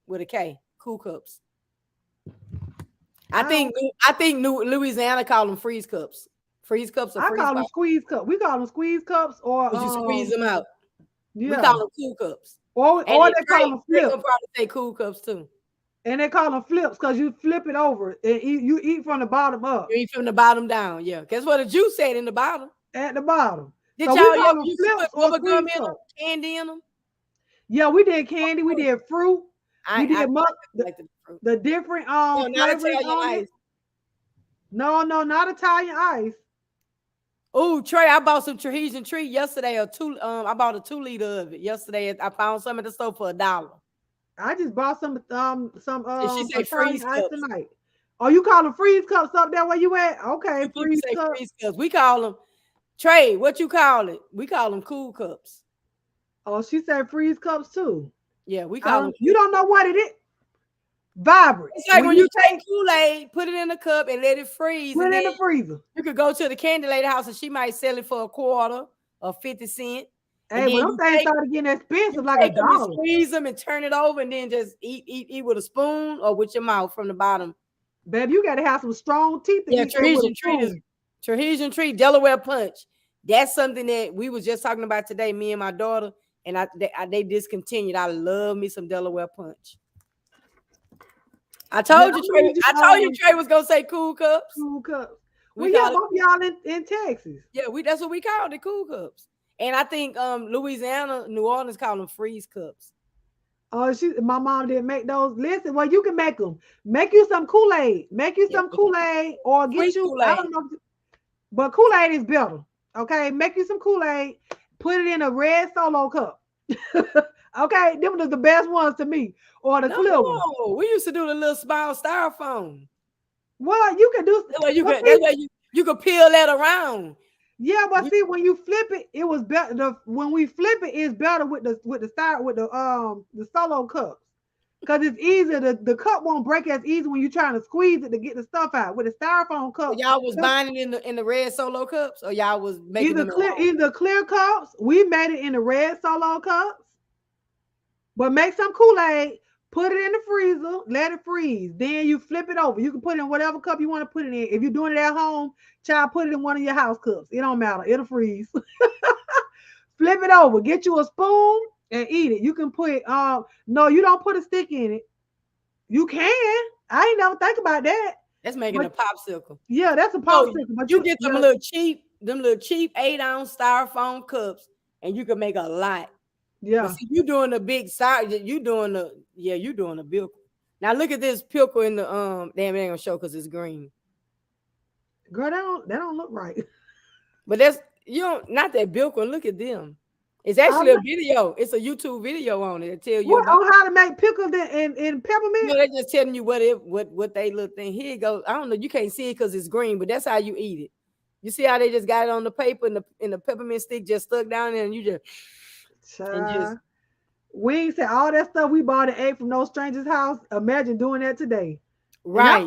with a K. Cool cups. I think Louisiana call them freeze cups. Freeze cups. I call them squeeze cups. We call them squeeze cups, or you squeeze them out. Yeah. We call them cool cups. Or they call them flips. They probably say cool cups too. And they call them flips because you flip it over and you eat from the bottom up. You eat from the bottom down, yeah. Guess what the juice said in the bottom? At the bottom. Did y'all ever put bubble gum in them, candy in them? Yeah, we did candy. We did fruit. We did the different not Italian ice. No, not Italian ice. Oh, Trey, I bought some Tahitian treat yesterday. I bought a 2 liter of it yesterday. I found some at the store for $1. I just bought some she said freeze ice cups tonight. Oh, you call them freeze cups up there where you at? Okay, freeze cups. We call them, Trey, what you call it? We call them cool cups. Oh, she said freeze cups too. Yeah, we call them. You don't know what it is? Vibrant. It's like when you take Kool-Aid, put it in a cup and let it freeze. Put it in the freezer. You could go to the candy lady house and she might sell it for $0.25 or 50 cents. Hey, when them things started getting expensive, like $1. Squeeze them and turn it over, and then just eat with a spoon or with your mouth from the bottom Baby, you got to have some strong teeth to Yeah, eat that with a Tahitian treat, Delaware punch. That's something that we was just talking about today, me and my daughter, and they discontinued. I love me some Delaware punch. I told you Trey was gonna say cool cups. Cool cups. We Well, yeah, both y'all in Texas. Yeah, that's what we called it, cool cups. And I think Louisiana, New Orleans call them freeze cups. Oh, my mom didn't make those. Listen, well, you can make them. Make you some Kool-Aid. Make you some Kool-Aid or get you, I don't know. But Kool-Aid is better. Okay, make you some Kool-Aid. Put it in a red Solo cup. Okay, them are the best ones to me. Or the clear one. We used to do the little small styrofoam. Well, you can do. You could peel that around. Yeah, but see, when you flip it, it was better. When we flip it, it's better with the Solo cups, because it's easier. The cup won't break as easy when you're trying to squeeze it to get the stuff out. With the styrofoam cup, so y'all was buying it in the red Solo cups, or y'all was making either clear cups. We made it in the red Solo cups, but make some Kool-Aid. Put it in the freezer, let it freeze. Then you flip it over. You can put it in whatever cup you want to put it in. If you're doing it at home, child, put it in one of your house cups. It don't matter. It'll freeze. Flip it over. Get you a spoon and eat it. You can put, no, you don't put a stick in it. You can. I ain't never think about that. That's making a popsicle. Yeah, that's a popsicle. But you get them little cheap 8-ounce styrofoam cups, and you can make a lot. Yeah, see, you doing a big size. You doing a pickle. Now look at this pickle in the damn, it ain't gonna show because it's green. Girl, that don't look right. But that's not that pickle. Look at them. It's actually a video. It's a YouTube video on it that tell you on how to make pickles in peppermint. No, they're just telling you what they look thing. Here it goes. I don't know. You can't see it because it's green, but that's how you eat it. You see how they just got it on the paper and the peppermint stick just stuck down there, and you just. We ain't said all that stuff we bought and ate from no stranger's house. Imagine doing that today. Right.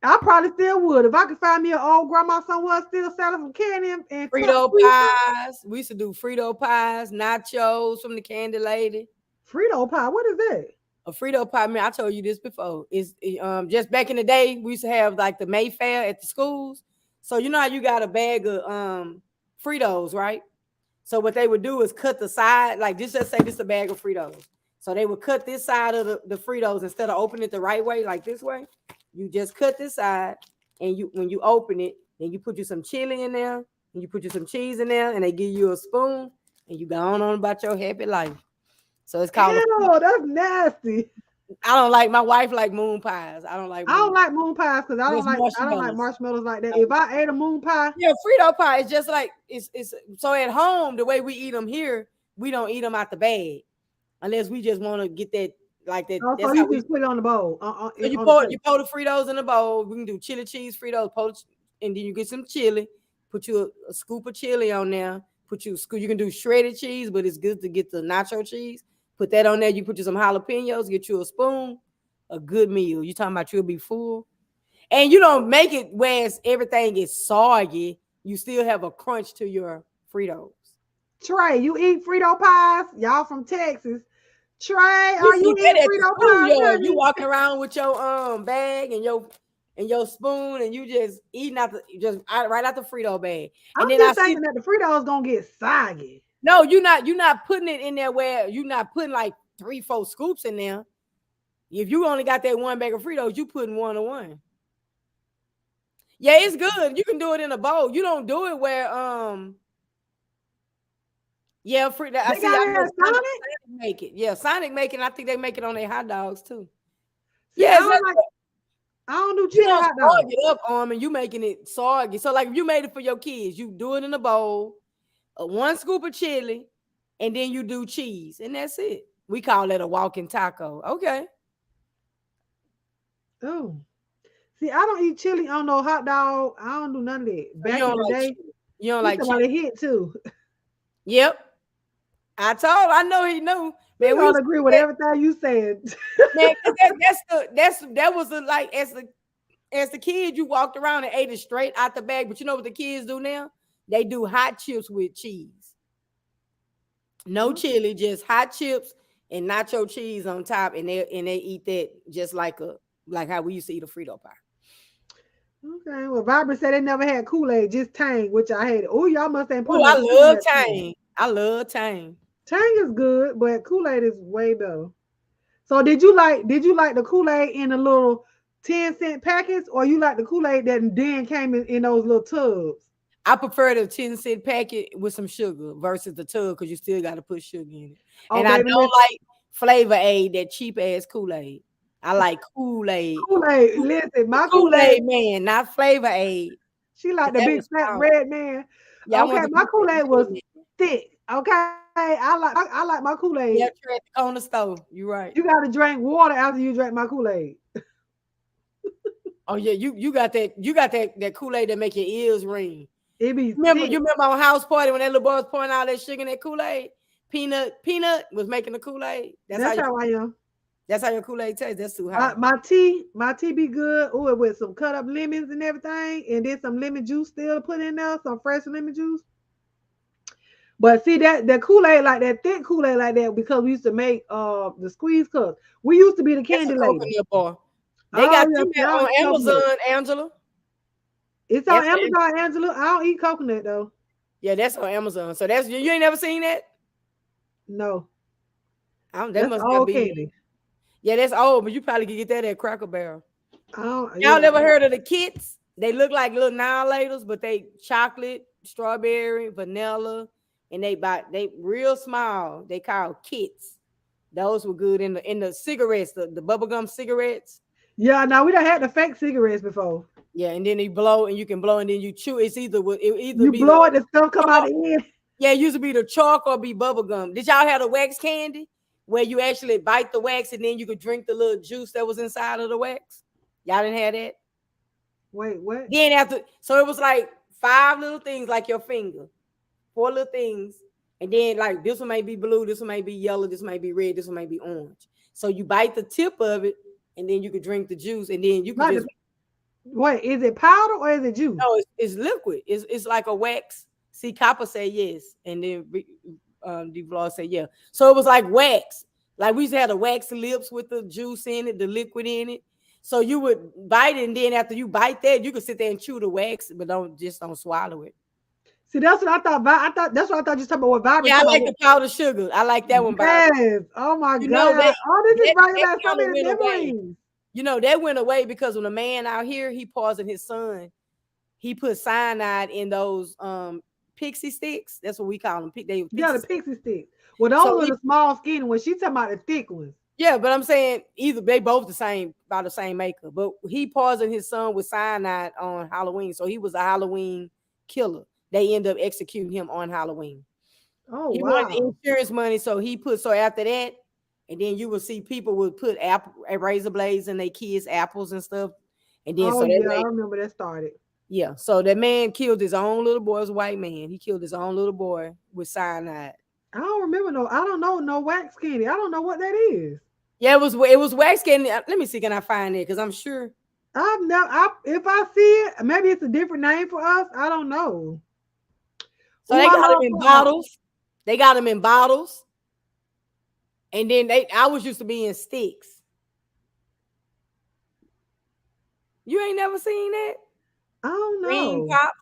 I probably still would. If I could find me an old grandma somewhere still selling some candy and Frito pies. We used to do Frito pies, nachos from the candy lady. Frito pie, what is that? A Frito pie, man, I told you this before. It's just back in the day, we used to have like the Mayfair at the schools. So you know how you got a bag of Fritos, right? So what they would do is cut the side, like just say this is a bag of Fritos. So they would cut this side of the Fritos instead of opening it the right way, like this way. You just cut this side, and when you open it, then you put you some chili in there, and you put you some cheese in there, and they give you a spoon, and you go on about your happy life. So it's called. Ew, that's nasty. I don't like. My wife like moon pies. I don't like moon pies because I don't like marshmallows like that. If I ate a moon pie, yeah, Frito pie is just like it's. So at home, the way we eat them here, we don't eat them out the bag, unless we just want to get that like that. So you just put it on the bowl. So you pour the Fritos in the bowl. We can do chili cheese Fritos, and then you get some chili. Put you a scoop of chili on there. You can do shredded cheese, but it's good to get the nacho cheese. Put that on there. You put you some jalapenos, get you a spoon, a good meal. You talking about you'll be full. And you don't make it where everything is soggy. You still have a crunch to your Fritos. Trey, you eat Frito pies? Y'all from Texas. Trey, are you eating Frito pies? You walking around with your bag and your spoon, and you just eating right out the Frito bag. And I'm just thinking that the Fritos gonna get soggy. No, you're not putting it in there where you're not putting like 3-4 scoops in there. If you only got that one bag of Fritos, you putting 1 on 1. Yeah, it's good. You can do it in a bowl. You don't do it where Sonic make it. Yeah, Sonic make it. I think they make it on their hot dogs too. Yeah, I don't do chili hot dogs. It up, and you making it soggy. So like if you made it for your kids, you do it in a bowl. 1 scoop of chili, and then you do cheese, and that's it. We call that a walking taco. Okay. Oh, see, I don't eat chili on no hot dog. I don't do none of that. Back in the day, you don't like chili. Hit too. Yep. I know he knew. Man, we don't agree with everything you said. Man, that was like as the kid, you walked around and ate it straight out the bag. But you know what the kids do now? They do hot chips with cheese. No chili, just hot chips and nacho cheese on top, and they eat that just like how we used to eat a Frito pie. Okay. Well, Vibrant said they never had Kool-Aid, just Tang, which I hated. Oh, y'all must ain't put Oh, no I sugar in love that Tang. Tang. I love Tang. Tang is good, but Kool-Aid is way better. So did you like the Kool-Aid in the little 10-cent packets, or you like the Kool-Aid that then came in those little tubs? I prefer the 10-cent packet with some sugar versus the tub because you still got to put sugar in it. Oh, And I baby, don't like Flavor Aid, that cheap ass Kool-Aid. I like Kool-Aid. Kool-Aid. Listen, my Kool-Aid Kool-Aid. man, not Flavor Aid. She like the That big was fat strong. red man. Yeah, I Okay, want the my Kool-Aid was Kool-Aid. thick. Okay, I like my Kool-Aid. Yeah, at the corner store. You're right. You got to drink water after you drink my Kool-Aid. Oh yeah, you got that Kool-Aid that make your ears ring. It be Remember thick. you remember on House Party when that little boy was pouring all that sugar in that Kool-Aid? Peanut was making the Kool-Aid. That's how I am. That's how your Kool-Aid tastes. That's too high. My tea be good. Oh, with some cut up lemons and everything, and then some lemon juice still to put in there, some fresh lemon juice. But see that Kool-Aid like that thick Kool-Aid like that because we used to make the squeeze cups. We used to be the candy That's a lady. coconut bar. They Oh, got yes, them y'all on coconut. Amazon, Angela. It's on That's Amazon, Angela. I don't eat coconut though. Yeah, that's on Amazon. So that's you ain't never seen that? No. That That's must all be candy. Yeah, that's old, but you probably could get that at Cracker Barrel. Y'all ever heard of the kits? They look like little annihilators, but they chocolate, strawberry, vanilla, and they real small. They call kits. Those were good in the cigarettes, the bubblegum cigarettes. Yeah, now we done had the fake cigarettes before. Yeah, and then you blow and you can blow and then you chew. It's either You blow it, the stuff come out the end. Yeah, it used to be the chalk or be bubblegum. Did y'all have the wax candy where you actually bite the wax and then you could drink the little juice that was inside of the wax? Y'all didn't have that? Wait, what? Then so it was like 5 little things like your finger, 4 little things, and then like this one may be blue, this one may be yellow, this one may be red, this one may be orange. So you bite the tip of it, and then you could drink the juice, and then you could just. Wait, is it powder or is it juice? No, it's liquid. It's like a wax. See, Copper said yes, and then DeVlog said yeah. So it was like wax. Like we used to have the wax lips with the juice in it, the liquid in it. So you would bite it, and then after you bite that, you could sit there and chew the wax, but don't swallow it. See, that's what I thought. That's what I thought you talking about. What Vibrant? Yeah, I like the powdered sugar. I like that one. Yes. Oh my God. This is bringing back so many memories. You know, that went away because when a man out here, he poisoned his son. He put cyanide in those pixie sticks. That's what we call them. The pixie sticks. Well, those are the small skinny ones. She's talking about the thick ones. Yeah, but I'm saying either they both by the same maker. But he poisoned his son with cyanide on Halloween. So he was a Halloween killer. They end up executing him on Halloween. Oh, he wow. wanted insurance money. So after that, and then you will see people would put razor blades in their kids' apples and stuff. And then I remember that started. Yeah. So that man killed his own little boy. It was a white man. He killed his own little boy with cyanide. I don't remember no wax candy. I don't know what that is. Yeah, it was wax candy. Let me see, can I find it? Because I'm sure. If I see it, maybe it's a different name for us. I don't know. So they got them in bottles. They got them in bottles. And then ours used to be in sticks. You ain't never seen that? I don't know. Green pop.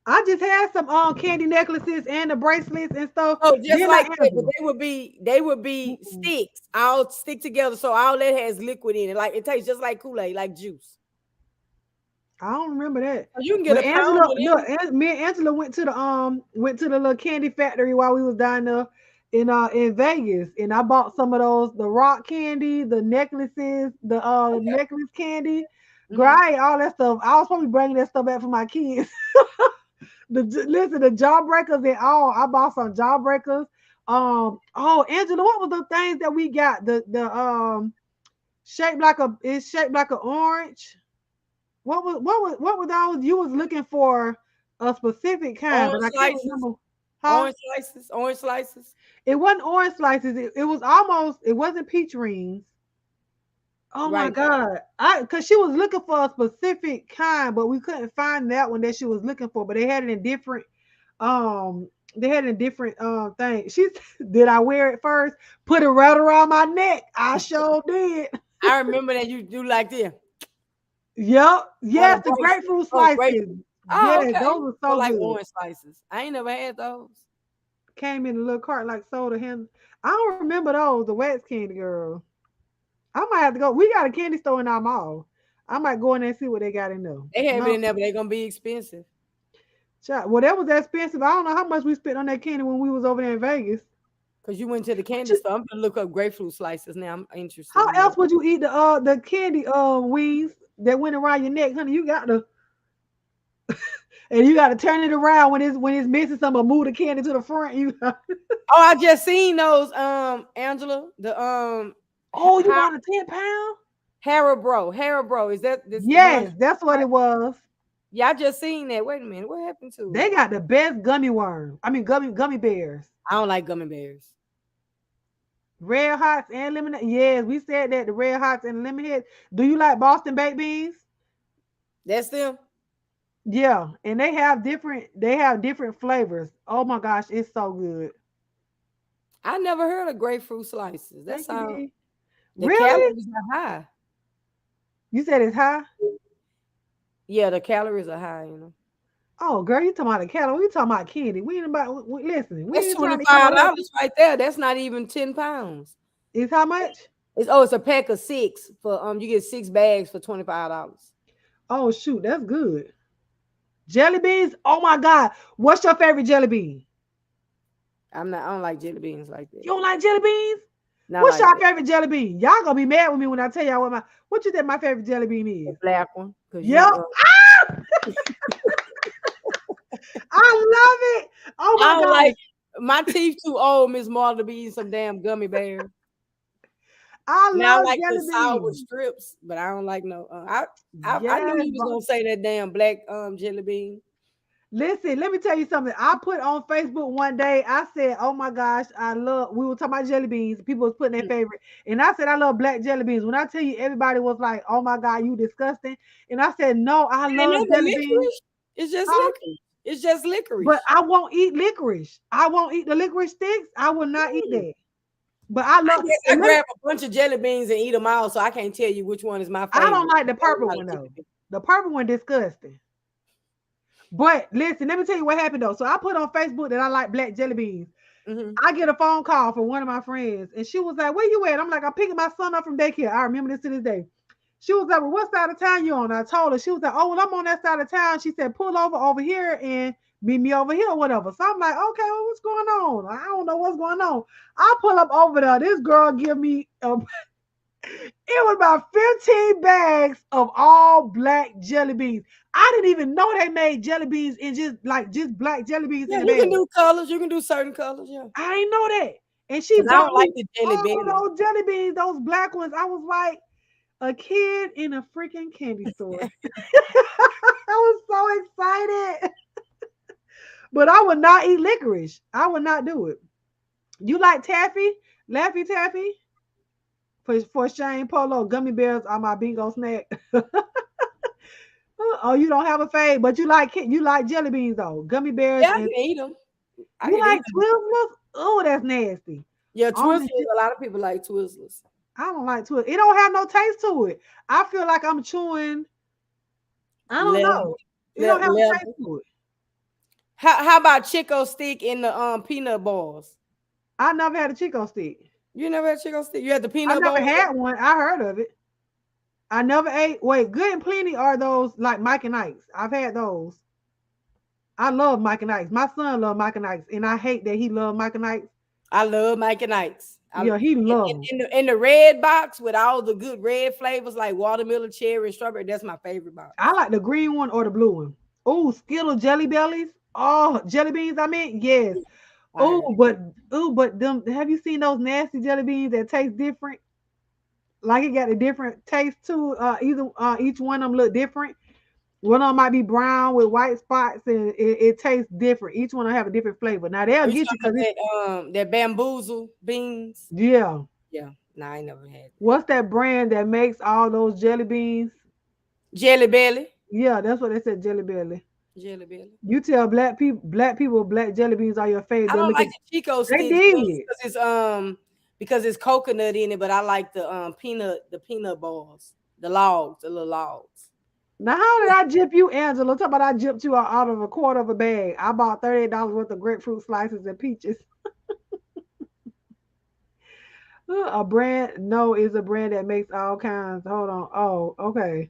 I just had some candy necklaces and the bracelets and stuff. Oh, just like that, but they would be sticks, all stick together. So all that has liquid in it. Like it tastes just like Kool-Aid, like juice. I don't remember that. You can get a pound. Me and Angela went to the little candy factory while we was down there in Vegas, and I bought some of those, the rock candy, the necklaces, the necklace candy, great, all that stuff. I was probably bringing that stuff back for my kids. The jawbreakers and all. I bought some jawbreakers. Angela, what was the things that we got? The shaped like an orange. What were those? You was looking for a specific kind, but I can't remember. Orange slices. It wasn't orange slices. It wasn't peach rings. Oh my God. Because she was looking for a specific kind, but we couldn't find that one that she was looking for. But they had it in different things. Did I wear it first? Put it right around my neck. I sure did. I remember that you do like this. Yep. Yes, the grapefruit. grapefruit Oh, slices. Oh, Yes, okay. those are so like good. orange slices. I ain't never had those. Came in a little cart like soda hand. I don't remember those, the wax candy girl. I might have to go. We got a candy store in our mall. I might go in there and see what they got in there. They have it No, in there, but they're gonna be expensive. well, that was expensive. I don't know how much we spent on that candy when we was over there in Vegas. Cause you went to the candy store. I'm gonna look up grapefruit slices now. I'm interested. How in else that. would you eat the candy wings that went around your neck, honey? You got to and you got to turn it around when it's missing some, or move the candy to the front. Oh, I just seen those, Angela. The Oh, you want a 10-pound? Haribo. Is that this? Yes, that's what it was. Yeah, I just seen that. Wait a minute, what happened to They it? got the best gummy worms. I mean, gummy bears. I don't like gummy bears. Red Hots and lemonade. Yes, we said that, the Red Hots and lemonade. Do you like Boston baked beans? That's them. Yeah, and they have different flavors. Oh my gosh, it's so good. I never heard of grapefruit slices. That Thank you, sounds. D. The Really? calories are high. You said it's high? Yeah, the calories are high. Oh, girl, you talking about the calorie? We talking about candy. We ain't about. Listen, we That's ain't trying to eat $25 all that. right there. That's not even 10 pounds. It's how much? It's a pack of 6 for you get 6 bags for $25. Oh shoot, that's good. Jelly beans. Oh my God, what's your favorite jelly bean? I don't like jelly beans like that. You don't like jelly beans? Not What's like your that. favorite jelly bean? Y'all gonna be mad with me when I tell y'all what you think my favorite jelly bean is? The black one. Yep. I love it. Oh my I don't God. like my teeth too old, Miss Marla, to be eating some damn gummy bears. I Now I love like jelly the sour beans. strips, but I don't like no. I Yes, knew you was gonna say that damn black jelly bean. listen, let me tell you something. I put on Facebook one day, I said, oh my gosh, we were talking about jelly beans. People was putting their favorite. And I said, I love black jelly beans. When I tell you, everybody was like, oh my God, you disgusting. And I said, no, I love jelly beans. It's just Huh? licorice. It's just licorice. But I won't eat licorice. I won't eat the licorice sticks. I will not eat that. But I love. I grab a bunch of jelly beans and eat them all, so I can't tell you which one is my favorite. I don't like the purple one though. The purple one disgusting. But listen, let me tell you what happened though. So I put on Facebook that I like black jelly beans. Mm-hmm. I get a phone call from one of my friends, and she was like, "Where you at?" I'm like, "I'm picking my son up from daycare." I remember this to this day. She was like, "Well, what side of town you on?" I told her. She was like, "Oh, well, I'm on that side of town." She said, "Pull over here and meet me over here or whatever." So I'm like, "Okay, well, what's going on? I don't know what's going on." I pull up over there. This girl give me it was about 15 bags of all black jelly beans. I didn't even know they made jelly beans in just black jelly beans. Yeah, in you the can bag. do colors. You can do certain colors. Yeah, I didn't know that. And she I bought don't like me the jelly all beans. those jelly beans, those black ones. I was like a kid in a freaking candy store. I was so excited. But I would not eat licorice. I would not do it. You like taffy? Laffy Taffy? For Shane Polo, gummy bears are my bingo snack. Oh, you don't have a fave, but you like jelly beans though. Gummy bears. Yeah, I can eat them. You like Twizzlers? Oh, that's nasty. Yeah, Twizzlers. A lot of people like Twizzlers. I don't like Twizzlers. It don't have no taste to it. I feel like I'm chewing. I don't know. It don't have a taste to it. How about Chico stick in the peanut balls? I never had a Chico stick. You never had Chico stick? You had the peanut balls? I balls? never had one. I heard of it. I never ate. Wait, Good and Plenty are those like Mike and Ike's. I've had those. I love Mike and Ike's. My son loved Mike and Ike's, and I hate that he loved Mike and Ike's. I love Mike and Ike's. Yeah, he loved in the red box with all the good red flavors like watermelon, cherry, and strawberry. That's my favorite box. I like the green one or the blue one. Oh, Skittles Jelly Bellies. Oh, jelly beans. I mean, yes. But them. Have you seen those nasty jelly beans that taste different? Like it got a different taste too. Each one of them look different. One of them might be brown with white spots, and it tastes different. Each one will have a different flavor. Now they'll get you because that bamboozle beans. Yeah. Yeah. No, I ain't never had that. What's that brand that makes all those jelly beans? Jelly Belly. Yeah, that's what they said. Jelly Belly. Jelly Belly. You tell black people black jelly beans are your favorite. I don't like the Chico sticks because it's coconut in it, but I like the peanut balls, the little logs. Now, how did I jip you, Angela? Talk about I jipped you out of a quarter of a bag. I bought $38 worth of grapefruit slices and peaches. A brand, no, is a brand that makes all kinds. Hold on. Oh, okay.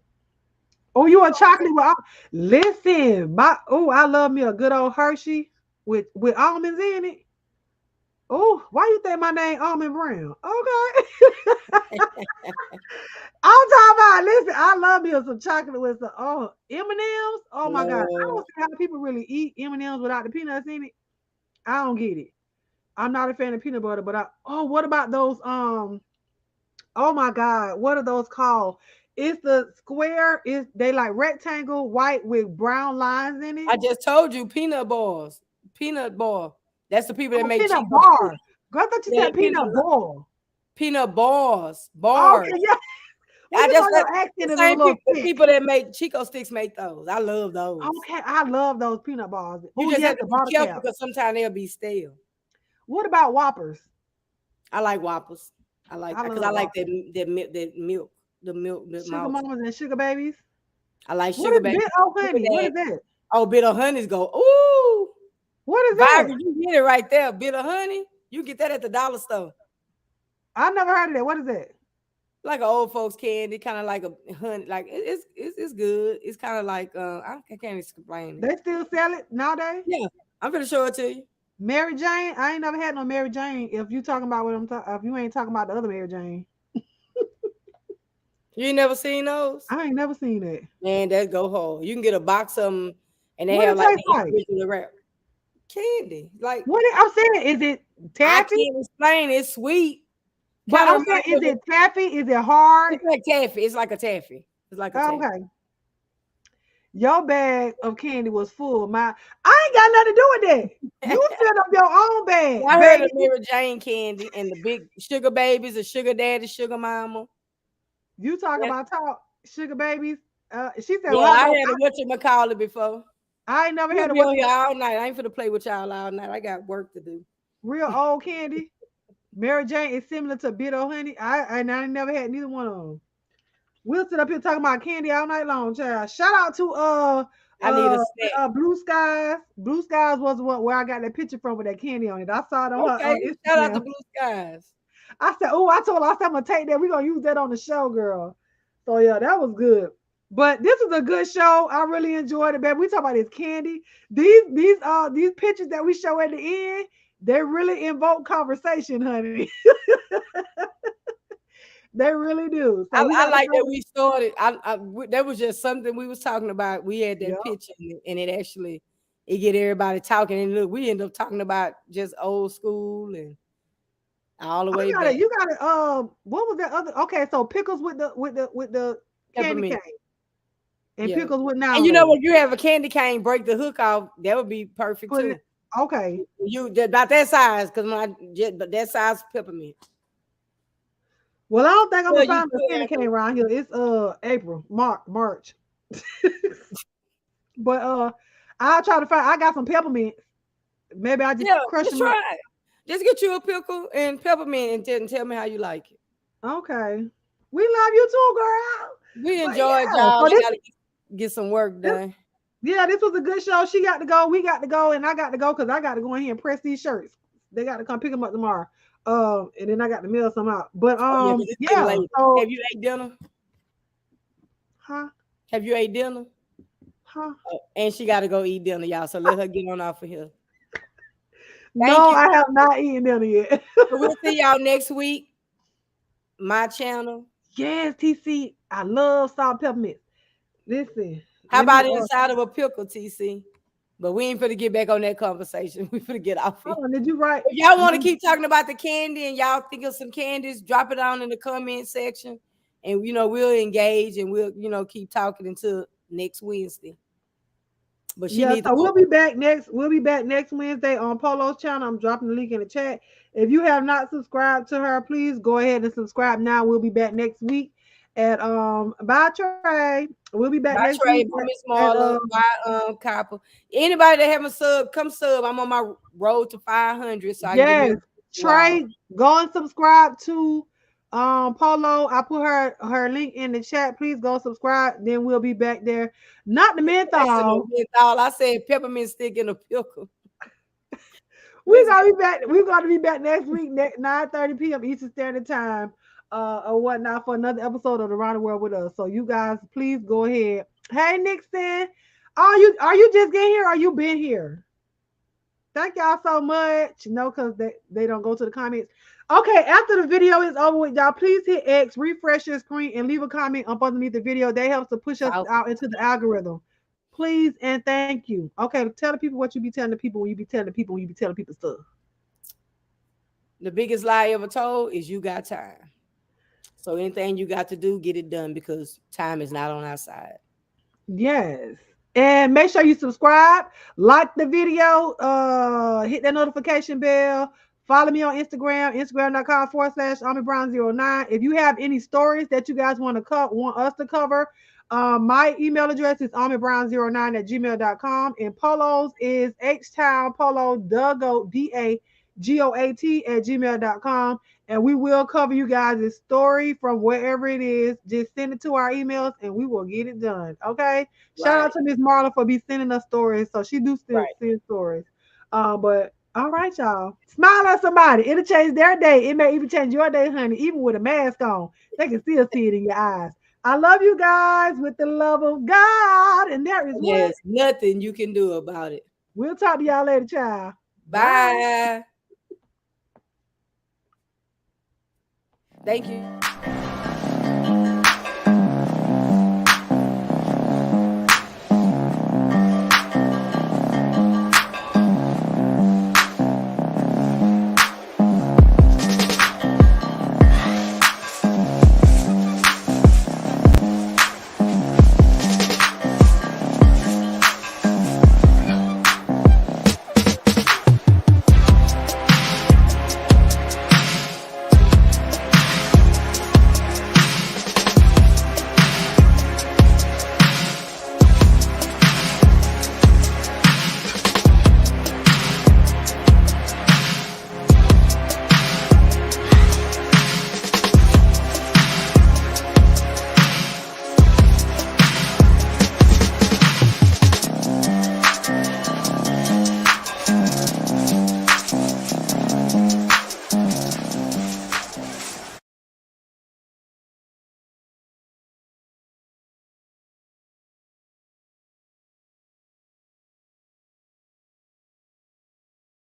Oh, you a chocolate with listen, I love me a good old Hershey with almonds in it. Oh, why you think my name Almond Brown? Okay. I'm talking about, listen, I love me some chocolate with some M&Ms. Oh my God. I don't see how people really eat M&Ms without the peanuts in it. I don't get it. I'm not a fan of peanut butter, but what about those oh my God, what are those called? It's the square, they like rectangle white with brown lines in it. I just told you peanut balls. Peanut ball. That's the people that make peanut Cheetos. bar. Girl, I thought you said peanut ball. Peanut balls. Bars. Okay, yeah. I just accent the is a same little people that make Chico sticks make those. I love those. Okay, I love those peanut balls. You just have to be careful because sometimes they'll be stale. What about Whoppers? I like Whoppers. I like that milk. The milk. The sugar mamas and sugar babies. I like sugar babies. Oh, honey, what is that? Oh, bit of honey's go. Ooh. What is that? You get it right there. Bit of honey. You get that at the dollar store. I never heard of that. What is that? Like an old folks candy, kind of like a honey. Like it's good. It's kind of like I can't explain it. They still sell it nowadays? Yeah, I'm gonna show it to you. Mary Jane. I ain't never had no Mary Jane. If you talking about what I'm talking, if you ain't talking about the other Mary Jane. You ain't never seen those? I ain't never seen that. Man, that go hard. You can get a box of them, and they what have like wrap. Candy. Like I'm saying, is it taffy? I can't explain. It's sweet. But I'm saying, is it taffy? Is it hard? It's like taffy. It's like a taffy. It's like a taffy. Okay. Your bag of candy was full. I ain't got nothing to do with that. You filled up your own bag. I heard of Mary Jane candy and the big sugar babies, the sugar daddy, sugar mama. You talking about sugar babies? She said, "Well, I had a whatchamacallit before. I ain't never had a whatchamacallit all night. I ain't finna play with y'all all night. I got work to do. Real old candy. Mary Jane is similar to Bit O' Honey. I never had neither one of them. We'll sit up here talking about candy all night long, child. Shout out to I need a snack. Blue Skies. Blue Skies was the one where I got that picture from with that candy on it. I saw it on her. Shout out to Blue Skies. I said, I told her, I'm gonna take that. We're gonna use that on the show, girl. So yeah, that was good. But this is a good show. I really enjoyed it, baby. We talk about this candy. These pictures that we show at the end, they really invoke conversation, honey. They really do. So I like that we started. That was just something we was talking about. We had that picture, and it get everybody talking. And look, we end up talking about just old school and all the way back. You got it. What was that other? Okay, so pickles with the candy cane, and pickles with now. And you know when you have a candy cane, break the hook off. That would be perfect too. Okay, you about that size because but that size peppermint. Well, I don't think I'm gonna find the candy cane around here. It's April, March. But I'll try to find. I got some peppermint. Maybe I just crush them. Try it. Just get you a pickle and peppermint and tell me how you like it. Okay. We love you too, girl. We enjoyed y'all. We gotta get some work done. This was a good show. She got to go. We got to go, and I got to go because I got to go in here and press these shirts. They got to come pick them up tomorrow. And then I got to mail some out. But So, have you ate dinner? Huh? Have you ate dinner? Huh? And she got to go eat dinner, y'all. So let her get on off of here. I have not eaten dinner yet. So we'll see y'all next week. My channel. Yes, TC. I love salt peppermint. Listen. How about inside of a pickle, TC? But we ain't finna get back on that conversation. We finna get off here. Oh, did you write? If y'all want to keep talking about the candy and y'all think of some candies, drop it down in the comment section. And we'll engage and we'll keep talking until next Wednesday. But we'll be back next Wednesday on Polo's channel. I'm dropping the link in the chat. If you have not subscribed to her, please go ahead and subscribe now. We'll be back next week at bye Trey. We'll be back next week. Bye Miss Marla, bye Copper. Anybody that haven't sub, come sub. I'm on my road to 500. So Trey, go and subscribe to Polo, I put her link in the chat. Please go subscribe. Then we'll be back there. Not the menthol. I said peppermint stick in a pickle. We're gonna be back. We're gonna be back next week, 9:30 p.m. Eastern Standard Time, or whatnot, for another episode of Around the World with Us. So you guys, please go ahead. Hey, Nixon, are you just getting here or you been here? Thank y'all so much. No, because they don't go to the comments. Okay, after the video is over with, y'all, please hit X, refresh your screen, and leave a comment up underneath the video. That helps to push us out into the algorithm. Please and thank you. Okay, tell the people what you be telling the people when you be telling the people when you be telling people stuff. The biggest lie ever told is you got time. So anything you got to do, get it done, because time is not on our side. Yes. And make sure you subscribe, like the video, hit that notification bell. Follow me on Instagram, instagram.com/AlmondBrown09. If you have any stories that you guys want us to cover, my email address is almondbrown09@gmail.com, and Polo's is htownpolo DAGOAT@gmail.com. And we will cover you guys' story from wherever it is. Just send it to our emails and we will get it done. Okay. Shout out to Miss Marla for sending us stories. So she do still send stories. But all right, y'all. Smile at somebody. It'll change their day. It may even change your day, honey. Even with a mask on, they can still see it in your eyes. I love you guys with the love of God. And there is nothing you can do about it. We'll talk to y'all later, child. Bye. Thank you.